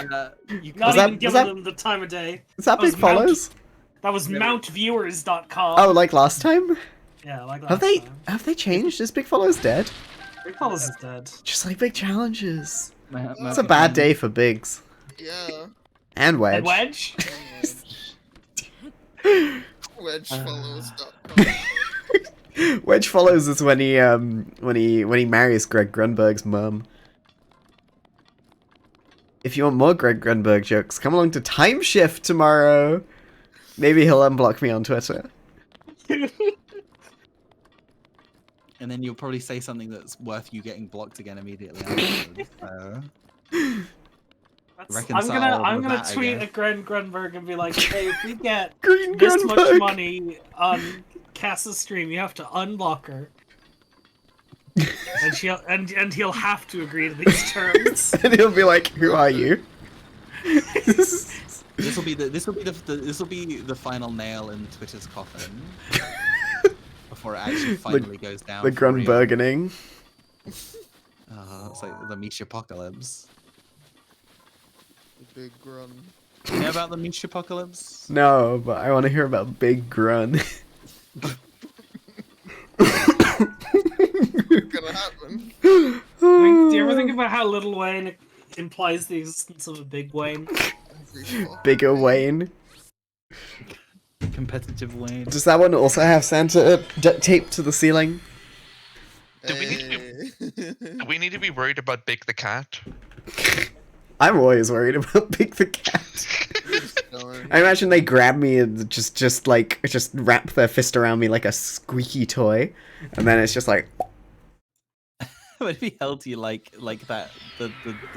Not Was even that- giving them the time of day. Is that That was Big Follows? That was mountviewers.com. Oh, like last time? Yeah, like Have last time. they changed? Is Big Follows dead? Big Fellas is dead. Just like Big Challenges. It's It's a bad day for Bigs. Yeah. And Wedge. And Wedge? Wedge follows. Wedge Follows is when he marries Greg Grunberg's mum. If you want more Greg Grunberg jokes, come along to Time Shift tomorrow. Maybe he'll unblock me on Twitter. And then you'll probably say something that's worth you getting blocked again immediately afterwards. I'm gonna that, I tweet guess. at Grunberg and be like, hey, if we get Green this much Grunberg. money on Cass's stream, you have to unblock her. and he'll have to agree to these terms. And he'll be like, "Who are you?" This will be the final nail in Twitter's coffin before it actually finally goes down. The for real. Grunbergening. It's like the Mish apocalypse. Big Grun. You know about the Mish apocalypse? No, but I want to hear about Big Grun. It's gonna happen. Do you ever think about how Little Wayne implies the existence of a Big Wayne? Bigger Wayne. Competitive Wayne. Does that one also have Santa duct taped to the ceiling? Do we need to Do we need to be worried about Big the Cat? I'm always worried about Big the Cat. I imagine they grab me and just wrap their fist around me like a squeaky toy, and then it's just like. Would it be held to you like that the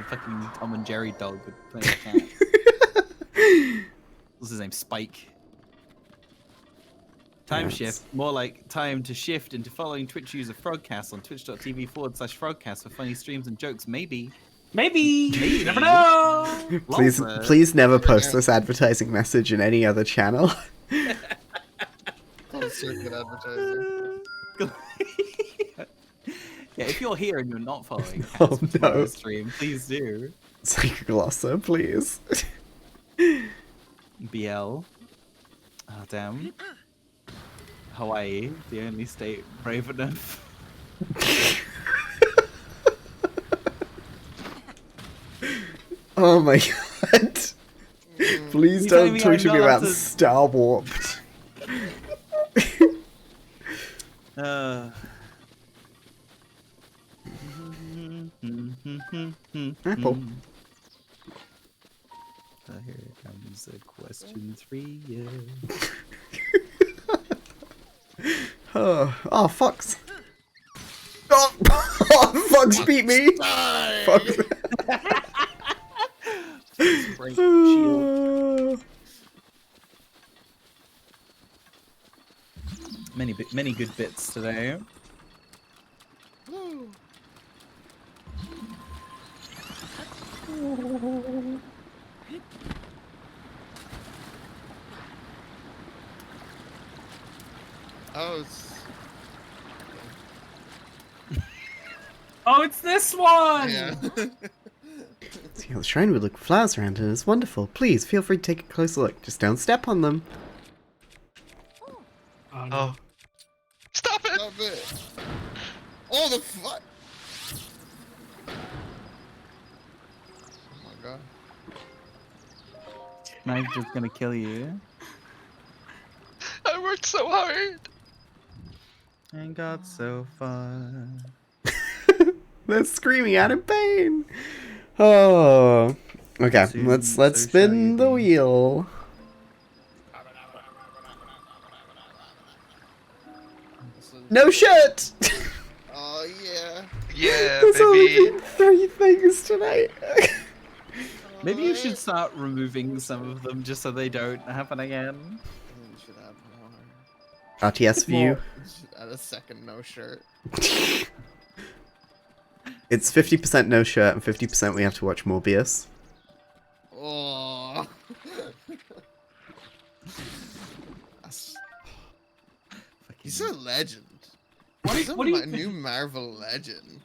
fucking Tom and Jerry dog with playing a cat? What's his name? Spike. Time Yes. shift, more like time to shift into following Twitch user FrogCass on twitch.tv/FrogCass for funny streams and jokes. Maybe. Maybe. You never know. Please, Lolbert. please never Never post know. this advertising message in any other channel. Closed circuit advertising. Yeah, if you're here and you're not following Cass Oh, for tomorrow's no. stream, please do. Psychoglossa, please. BL. Oh, damn. Hawaii, the only state brave enough. Oh my god. Please You telling don't me talk I'm to me not about allowed to- Star Warped. Apple. Here comes question 3. Yeah. Oh, Fox. Oh, Fox beat me. Fox. Break shield. Many good bits today. Oh, it's... Oh, it's this one. Yeah. See how the shrine would look with flowers around it is wonderful. Please feel free to take a closer look. Just don't step on them. Oh, no. Oh. Stop it! Stop it. Oh, the fuck! Oh my god. Knife just gonna kill you. I worked so hard! And got so far. They're screaming out in pain. Oh. Okay, Soon, let's so spin shall the you be. wheel. This is- No shirt! Oh, yeah. Yeah, There's only baby! been 3 things tonight. Maybe you should start removing some of them just so they don't happen again. You should add more. RTS view. You should add a second no shirt. It's 50% no shirt and 50% we have to watch Morbius. Oh. That's... He's a legend. He's what do you a new Marvel legend.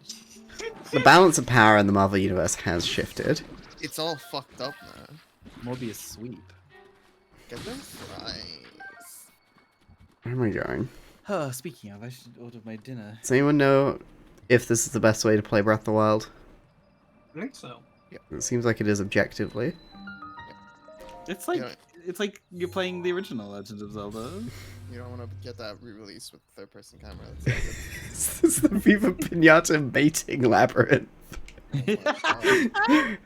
The balance of power in the Marvel Universe has shifted. It's all fucked up now. Morbius sweep. Get them fries. Where am I going? Speaking of, I should order my dinner. Does anyone know if this is the best way to play Breath of the Wild? I think so. It seems like it is objectively. It's like Yeah. it's like you're playing the original Legend of Zelda. You don't want to get that re-release with third-person camera. That's This is the Viva Pinata mating labyrinth.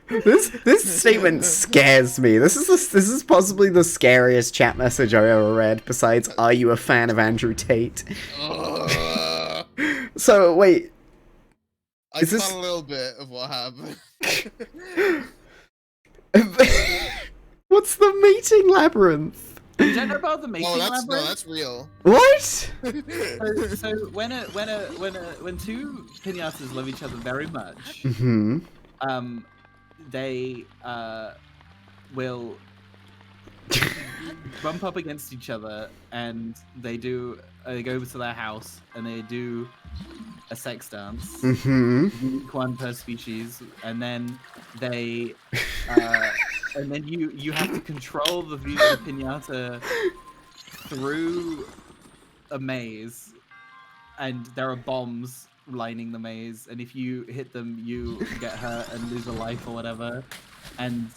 This statement scares me. This is possibly the scariest chat message I've ever read. Besides, are you a fan of Andrew Tate? Ugh. So wait, I Is caught this- a little bit of what happened. what's the mating labyrinth? You don't know about the mating Oh, labyrinth? that's real. What? So when two pinatas love each other very much, Hmm. they will bump up against each other, and they go over to their house and they do a sex dance. Hmm. One per species, and then they and then you have to control the Viva Pinata through a maze, and there are bombs lining the maze, and if you hit them you get hurt and lose a life or whatever, and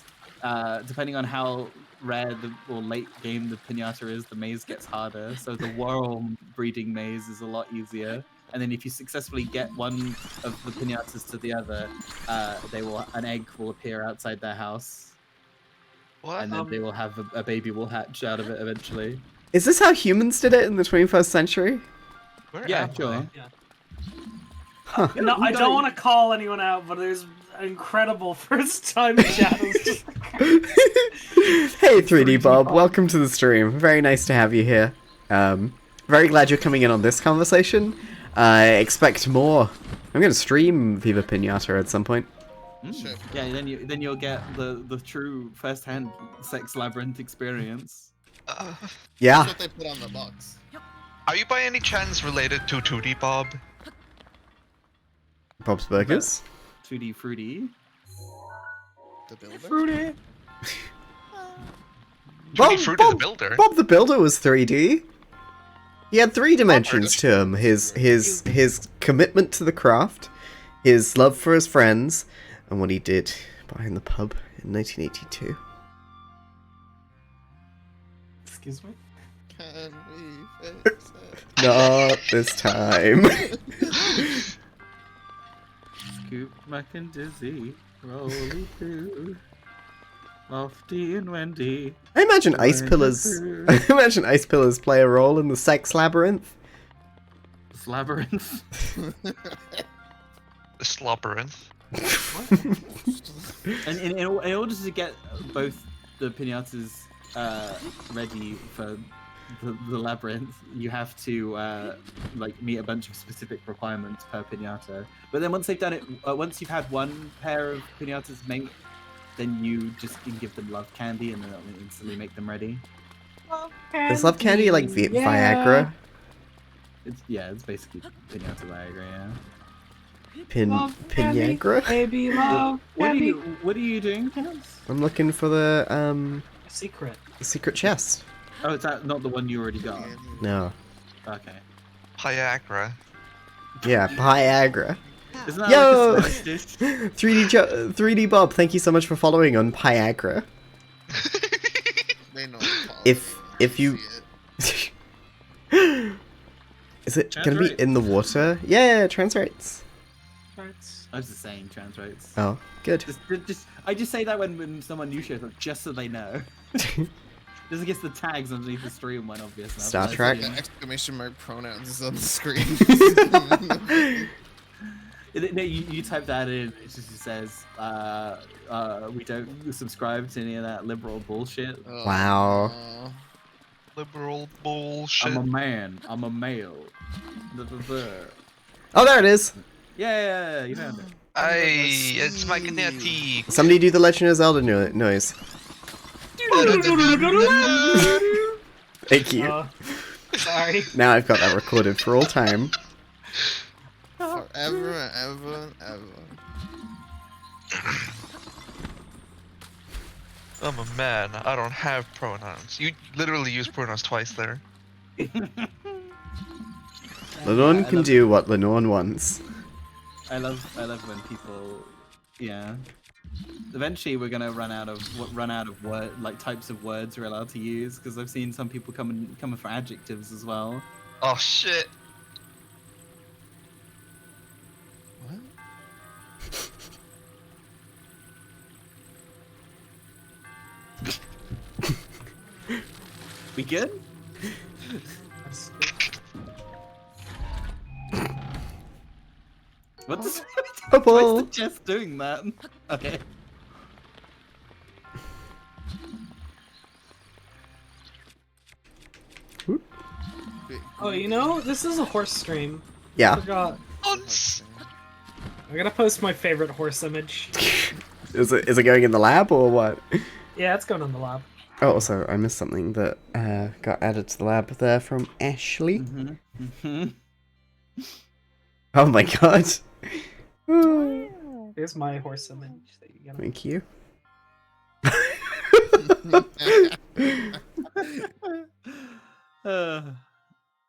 depending on how rare or late game the pinata is, the maze gets harder. So the worm breeding maze is a lot easier. And then if you successfully get one of the pinatas to the other, an egg will appear outside their house, What? and then they will have a baby will hatch out of it eventually. Is this how humans did it in the 21st century? Where Yeah, am I? sure. Huh. No, I don't want to call anyone out, but there's incredible first time shadows. Hey 3D Bob, welcome to the stream. Very nice to have you here. Very glad you're coming in on this conversation. Expect more. I'm gonna stream Viva Pinata at some point. Sure. Yeah, then you'll get the true first-hand sex labyrinth experience. Yeah. That's what they put on the box. Are you by any chance related to 2D Bob? Bob's Burgers. 2D fruity. The builder. Fruity. 2D Fruity the Builder? Bob the Builder was 3D. He had 3 dimensions to him. His commitment to the craft, his love for his friends, and what he did behind the pub in 1982. Excuse me. Can we fix it? Not this time. Scoop, Mac and Dizzy, Rolly Poo, Lofty and Wendy. I imagine ice pillars. I imagine ice pillars play a role in the sex labyrinth. Labyrinth. The Slobberynth. And in order to get both the pinatas ready for the labyrinth, you have to like meet a bunch of specific requirements per pinata. But then once they've done it, once you've had one pair of pinatas made, then you just can give them love candy, and then it'll instantly make them ready. Is love candy like Viagra? It's basically pinata Viagra. Yeah. Pinagra? Baby love. What are you doing, Pants? I'm looking for the Secret. chest. Oh, is that not the one you already got? No. Okay. Viagra. Yeah, Viagra. Isn't that Yo! like a spice dish? 3D Bob, thank you so much for following on Viagra. They know If you see is it Trans gonna be rights. in the water? Yeah, trans rights. I was just saying trans rights. Oh, good. I just say that when someone new shows up, just so they know. Just in case the tags underneath the stream weren't obvious enough. Star But Trek. The exclamation mark pronouns is on the screen. No, you type that in, it just says, we don't subscribe to any of that liberal bullshit. Wow. Liberal bullshit. I'm a man. I'm a male. Oh, there it is. Yeah, you found it. Hey, it's my kinetic. Somebody do the Legend of Zelda noise. Thank you. Sorry. Now I've got that recorded for all time. Forever and ever and ever. I'm a man. I don't have pronouns. You literally use pronouns twice there. Lenore can do what Lenore wants. I love when people, yeah. Eventually, we're gonna run out of types of words we're allowed to use, because I've seen some people coming for adjectives as well. Oh shit. What? We good? What the? Why Purple. is the chest doing that? Okay. Oh, you know, this is a horse stream. I Yeah. forgot. Once. I'm gonna post my favorite horse image. Is it going in the lab or what? Yeah, it's going on the lab. Oh, also, I missed something that got added to the lab there from Ashley. Oh my god. Here's my horse image that you get. Thank you.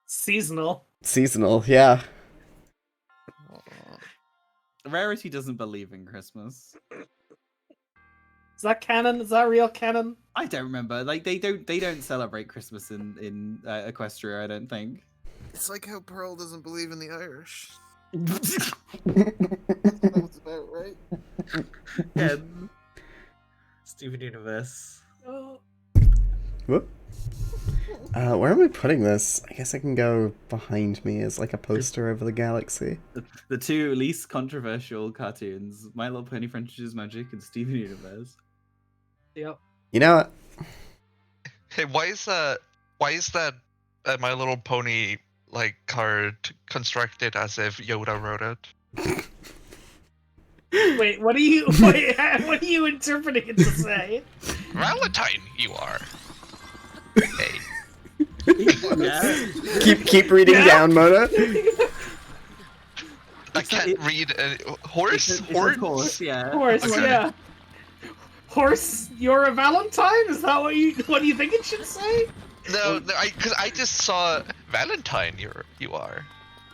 Seasonal. Seasonal, yeah. Rarity doesn't believe in Christmas. Is that canon? Is that real canon? I don't remember. Like they don't celebrate Christmas in Equestria. I don't think. It's like how Pearl doesn't believe in the Irish. What? That's about right. Yeah. Stupid universe. Whoop. Where am I putting this? I guess I can go behind me as like a poster over the galaxy. The two least controversial cartoons: My Little Pony Friendship's Magic and Steven Universe. Yep. You know what? Hey, why is that My Little Pony like card constructed as if Yoda wrote it. Wait, what are you? Wait, what are you interpreting it to say? Valentine, you are. Hey. Yeah. Keep reading Yeah. down, Mona. I can't read. Horse? It's a Horse? horse, yeah. Horse, Okay. yeah. Horse, you're a Valentine? Is that what you think it should say? No, because I just saw Valentine. You are,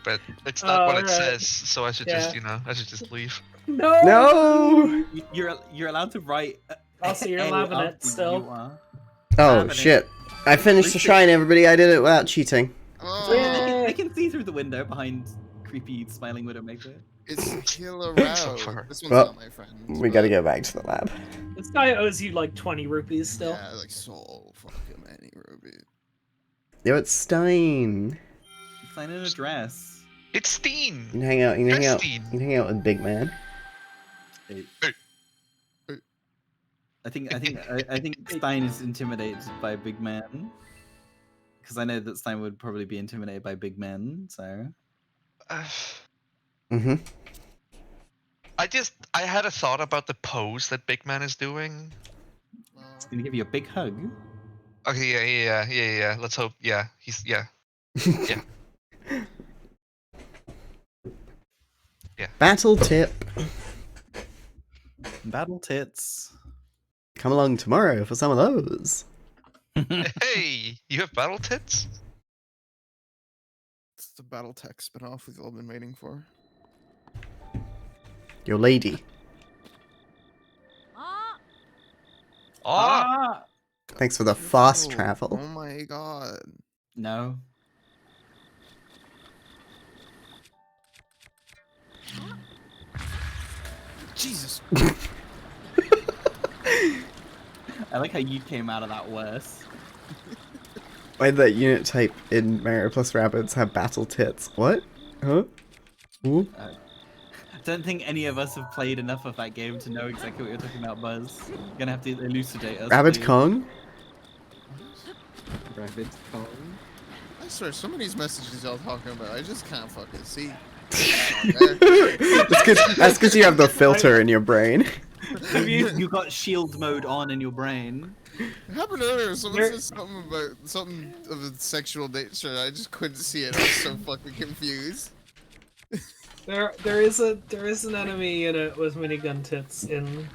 but it's not what it right. says. So I should just, Yeah. I should just leave. No. No. You're allowed to write. Also, you're A laughing at after still. you are. Oh Happening. shit! I finished the shrine, everybody. I did it without cheating. Oh, Yeah. I can see through the window behind creepy smiling Widowmaker. it's Killer So Row. far. This one's Well, not my friend. We gotta go back to the lab. This guy owes you like 20 rupees still. Yeah, like so fucking many rubies. Yo, it's Stein. Sign an address. It's Steen. You can hang out. You can hang out. Stein. You can hang out with Big Man. I think Stein is intimidated by Big Man. Because I know that Stein would probably be intimidated by Big Men, so. Mm-hmm. I had a thought about the pose that Big Man is doing. He's gonna give you a big hug. Okay, yeah. Let's hope. Yeah, yeah. Battle tip. Battle tits. Come along tomorrow for some of those. Hey, you have battle tits? It's the BattleTech spinoff we've all been waiting for. Your lady. Oh, Thanks for the fast Oh, travel. Oh my god. No. Jesus. I like how you came out of that worse. Why did that unit type in Mario plus Rabbids have battle tits? What? Huh? Ooh. I don't think any of us have played enough of that game to know exactly what you're talking about, Buzz. You're gonna have to elucidate us. Rabbid please. Kong? Rabbit Kong. I swear, some of these messages y'all talking about, I just can't fucking see. That's because you have the filter in your brain. Have you? You got shield mode on in your brain. It happened earlier. Someone There- said something about something of a sexual nature. I just couldn't see it. I was so fucking confused. There is an enemy unit with minigun tits in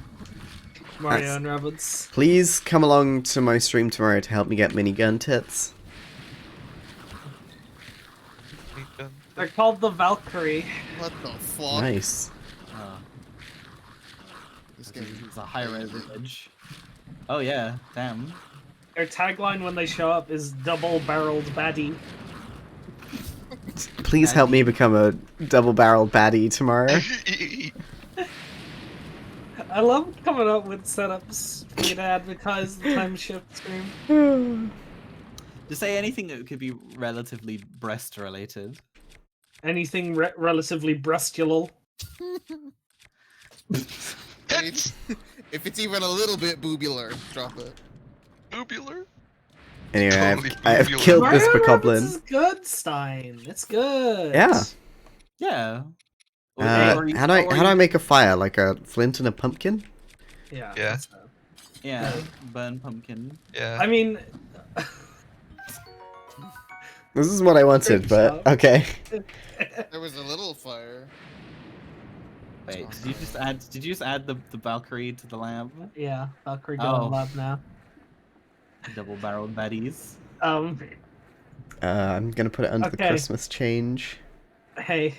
Mario and Rabbids. Please come along to my stream tomorrow to help me get minigun tits. They're called the Valkyrie. What the fuck? Nice. Oh, This game. it's a high res image. Oh yeah, damn. Their tagline when they show up is double-barreled baddie. Please help me become a double-barreled baddie tomorrow. I love coming up with setups for you to advertise the time shift stream. Just say anything that could be relatively breast related. Anything relatively breastulal. tits. If it's even a little bit boobular, drop it. Tubular. Anyway, Totally I have fabulous. killed Mario this and Rabbids bokoblin. is good, Stein. It's good. Yeah. Yeah. How do I make a fire? Like a flint and a pumpkin? Yeah. Yeah. so- Yeah, burn pumpkin. Yeah. I mean, This is what I wanted, but okay. There was a little fire. Wait, did you just add the Valkyrie to the lab? yeah, Valkyrie Oh. going lab now. Double barreled baddies. I'm gonna put it under the Okay. Christmas change. Hey,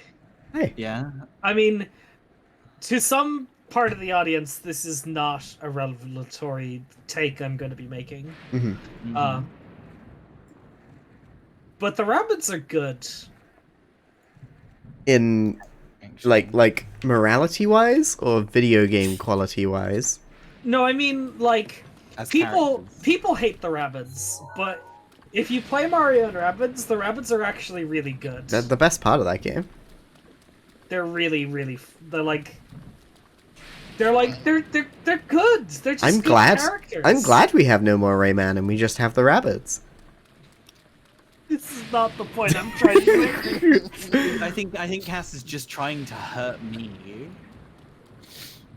Hey. Yeah. I mean, to some part of the audience, this is not a revelatory take I'm going to be making. hmm Uh, but the rabbits are good. In Actually. like morality wise or video game quality wise? No, I mean, like, As people characters. people hate the rabbits, but if you play Mario and Rabbids, the rabbits are actually really good. They're the best part of that game. They're really, really. They're good. They're just I'm good glad. characters. I'm glad we have no more Rayman and we just have the rabbits. This is not the point I'm trying to make. I think Cass is just trying to hurt me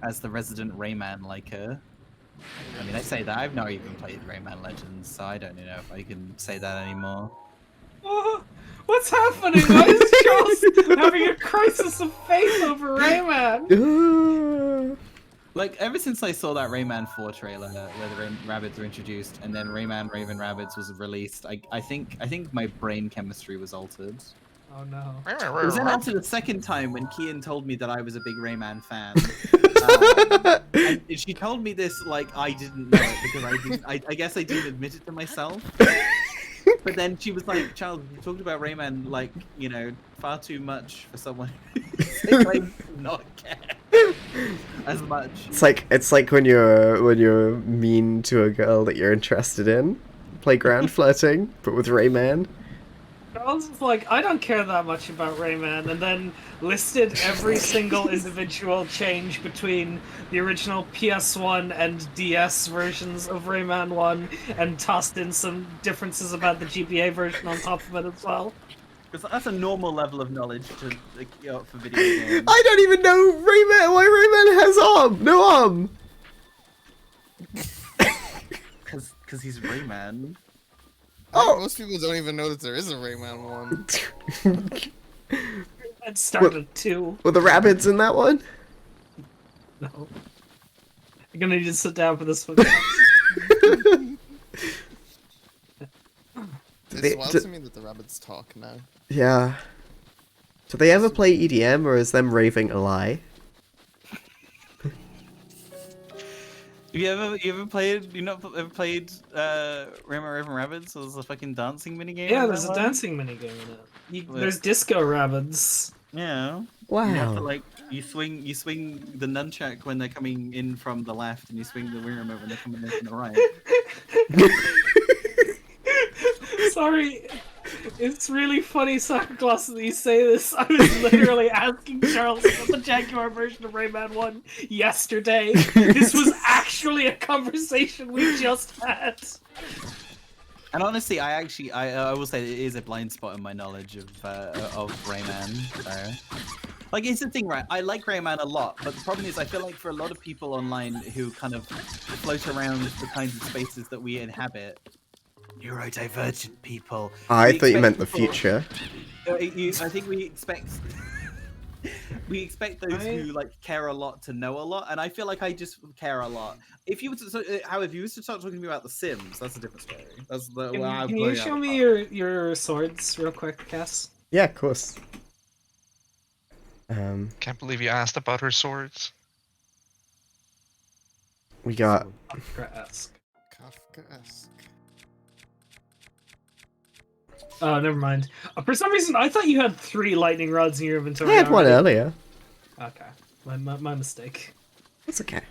as the resident Rayman liker. I mean, I say that I've not even played Rayman Legends, so I don't know if I can say that anymore. Oh, what's happening? Why is Charles having a crisis of faith over Rayman? Like, ever since I saw that Rayman 4 trailer where the Rabbids were introduced, and then Rayman Raven Rabbids was released, I think my brain chemistry was altered. Oh no. It was then after the second time when Kian told me that I was a big Rayman fan. And she told me this like I didn't know it because I guess I didn't admit it to myself. But then she was like, Charles, you talked about Rayman like, you know, far too much for someone who claims to not care as much. It's like when you're mean to a girl that you're interested in. Playground flirting, but with Rayman. Charles is like, I don't care that much about Rayman, and then listed every single individual change between the original PS1 and DS versions of Rayman 1, and tossed in some differences about the GBA version on top of it as well. Because that's a normal level of knowledge to for video games. I don't even know why Rayman has arm. No arm. Because he's Rayman. Oh, most people don't even know that there is a Rayman 1. It started too. Were the rabbits in that one? No. You're gonna need to sit down for this one. It's wild to me that the rabbits talk now. Yeah. Do they ever play EDM, or is them raving a lie? Have you ever played ever played Rayman Raven Rabbids? So there's a fucking dancing minigame. Yeah, in there's that a one? dancing minigame in it. There's disco rabbits. Yeah. Wow. You have to, like, you swing the nunchuck when they're coming in from the left, and you swing the wing remote when they're coming in from the right. Sorry, it's really funny, Santa Claus, that you say this. I was literally asking Charles about the Jaguar version of Rayman 1 yesterday. This was actually a conversation we just had. And honestly, I will say it is a blind spot in my knowledge of Rayman. So. Like, it's the thing, right? I like Rayman a lot, but the problem is I feel like for a lot of people online who kind of float around the kinds of spaces that we inhabit, neurodivergent people. I thought you meant the future. I think we expect those who like care a lot to know a lot, and I feel like I just care a lot. If you were to, however, if you were to start talking to me about The Sims, that's a different story. That's the. Can you show me your swords real quick, Cass? Yeah, of course. Can't believe you asked about her swords. We got. Kafkaesque. Oh, never mind. For some reason, I thought you had 3 lightning rods in your inventory. I had one already. earlier. Okay, my mistake. That's okay.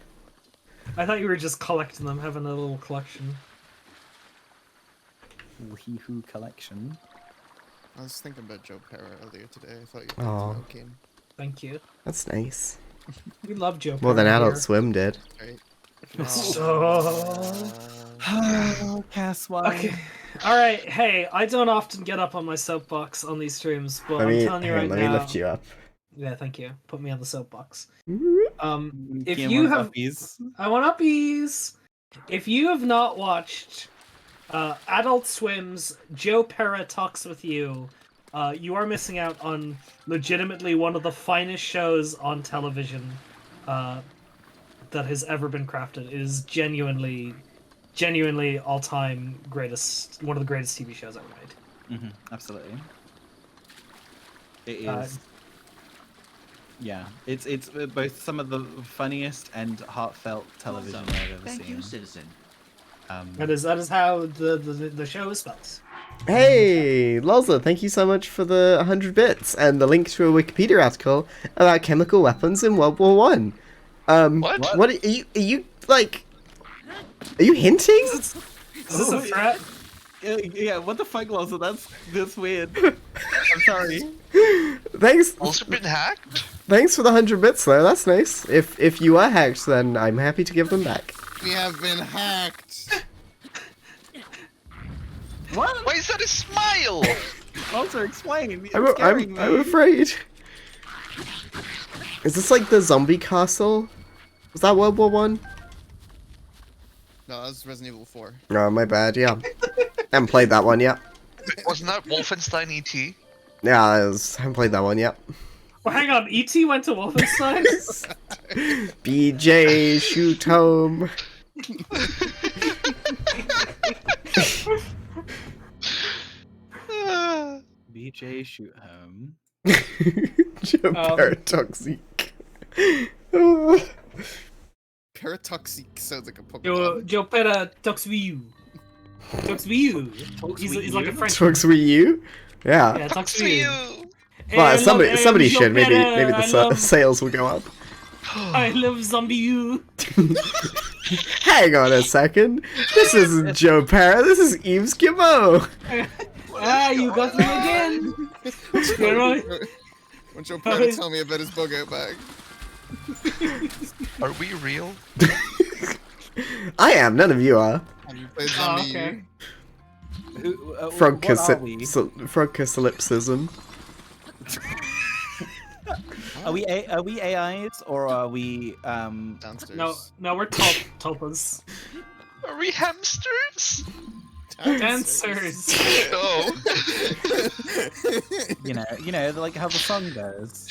I thought you were just collecting them, having a little collection. Wee-hoo collection. I was thinking about Joe Pera earlier today. I thought you Aw. picked him. Thank you. That's nice. We love Joe. More than Perry Adult here. Swim did. Right? Oh, Cass, why? Okay. Alright, hey, I don't often get up on my soapbox on these streams, but I'm telling you right let now. me lift you up. Yeah, thank you. Put me on the soapbox. If Kian you wants have, uppies. I want uppies. If you have not watched Adult Swim's Joe Pera Talks with You, you are missing out on legitimately one of the finest shows on television that has ever been crafted. It is genuinely all-time greatest, one of the greatest TV shows ever made. Absolutely. It is. Yeah, it's both some of the funniest and heartfelt television I've ever seen. Thank you, citizen. That is how the show is spelled. Hey, Loza, thank you so much for the 100 bits and the link to a Wikipedia article about chemical weapons in World War One. What? What are you like? Are you hinting? Is this a threat? Yeah, what the fuck, Loza? That's weird. I'm sorry. Thanks. Also been hacked? Thanks for the 100 bits, though. That's nice. If you are hacked, then I'm happy to give them back. We have been hacked. What? Why is that a smile? Also, explain. You're scaring me. I'm afraid. Is this like the zombie castle? Was that World War One? No, that was Resident Evil 4. Oh, my bad. Yeah, haven't played that one yet. Wasn't that Wolfenstein E.T.? Yeah, haven't played that one yet. Well, hang on, E.T. went to Wolfenstein? BJ, shoot home. BJ shoot home. Joe Paratoxic. Paratoxic sounds like a Pokemon. Joe Pera Toxviu. Toxviu. He's like a French. Talks with you? Yeah. Yeah, Talks to Toxviu. you. Well, somebody Joe should. Maybe Pera, the sales will go up. I love Zombie You. Hang on a second. This isn't Joe Para. This is Eves Gimmo. You got them again. When Joe Parra tell me about his bug out bag. Are we real? I am. None of you are. Have you played Oh, Zombie okay. Frogcalypsism. Are we AIs or are we downstairs? No, we're tulpas. Are we hamsters? Dancers. No. you know like how the song goes.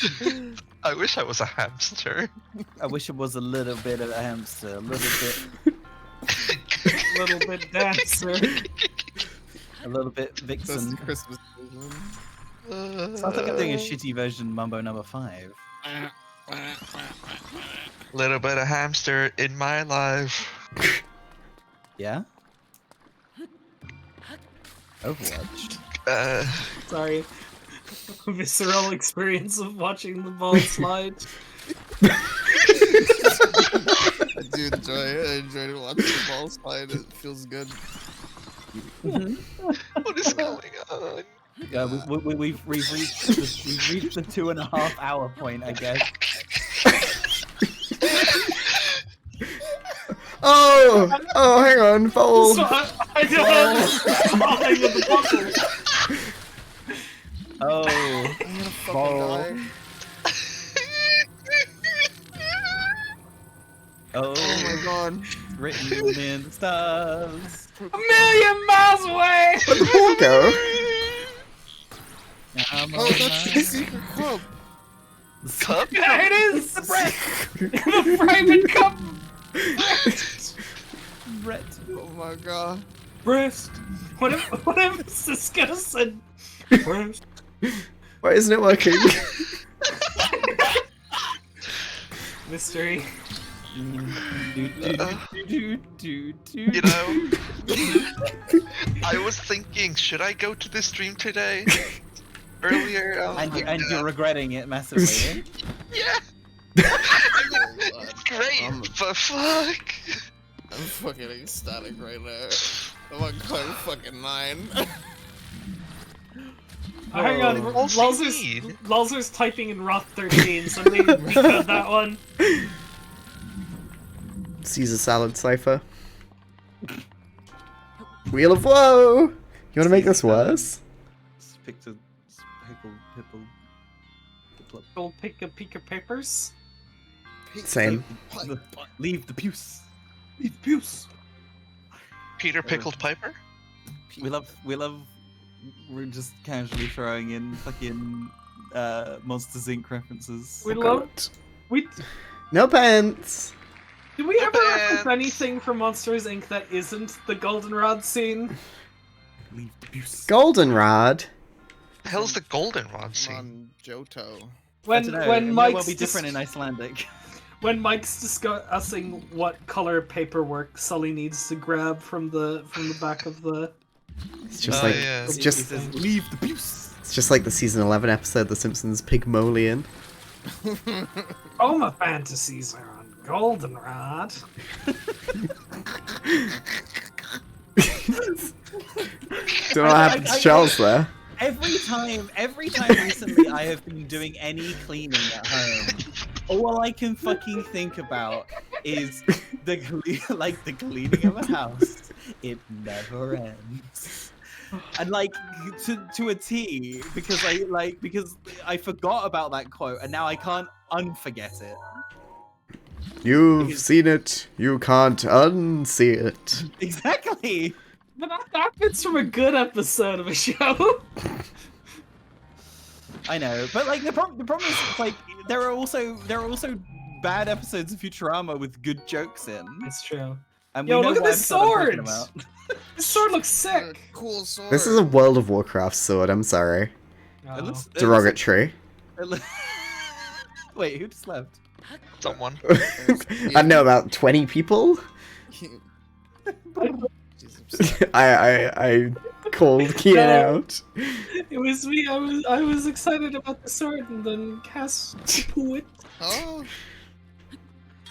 I wish I was a hamster. I wish it was a little bit of a hamster, a little bit dancer. a little bit That's vixen. the Christmas version. Sounds like I'm doing a shitty version Mumbo number 5. Little bit of hamster in my life. Yeah? Overwatch. Sorry. Visceral experience of watching the ball slide. I do enjoy it. I enjoy watching the ball slide. It feels good. What is going on? Yeah, we've reached the 2.5 hour point, I guess. Oh, hang on, bowl. So I don't know. Falling with the bubble. Oh, ball. Oh my god. Written in the stars. A million miles away. Where'd the ball go? I'm Oh, that's the secret cup. Cup? There it is. The breath. The private cup. Brett. Oh my god. Breast. What if Siska said breast? Why isn't it working? Mystery. You know, I was thinking, should I go to the stream today? Earlier, And you're regretting it massively. yeah. It's great, but fuck. I'm fucking ecstatic right now. I'm on code fucking 9. Hang on, All we need. Lulzer's typing in Roth 13, so maybe we got that one. Caesar salad cipher. Wheel of woe. You want to make this worse? Pickle. Go pick a papers. Same. Leave the puce. Leave the puce. Peter Pickled Piper? We're just casually throwing in fucking Monsters Inc. references. No pants. Did we ever Pants. reference anything from Monsters Inc. that isn't the Goldenrod scene? Leave the puce. Goldenrod. The hell's the goldenrod scene? On Johto. When It may Mike's well be different in Icelandic. when Mike's discussing what color paperwork Sully needs to grab from the back of the. It's just Oh, like yeah. it's He just says, leave the puce. it's just like the season 11 episode, The Simpsons Pygmalion. All my fantasies are on Goldenrod. Don't know what happened to Charles there. Every time recently I have been doing any cleaning at home, all I can fucking think about is the cleaning of a house. It never ends. and like to a T because I forgot about that quote and now I can't unforget it. You've seen it. You can't unsee it. Exactly. But that fits from a good episode of a show. I know, but like the problem is like there are also bad episodes of Futurama with good jokes in. It's true. And Yo, we know look at what this episode I'm talking sword! about. This sword looks sick. Cool sword. This is a World of Warcraft sword. I'm sorry. It looks Derogatory. Wait, who just left? Someone. I don't know, about 20 people. Jesus, I called Kian No. out. It was me. I was excited about the sword, and then Cass poo it. oh,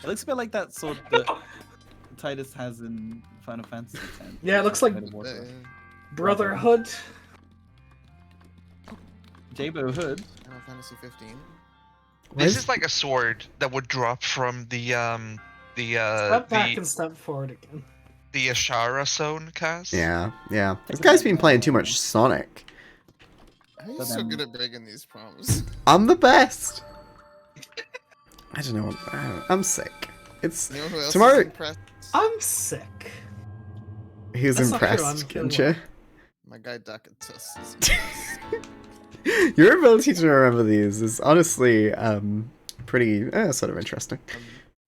It looks a bit like that sword that Titus has in Final Fantasy X. Yeah, it looks like- World of Warcraft. Brotherhood. Jabo Hood. Final Fantasy 15. This is like a sword that would drop from the Step back and step forward again. the Ashara zone cast. Yeah, yeah. This guy's been playing too much Sonic. How are you But so then- good at breaking these prompts? I'm the best. I don't know. I'm sick. It's You know who else Tomorrow- is impressed? I'm sick. he was That's not true, impressed, I'm feeling Gincha. My guy Dakatus is impressed. Your ability to remember these is honestly pretty sort of interesting.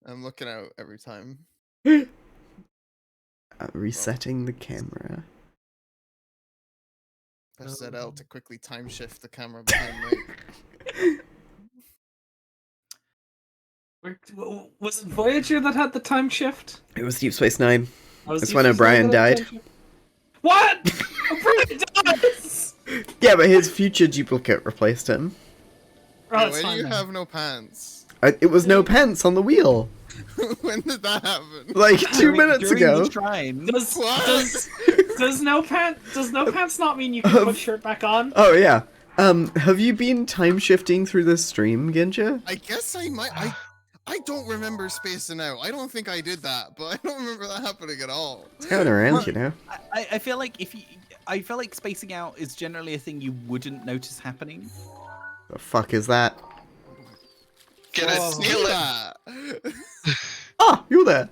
I'm looking out every time. Resetting the camera. Press ZL to quickly time shift the camera behind me. Was it Voyager that had the time shift? It was Deep Space Nine. Oh, was That's Deep when Space O'Brien Nine that had died. the time shift? What? O'Brien dies! Yeah, but his future duplicate replaced him. Oh, Wait, it's why do fine you then. have no pants? It was no pants on the wheel. When did that happen? Like 2 minutes During ago. the shrine. Does no pants not mean you can put shirt back on? Oh yeah. Have you been time shifting through this stream, Ginja? I guess I might. I don't remember spacing out. I don't think I did that, but I don't remember that happening at all. It's going around, you know. I feel like I feel like spacing out is generally a thing you wouldn't notice happening. The fuck is that? Get it? Whoa. Steal it. that. Ah, you're there.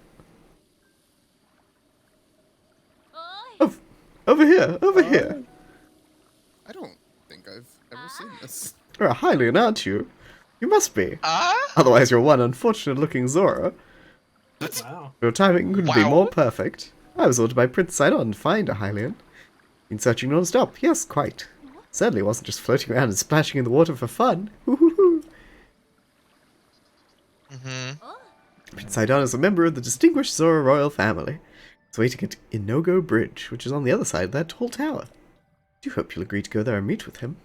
Over here, over here. I don't think I've ever seen this. You're a Hylian, aren't you? You must be. Ah? Otherwise, you're one unfortunate-looking Zora. Wow. Your timing couldn't be Wow. more perfect. I was ordered by Prince Sidon to find a Hylian. Been searching non-stop. Yes, quite. Certainly wasn't just floating around and splashing in the water for fun. Hoo-hoo-hoo. Prince Sidon is a member of the distinguished Zora royal family. He's waiting at Inogo Bridge, which is on the other side of that tall tower. Do hope you'll agree to go there and meet with him.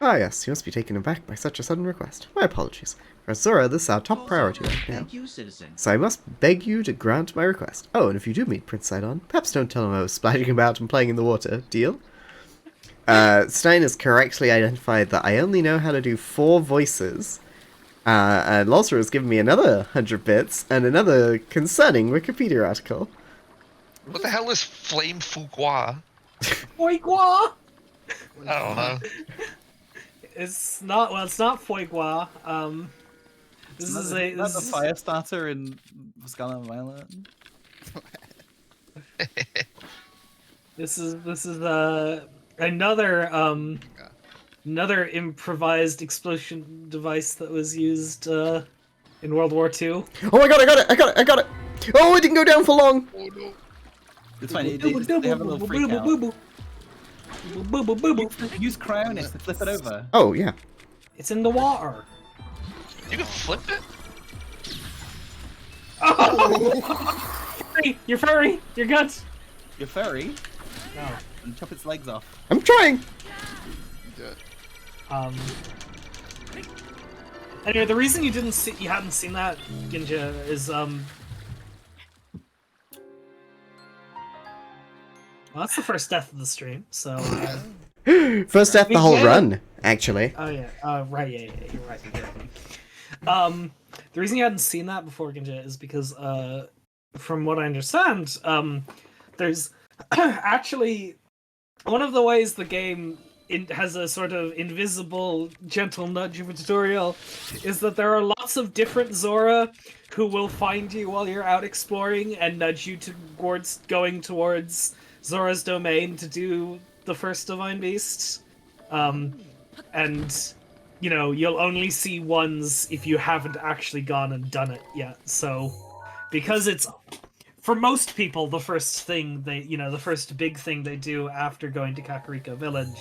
Ah yes, you must be taken aback by such a sudden request. My apologies. For Zora, this is our top priority right now. Thank you, citizen. So I must beg you to grant my request. Oh, and if you do meet Prince Sidon, perhaps don't tell him I was splashing about and playing in the water. Deal? Stein has correctly identified that I only know how to do 4 voices. And Losra has given me another 100 bits and another concerning Wikipedia article. What the hell is flame fougua? Foie I don't know. It's not. Well, it's not foie gras. This is a. That's This a is, fire starter in Scarlet Violet. this is another improvised explosion device that was used in World War II. Oh, I got it! Oh, it didn't go down for long! It's fine. They have a little freak out. Use Cryonis to flip it over. Oh, yeah. It's in the water. You can flip it? Hey, you're furry. You're good. Your furry No. and chop its legs off. I'm trying! Anyway, the reason you hadn't seen that, Ginja, is well, that's the first death of the stream. So. First death the whole Yeah. run, actually. Oh yeah. Right. Yeah. You're right. The reason you hadn't seen that before, Ginja, is because from what I understand, there's Actually, one of the ways the game has a sort of invisible, gentle nudge of a tutorial is that there are lots of different Zora who will find you while you're out exploring and nudge you towards going towards Zora's domain to do the first Divine Beast. And, you know, you'll only see ones if you haven't actually gone and done it yet. So, because it's... For most people, the first thing the first big thing they do after going to Kakariko Village,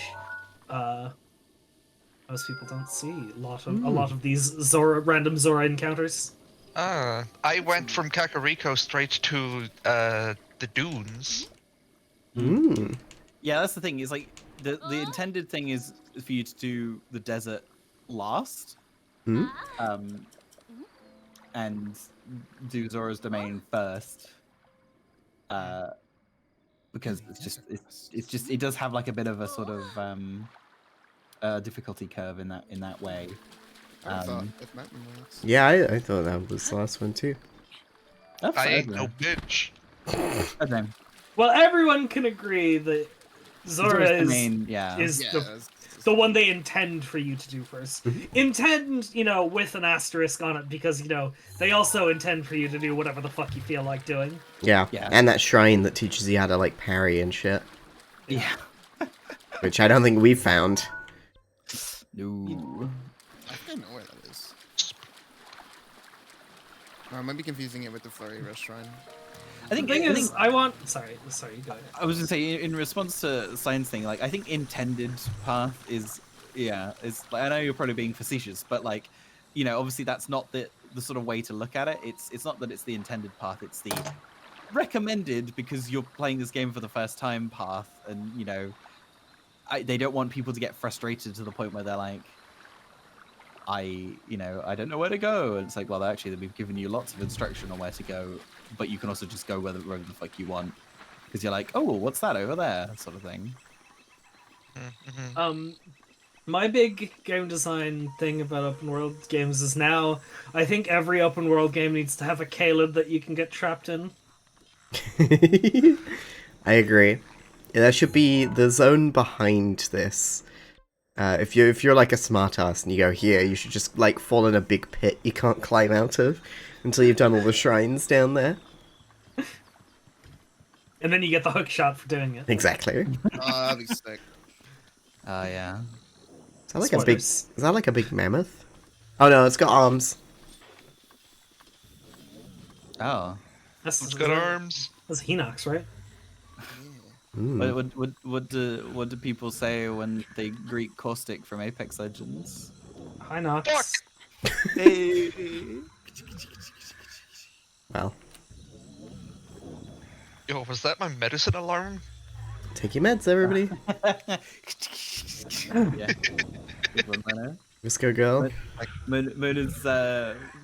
most people don't see a lot of these random Zora encounters. I went from Kakariko straight to the dunes. Yeah, that's the thing. Is like the intended thing is for you to do the desert last, and do Zora's domain first. Because it does have like a bit of a sort of difficulty curve in that way. I thought it meant words. Yeah, I thought that was the last one too. That's I fair, ain't no bitch. okay. Well, everyone can agree that Zora Zora's is domain, yeah. is Yeah, the one they intend for you to do first. Intend, you know, with an asterisk on it, because, you know, they also intend for you to do whatever the fuck you feel like doing. Yeah. Yeah. And that shrine that teaches you how to like parry and shit, Yeah. which I don't think we found. No. I think I know where that is. Or I might be confusing it with the Flurry Restaurant. I think The thing I is, think sorry, you go ahead. I was gonna say in response to Science thing, like I think intended path is like, I know you're probably being facetious, but like, you know, obviously that's not the sort of way to look at it. It's not that it's the intended path, it's the recommended because you're playing this game for the first time path, and you know, they don't want people to get frustrated to the point where they're like, I don't know where to go. And it's like, well, actually, we've given you lots of instruction on where to go, but you can also just go wherever the fuck you want, because you're like, oh, what's that over there, sort of thing. My big game design thing about open world games is now I think every open world game needs to have a Caleb that you can get trapped in. I agree. Yeah, that should be the zone behind this. If you're like a smartass and you go here, you should just like fall in a big pit you can't climb out of until you've done all the shrines down there. And then you get the hook shot for doing it. Exactly. Oh, that'd be sick. Yeah. Is that like a big? Spoilers. Is that like a big mammoth? Oh no, it's got arms. Oh. It's got arms. That's Hinox, right? What do people say when they greet Caustic from Apex Legends? Hi, Nox. Fuck! Hey. Well, Yo, was that my medicine alarm? take your meds, everybody. Yeah. Good one, Mono. Visco girl. Mona's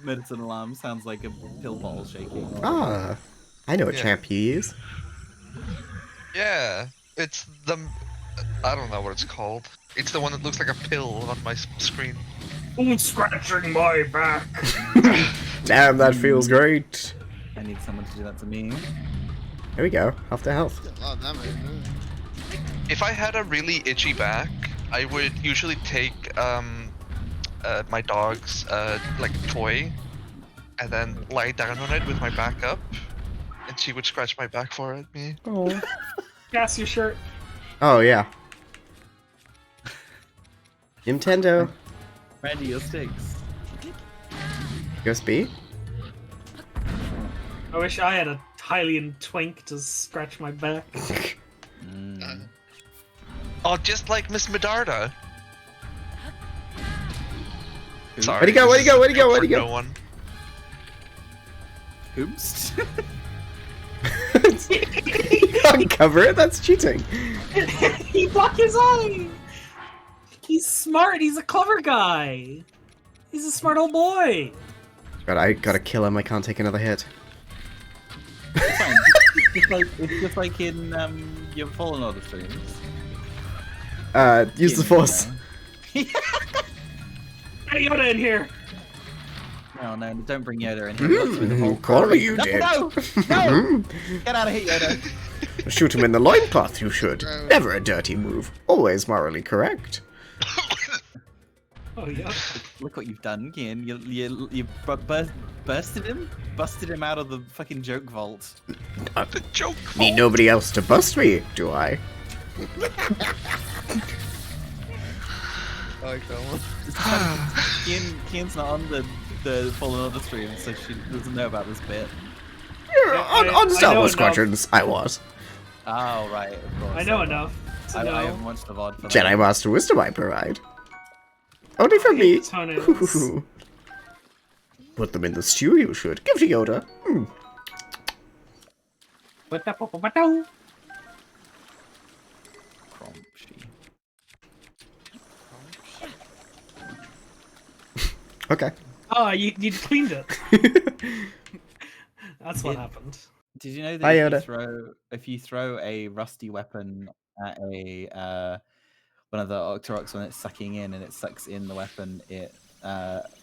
medicine alarm sounds like a pill bottle shaking. Ah, I know what Yeah. champ you use. Yeah, it's the... I don't know what it's called. It's the one that looks like a pill on my screen. Who's scratching my back? Damn, that feels great. I need someone to do that to me. There we go. Half the health. Oh, damn it. If I had a really itchy back, I would usually take my dog's like toy, and then lie down on it with my back up, and she would scratch my back for it. Me. Oh. Gas your shirt. Oh yeah. Nintendo. Randy, your sticks. USB. I wish I had a Hylian twink to scratch my back. Oh, just like Miss Medarda. Sorry. Where'd he go? Where'd he go? Where'd he go? Where'd he go? No one. Oops. Can't cover it. That's cheating. He blocked his eye! He's smart, he's a clever guy! He's a smart old boy! God, I gotta kill him. I can't take another hit. It's fine. It's just like in your Fallen Order streams. Use the force. Get Yoda in here! Oh no, don't bring Yoda in here. Look through the hole. Clearly you No, did. no! No! Get out of here, Yoda. Shoot him in the loincloth, you should. Gross. Never a dirty move. Always morally correct. Oh yeah. Look what you've done, Kian. You busted him out of the fucking joke vault. The joke. Need nobody else to bust me, do I? I like that one. Kian's not on the Fallen Order stream, so she doesn't know about this bit. On Star know Wars enough. Squadrons, I was. Oh right, of course. I know enough. To I know. haven't watched the VOD for that. Jedi Master Wisdom I provide. Only for me. Toenails. Put them in the stew, you should. Give to Yoda. Crunchy. Okay. Oh, you cleaned it. That's what happened. Did you know that Hi, Yoda. if you throw a rusty weapon at a one of the Octoroks when it's sucking in and it sucks in the weapon, it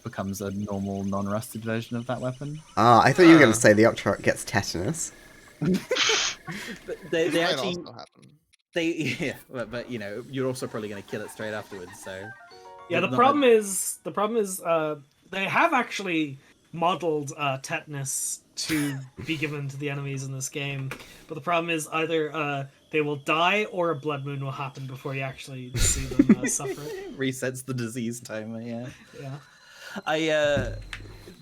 becomes a normal non-rusted version of that weapon? Ah, I thought you were going to say the Octorok gets tetanus. But they This might actually also happen. yeah, but you know you're also probably going to kill it straight afterwards. So Yeah, the Not- problem is they have actually modeled tetanus to be given to the enemies in this game, but the problem is either they will die or a blood moon will happen before you actually see them suffer. resets the disease timer. Yeah. Yeah.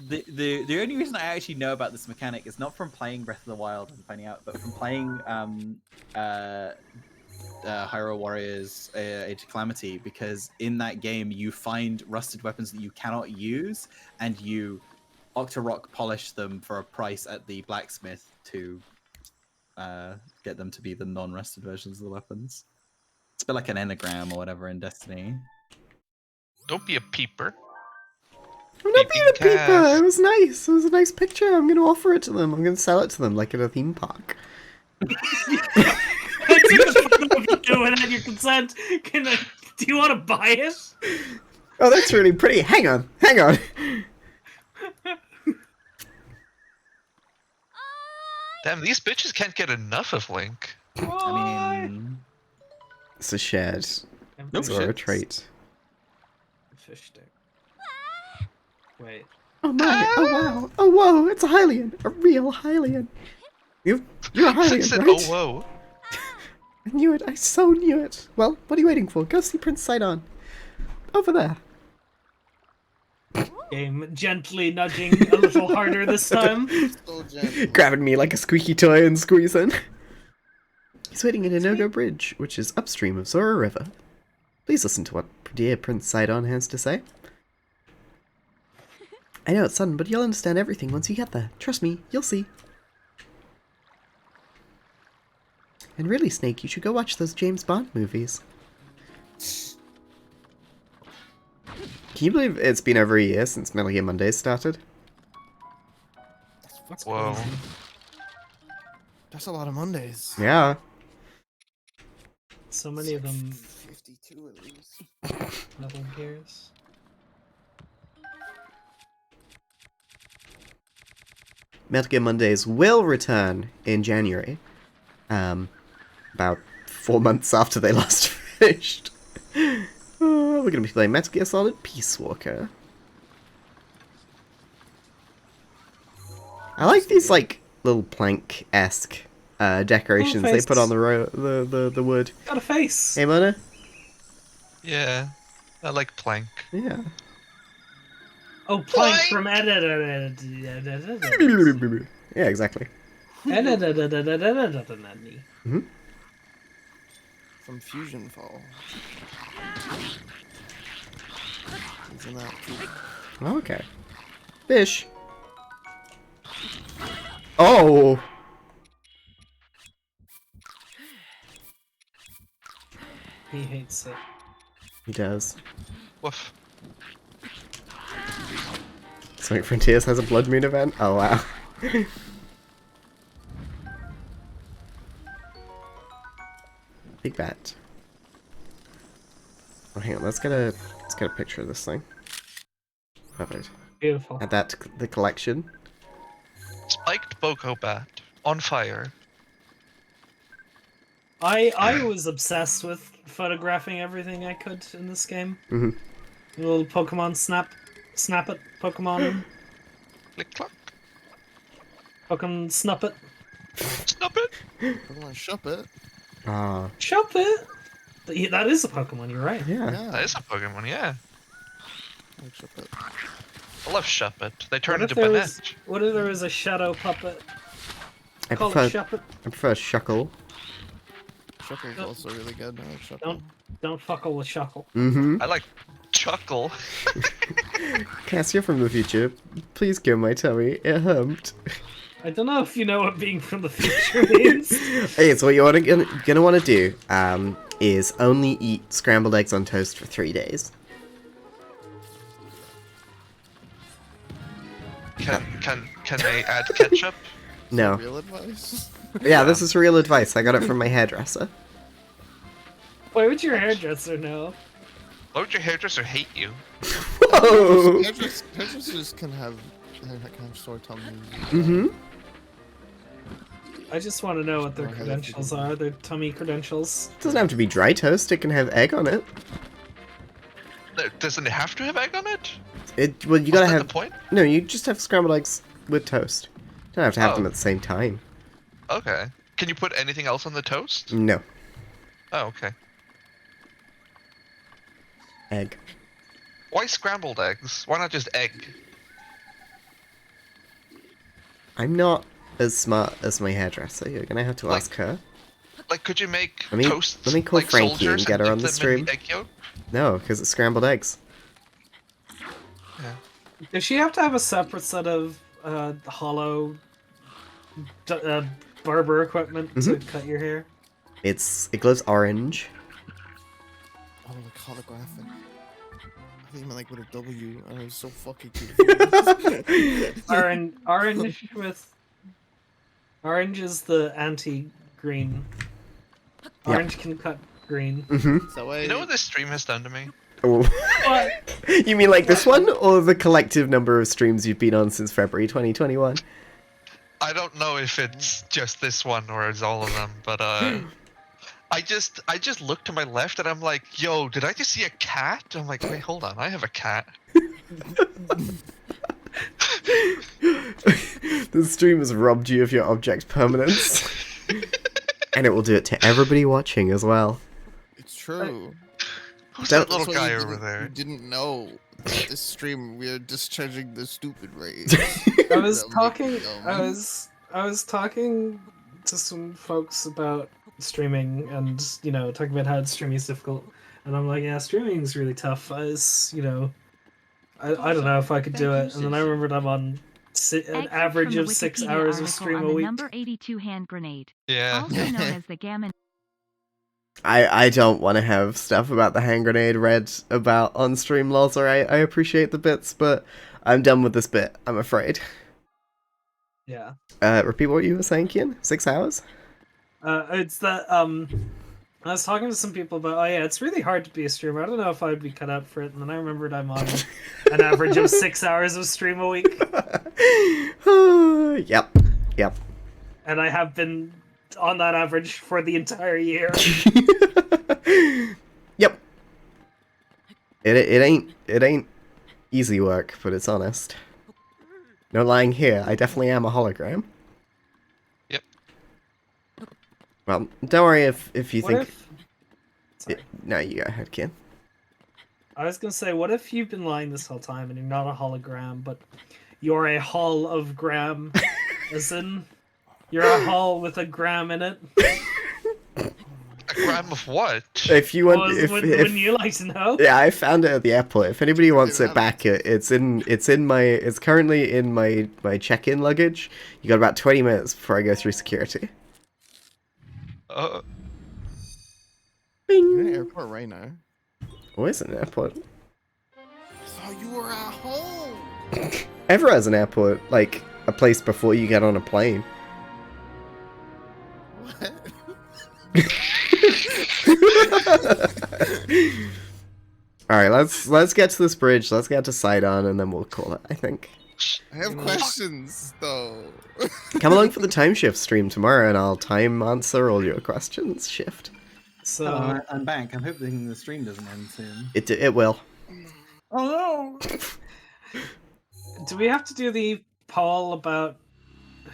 The only reason I actually know about this mechanic is not from playing Breath of the Wild and finding out, but from playing Hyrule Warriors Age of Calamity, because in that game you find rusted weapons that you cannot use, and you Octorok polish them for a price at the blacksmith to get them to be the non-rusted versions of the weapons. It's a bit like an enneagram or whatever in Destiny. Don't be a peeper. I'm not being a Peeping peeper. Cass. It was nice. It was a nice picture. I'm going to offer it to them. I'm going to sell it to them like at a theme park. Without your consent, do you want to buy it? Oh, that's really pretty. Hang on. Hang on. Damn, these bitches can't get enough of Link. I mean, It's a shared Nope. Zora shit. trait. Fish stick. Wait. Oh my. Oh wow. Oh whoa. It's a Hylian. A real Hylian. You're a It Hylian, said, right? oh whoa. I knew it. I so knew it. Well, what are you waiting for? Go see Prince Sidon. Over there. Game gently nudging a little harder this time. So gentle. Grabbing me like a squeaky toy and squeezing. He's waiting at Inogo Bridge, which is upstream of Zora River. Please listen to what dear Prince Sidon has to say. I know it's sudden, but you'll understand everything once you get there. Trust me, you'll see. And really, Snake, you should go watch those James Bond movies. Can you believe it's been over a year since Metal Gear Mondays started? That's Whoa. crazy. That's a lot of Mondays. Yeah. So many of them 52 at least. Metal Gears. Metal Gear Mondays will return in January. About 4 months after they last finished. We're going to be playing Metal Gear Solid Peace Walker. I like these, like, little plank-esque decorations they put on the wood. Got a face. Hey, Mona? Yeah. I like Plank. Yeah. Oh, Plank Plank! from Yeah, exactly. From Fusion Fall. He's in that too. Okay. Fish. Oh! He hates it. He does. Woof. Sonic Frontiers has a Blood Moon event? Oh, wow. Big bet. Oh, hang on, let's get a picture of this thing. Perfect. Beautiful. Add that to the collection. Spiked Boko Bat on fire. I was obsessed with photographing everything I could in this game. Mhm. Little Pokemon snap it, Pokemon, Click clock. Pokemon snup it, Snap it. Pokemon Shop it. Ah, shop it. That is a Pokemon. You're right. yeah. Yeah. That is a Pokemon, yeah. I like Shop it. I love Shuppet. They turn What into if there was? Banette. What if there was a shadow puppet? I Call it prefer shop it. Shuckle. Shop is also really good. I like Shop. Don't fuckle with Shuckle. Mm-hmm. I like Chuckle. Cass, you're from the future. Please kill my tummy. It hurt. I don't know if you know what being from the future means. Okay, so what you're gonna want to do is only eat scrambled eggs on toast for 3 days. Can they add ketchup? No. Real advice. Yeah, this is real advice. I got it from my hairdresser. Why would your hairdresser know? Why would your hairdresser hate you? Whoa! Hairdressers can have sore tummies. Mm-hmm. I just want to know what their Oh, credentials are. Their tummy credentials. Doesn't have to be dry toast. It can have egg on it. Doesn't it have to have egg on it? Well, you gotta Was that have. the point? No, you just have scrambled eggs with toast. You don't have to have Oh. them at the same time. Okay. Can you put anything else on the toast? No. Oh, okay. Egg. Why scrambled eggs? Why not just egg? I'm not as smart as my hairdresser. You're gonna have to Like- ask her. Like, could you make Let me- toast let me call like Frankie and soldiers get her dip on the them in stream. egg yolk? No, because it's scrambled eggs. Does she have to have a separate set of hollow barber equipment to cut your hair? It glows orange. Oh, like holographic. I think I meant like with a W. I was so fucking confused. Orange is the anti-green. Yep. Orange can cut green. Mm-hmm. So I. You know what this stream has done to me? Oh. What? You mean like this one, or the collective number of streams you've been on since February 2021? I don't know if it's just this one or it's all of them, but I just look to my left and I'm like, yo, did I just see a cat? I'm like, wait, hold on, I have a cat. The stream has robbed you of your object permanence. And it will do it to everybody watching as well. It's true. Who's Don't- that little That's why guy you over didn't- there? You didn't know that this stream we are discharging the stupid rage. I was That talking. makes no I was talking to some folks about streaming, and talking about how streaming is difficult. And I'm like, yeah, streaming is really tough. I don't know if I could do it. And then I remembered I'm on an average of 6 hours of stream a week. Number 82 hand grenade, Yeah. also known as the gammon. I don't want to have stuff about the hand grenade read about on stream, Lozer. I appreciate the bits, but I'm done with this bit, I'm afraid. Yeah. Repeat what you were saying, Kian? 6 hours? It's that I was talking to some people about, it's really hard to be a streamer. I don't know if I'd be cut out for it. And then I remembered I'm on an average of 6 hours of stream a week. Yep. And I have been on that average for the entire year. Yep. It ain't easy work, but it's honest. No lying here, I definitely am a hologram. Yep. Well, don't worry if you What think... if... Sorry. No, you go ahead, Kian. I was gonna say, what if you've been lying this whole time and you're not a hologram, but you're a hull of gram? As in, you're a hull with a gram in it? A gram of what? If you want... Wouldn't you like to know? Yeah, I found it at the airport. If anybody wants it back, it's currently in my check-in luggage. You got about 20 minutes before I go through security. Uh, You're in an airport right now. Where's an airport? I thought you were at home. Everywhere has an airport, like a place before you get on a plane. What? All right, let's get to this bridge. Let's get to Sidon, and then we'll call it. I think. I have questions though. Come along for the time shift stream tomorrow, and I'll time answer all your questions. Shift. So Hello, I'm back. I'm hoping the stream doesn't end soon. It will. oh no. Do we have to do the poll about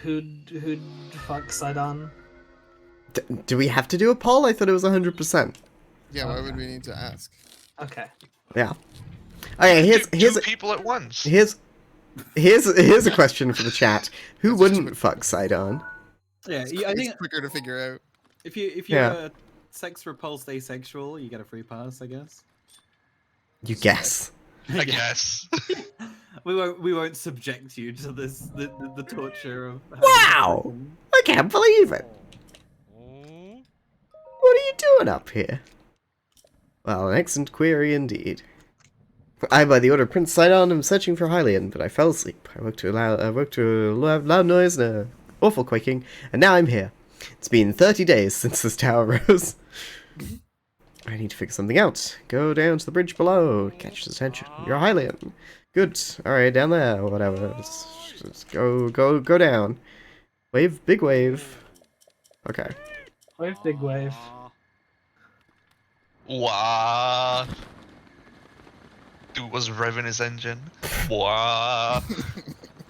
who'd fuck Sidon? Do we have to do a poll? I thought it was 100%. Yeah, why would we need to ask? Okay. Yeah. Okay, here's Two people at once. here's a question for the chat. Who wouldn't fuck Sidon? Yeah, I It's think quicker to figure out. if you're Yeah. sex repulsed asexual, you get a free pass, I guess. You guess. I guess. We won't subject you to the torture of. Wow! I can't believe it. What are you doing up here? Well, an excellent query indeed. I, by the order of Prince Sidon, am searching for Hylian, but I fell asleep. I woke to a loud noise and an awful quaking, and now I'm here. It's been 30 days since this tower rose. I need to figure something out. Go down to the bridge below. Catch his attention. You're Hylian. Good. Alright, down there. Whatever. Let's go down. Wave, big wave. Okay. Wave, big wave. Wow. Dude was revving his engine. Wow.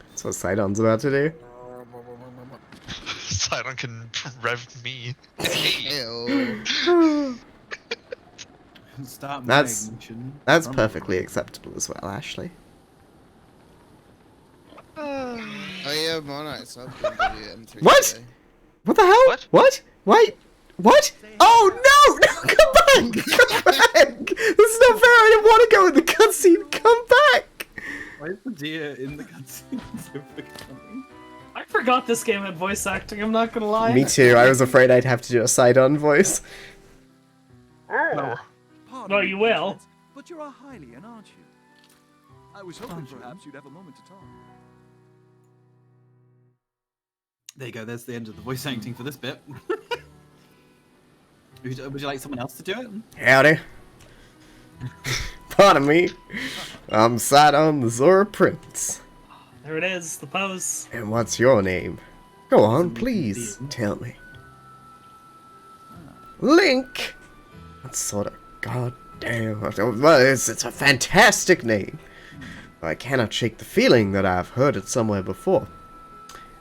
That's what Sidon's about to do. Sidon can rev me. Ew. Start That's ignition. perfectly acceptable as well, Ashley. Oh yeah, Mona, I saw the M3 What? today. What the hell? What? What? Wait. What? Oh no! No, come back! Come back! This is not fair. I didn't want to go in the cutscene. Come back! Why is the deer in the cutscene so funny? I forgot this game had voice acting, I'm not gonna lie. Me too. I was afraid I'd have to do a Sidon voice. No, you will. But you're a Hylian, aren't you? I was hoping perhaps you'd have a moment to talk. There you go, there's the end of the voice acting for this bit. Would you like someone else to do it? Howdy. Pardon me. I'm Sidon the Zora Prince. There it is, the pose. And what's your name? Go on, please. Tell me. Link! That's sort of goddamn. Well, it's a fantastic name. I cannot shake the feeling that I've heard it somewhere before.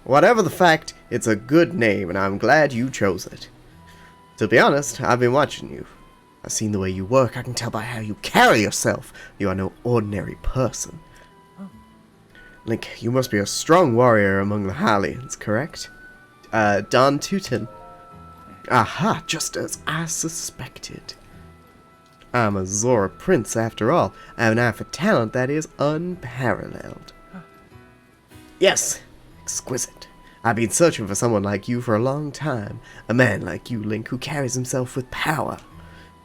Whatever the fact, it's a good name, and I'm glad you chose it. To be honest, I've been watching you. I've seen the way you work. I can tell by how you carry yourself. You are no ordinary person. Link, you must be a strong warrior among the Hylians, correct? Don Teuton. Aha, just as I suspected. I'm a Zora Prince after all. I have an eye for talent that is unparalleled. Yes, exquisite. I've been searching for someone like you for a long time. A man like you, Link, who carries himself with power.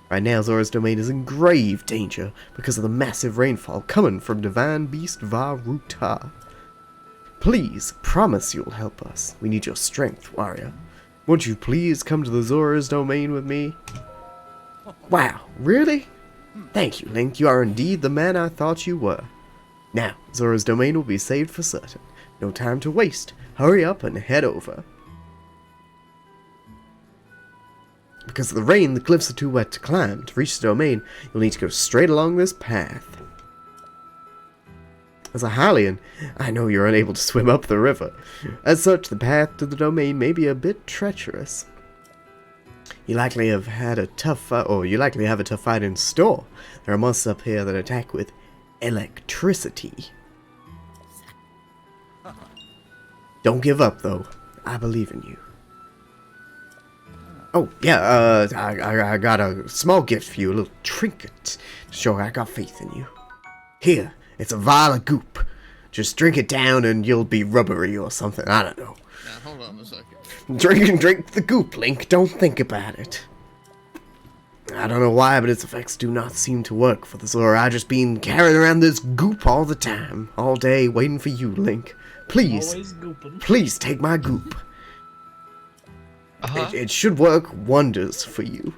Right now, Zora's domain is in grave danger because of the massive rainfall coming from Divine Beast Varuta. Please, promise you'll help us. We need your strength, warrior. Won't you please come to the Zora's domain with me? Wow, really? Thank you, Link. You are indeed the man I thought you were. Now, Zora's domain will be saved for certain. No time to waste. Hurry up and head over. Because of the rain, the cliffs are too wet to climb. To reach the domain, you'll need to go straight along this path. As a Hylian, I know you're unable to swim up the river. As such, the path to the domain may be a bit treacherous. You likely have a tough fight in store. There are monsters up here that attack with electricity. Don't give up, though. I believe in you. Oh, yeah, I got a small gift for you, a little trinket to show I got faith in you. Here, it's a vial of goop. Just drink it down and you'll be rubbery or something, I don't know. Now, hold on a second. Drink the goop, Link. Don't think about it. I don't know why, but its effects do not seem to work for the Zora. I've just been carrying around this goop all the time, all day, waiting for you, Link. Please, Always gooping. please take my goop. It should work wonders for you.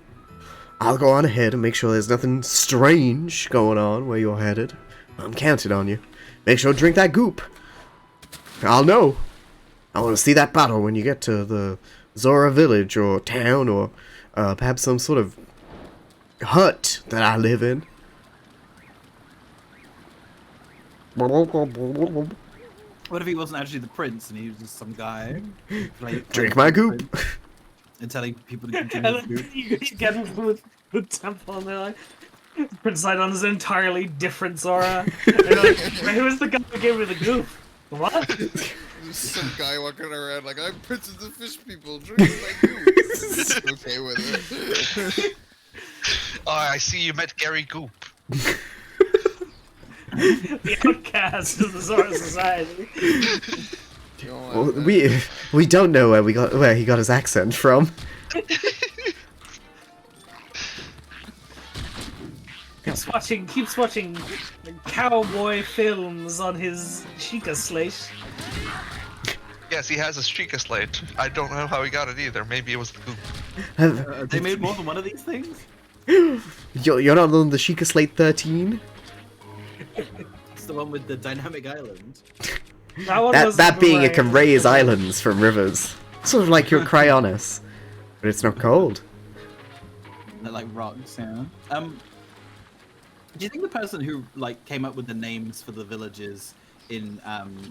I'll go on ahead and make sure there's nothing strange going on where you're headed. I'm counting on you. Make sure to drink that goop. I'll know. I want to see that battle when you get to the Zora village or town or perhaps some sort of hut that I live in. What if he wasn't actually the prince and he was just some guy? Drink my goop. And telling people to And continue then to goop. you get into the temple and they're like, Prince Sidon is an entirely different Zora. And they're like, who was the guy who gave me the goof? What? There's some guy walking around like, I'm Prince of the Fish People, drink my goop. Okay with it. Oh, I see you met Gary Goop. The outcast of the Zora Society. Well, we don't know where he got his accent from. Keeps watching cowboy films on his Chica slate. Yes, he has a Streaker slate. I don't know how he got it either. Maybe it was the Goop. They made more than one of these things? You're not on the Sheikah Slate 13? It's the one with the dynamic island. That being it can raise islands from rivers. Sort of like your Cryonis. But it's not cold. They're like rocks, yeah. Do you think the person who like came up with the names for the villages in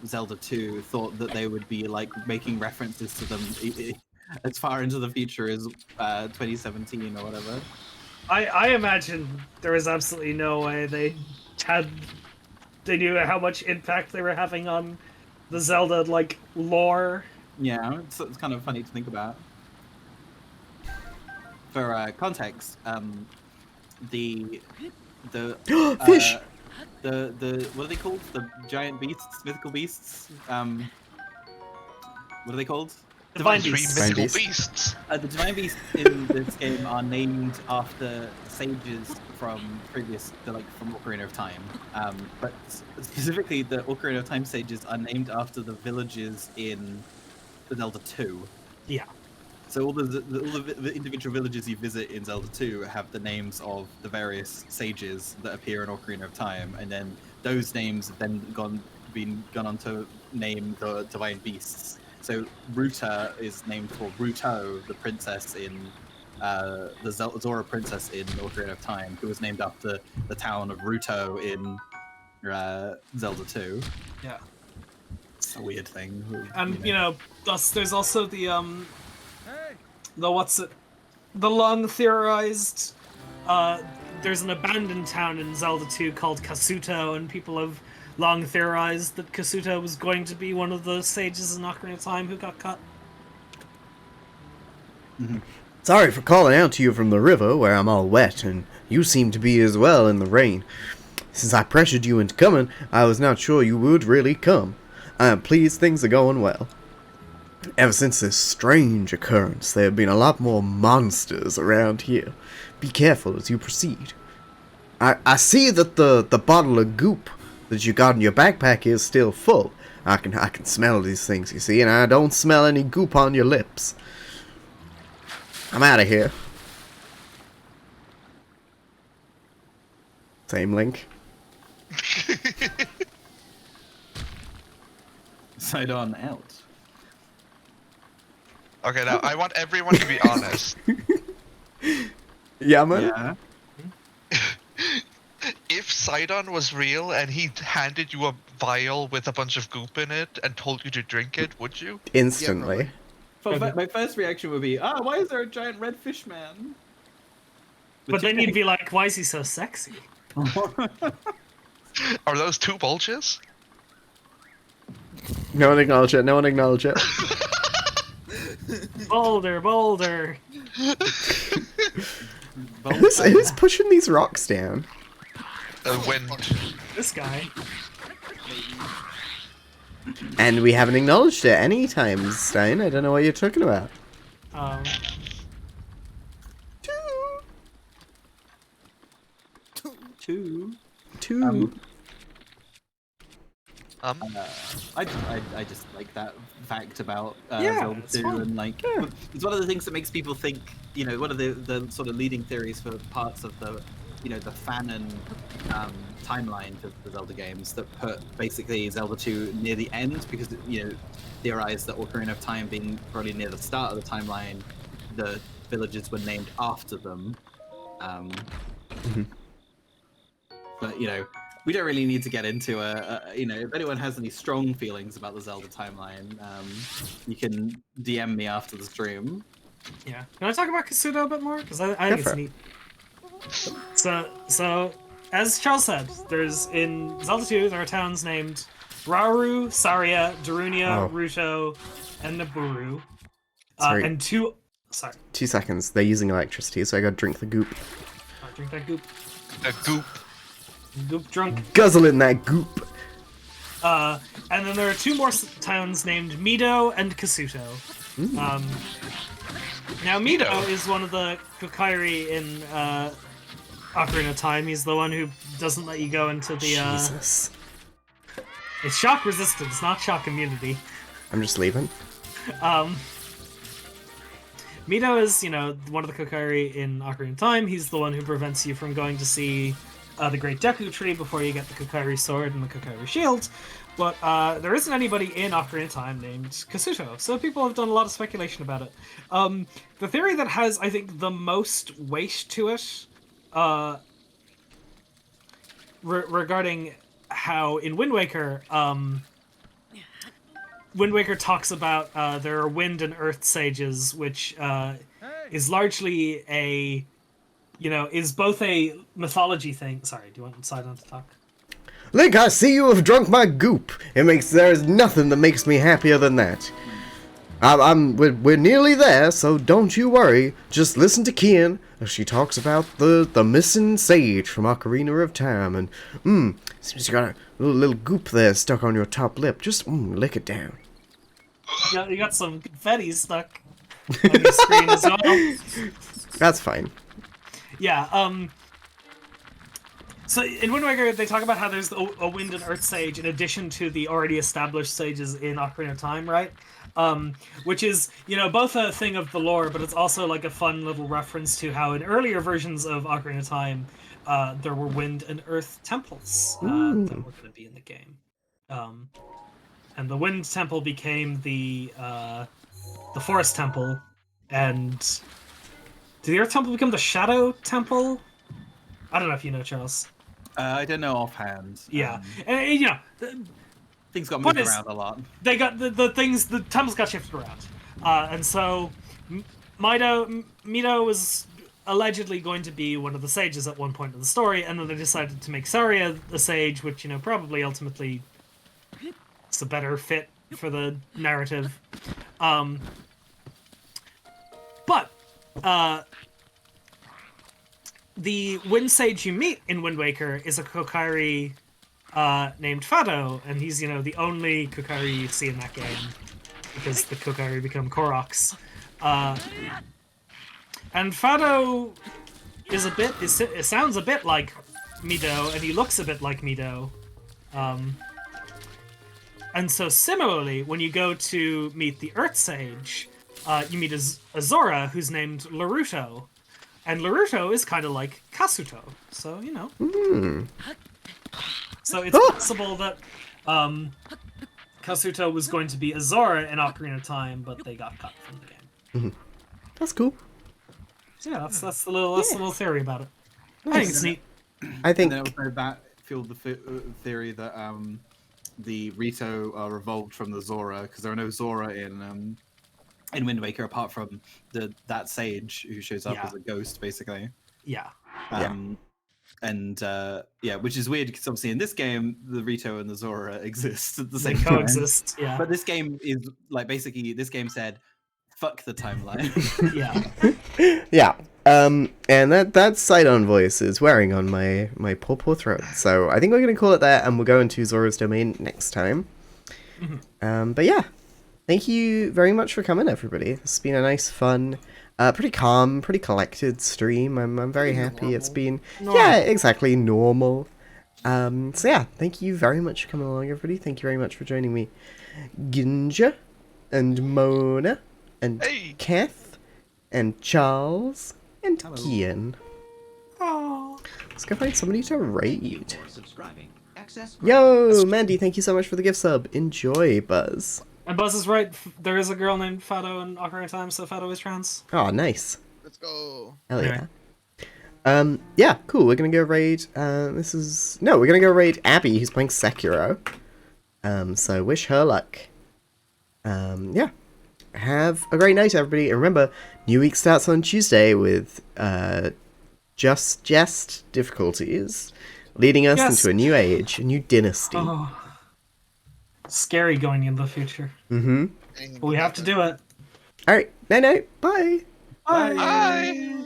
Zelda 2 thought that they would be like making references to them as far into the future as 2017 or whatever? I imagine there is absolutely no way they knew how much impact they were having on the Zelda like lore. Yeah, it's kind of funny to think about. For context, the Fish! The what are they called? The giant beasts, mythical beasts. What are they called? Divine Three beasts. mythical Divine beasts. The divine beasts in this game are named after sages from from Ocarina of Time. But specifically, the Ocarina of Time sages are named after the villages in the Zelda 2. Yeah. So all the individual villages you visit in Zelda 2 have the names of the various sages that appear in Ocarina of Time, and then those names have then gone on to name the divine beasts. So Ruta is named for Ruto, the princess in the Zora princess in Ocarina of Time, who was named after the town of Ruto in Zelda 2. Yeah. It's a weird thing. And there's also the long theorized there's an abandoned town in Zelda 2 called Kasuto, and people have long theorized that Kasuto was going to be one of the sages in Ocarina of Time who got cut. Sorry for calling out to you from the river where I'm all wet, and you seem to be as well in the rain. Since I pressured you into coming, I was not sure you would really come. I am pleased things are going well. Ever since this strange occurrence, there have been a lot more monsters around here. Be careful as you proceed. I see that the bottle of goop that you got in your backpack is still full. I can smell these things, you see, and I don't smell any goop on your lips. I'm out of here. Same link. Sidon out. Okay, now I want everyone to be honest. Yeah, man. Yeah. If Sidon was real and he handed you a vial with a bunch of goop in it and told you to drink it, would you? Instantly. My first reaction would be, why is there a giant red fish man? But then you'd be like, why is he so sexy? Are those two bulges? No one acknowledge it. No one acknowledge it. Boulder. Who's pushing these rocks down? Wind. This guy. And we haven't acknowledged it any time, Stein. I don't know what you're talking about. Two. Two. I just like that fact about Yeah, Zelda it's 2, fun. and like it's one of the things that makes people think. You know, one of the sort of leading theories for parts of the the Fanon timeline of the Zelda games that put basically Zelda 2 near the end because theorized that Ocarina of Time being probably near the start of the timeline, the villages were named after them. But we don't really need to get into if anyone has any strong feelings about the Zelda timeline, you can DM me after the stream. Yeah. Can I talk about Kasuto a bit more? Because I Go think for it's it. neat. So as Charles said, there's in Zelda 2 there are towns named Rauru, Saria, Darunia, Oh. Ruto, and Naburu. Sorry. And two. Sorry. 2 seconds. They're using electricity, so I gotta drink the goop. Drink that goop. A goop. Goop drunk. Guzzle in that goop. And then there are 2 more towns named Mido and Kasuto. Now Mido is one of the Kokairi in Ocarina of Time. He's the one who doesn't let you go into the. Jesus. It's shock resistance, not shock immunity. I'm just leaving. Mido is, one of the Kokairi in Ocarina of Time. He's the one who prevents you from going to see the Great Deku Tree before you get the Kokairi Sword and the Kokairi Shield. But there isn't anybody in Ocarina of Time named Kasuto, so people have done a lot of speculation about it. The theory that has, I think, the most weight to it regarding how in Wind Waker, Wind Waker talks about there are wind and earth sages, which is largely a, is both a mythology thing. Sorry, do you want Sidon to talk? Link, I see you have drunk my goop. There is nothing that makes me happier than that. We're nearly there, so don't you worry. Just listen to Kian as she talks about the missing sage from Ocarina of Time, and seems you got a little goop there stuck on your top lip. Just lick it down. Yeah, you got some confetti stuck on your screen as well. That's fine. Yeah. So in Wind Waker, they talk about how there's a wind and earth sage in addition to the already established sages in Ocarina of Time, right? Which is, both a thing of the lore, but it's also like a fun little reference to how in earlier versions of Ocarina of Time, there were wind and earth temples that were going to be in the game. And the wind temple became the forest temple, and did the earth temple become the shadow temple? I don't know if you know, Charles. I don't know offhand. Yeah, and things got moved around a lot. They got the temples got shifted around, and so Mido was allegedly going to be one of the sages at one point in the story, and then they decided to make Saria a sage, which probably ultimately it's a better fit for the narrative. But the Wind Sage you meet in Wind Waker is a Kokairi named Fado, and he's, the only Kokairi you see in that game, because the Kokairi become Koroks. And Fado is it sounds a bit like Mido, and he looks a bit like Mido. And so similarly, when you go to meet the Earth Sage, you meet Azora, who's named Laruto. And Laruto is kind of like Kasuto, so, So it's possible that Kasuto was going to be Azora in Ocarina of Time, but they got cut from the game. That's cool. So yeah, that's the little theory about it. I think it's neat. I think. And then also that fueled the theory that the Rito are revolved from the Zora, because there are no Zora in Wind Waker apart from that sage who shows up as a ghost, basically. Yeah. Which is weird because obviously in this game the Rito and the Zora exist at the same They time. coexist, yeah. But this game is like basically this game said, "Fuck the timeline." Yeah. Yeah. And that Sidon voice is wearing on my poor throat. So I think we're gonna call it there, and we'll go into Zora's Domain next time. But yeah, thank you very much for coming, everybody. It's been a nice, fun, pretty calm, pretty collected stream. I'm very happy. It's been normal. Yeah, exactly, normal. So yeah, thank you very much for coming along, everybody. Thank you very much for joining me, Ginja, and Mona, and Hey. Kath, and Charles, and Hello. Kian. Oh. Let's go find somebody to raid. Subscribing. Access. Yo, Mandy, thank you so much for the gift sub. Enjoy, Buzz. And Buzz is right. There is a girl named Fado in Ocarina of Time, so Fado is trans. Oh, nice. Let's go. Hell yeah. Anyway. Yeah, cool. We're gonna go raid. We're gonna go raid Abby, who's playing Sekiro. So wish her luck. Yeah. Have a great night, everybody. And remember, new week starts on Tuesday with just difficulties, leading us Yes. into a new age, a new dynasty. Oh. Scary going into the future. Mm-hmm. But we have to do it. All right. Night. Bye. Bye. Bye.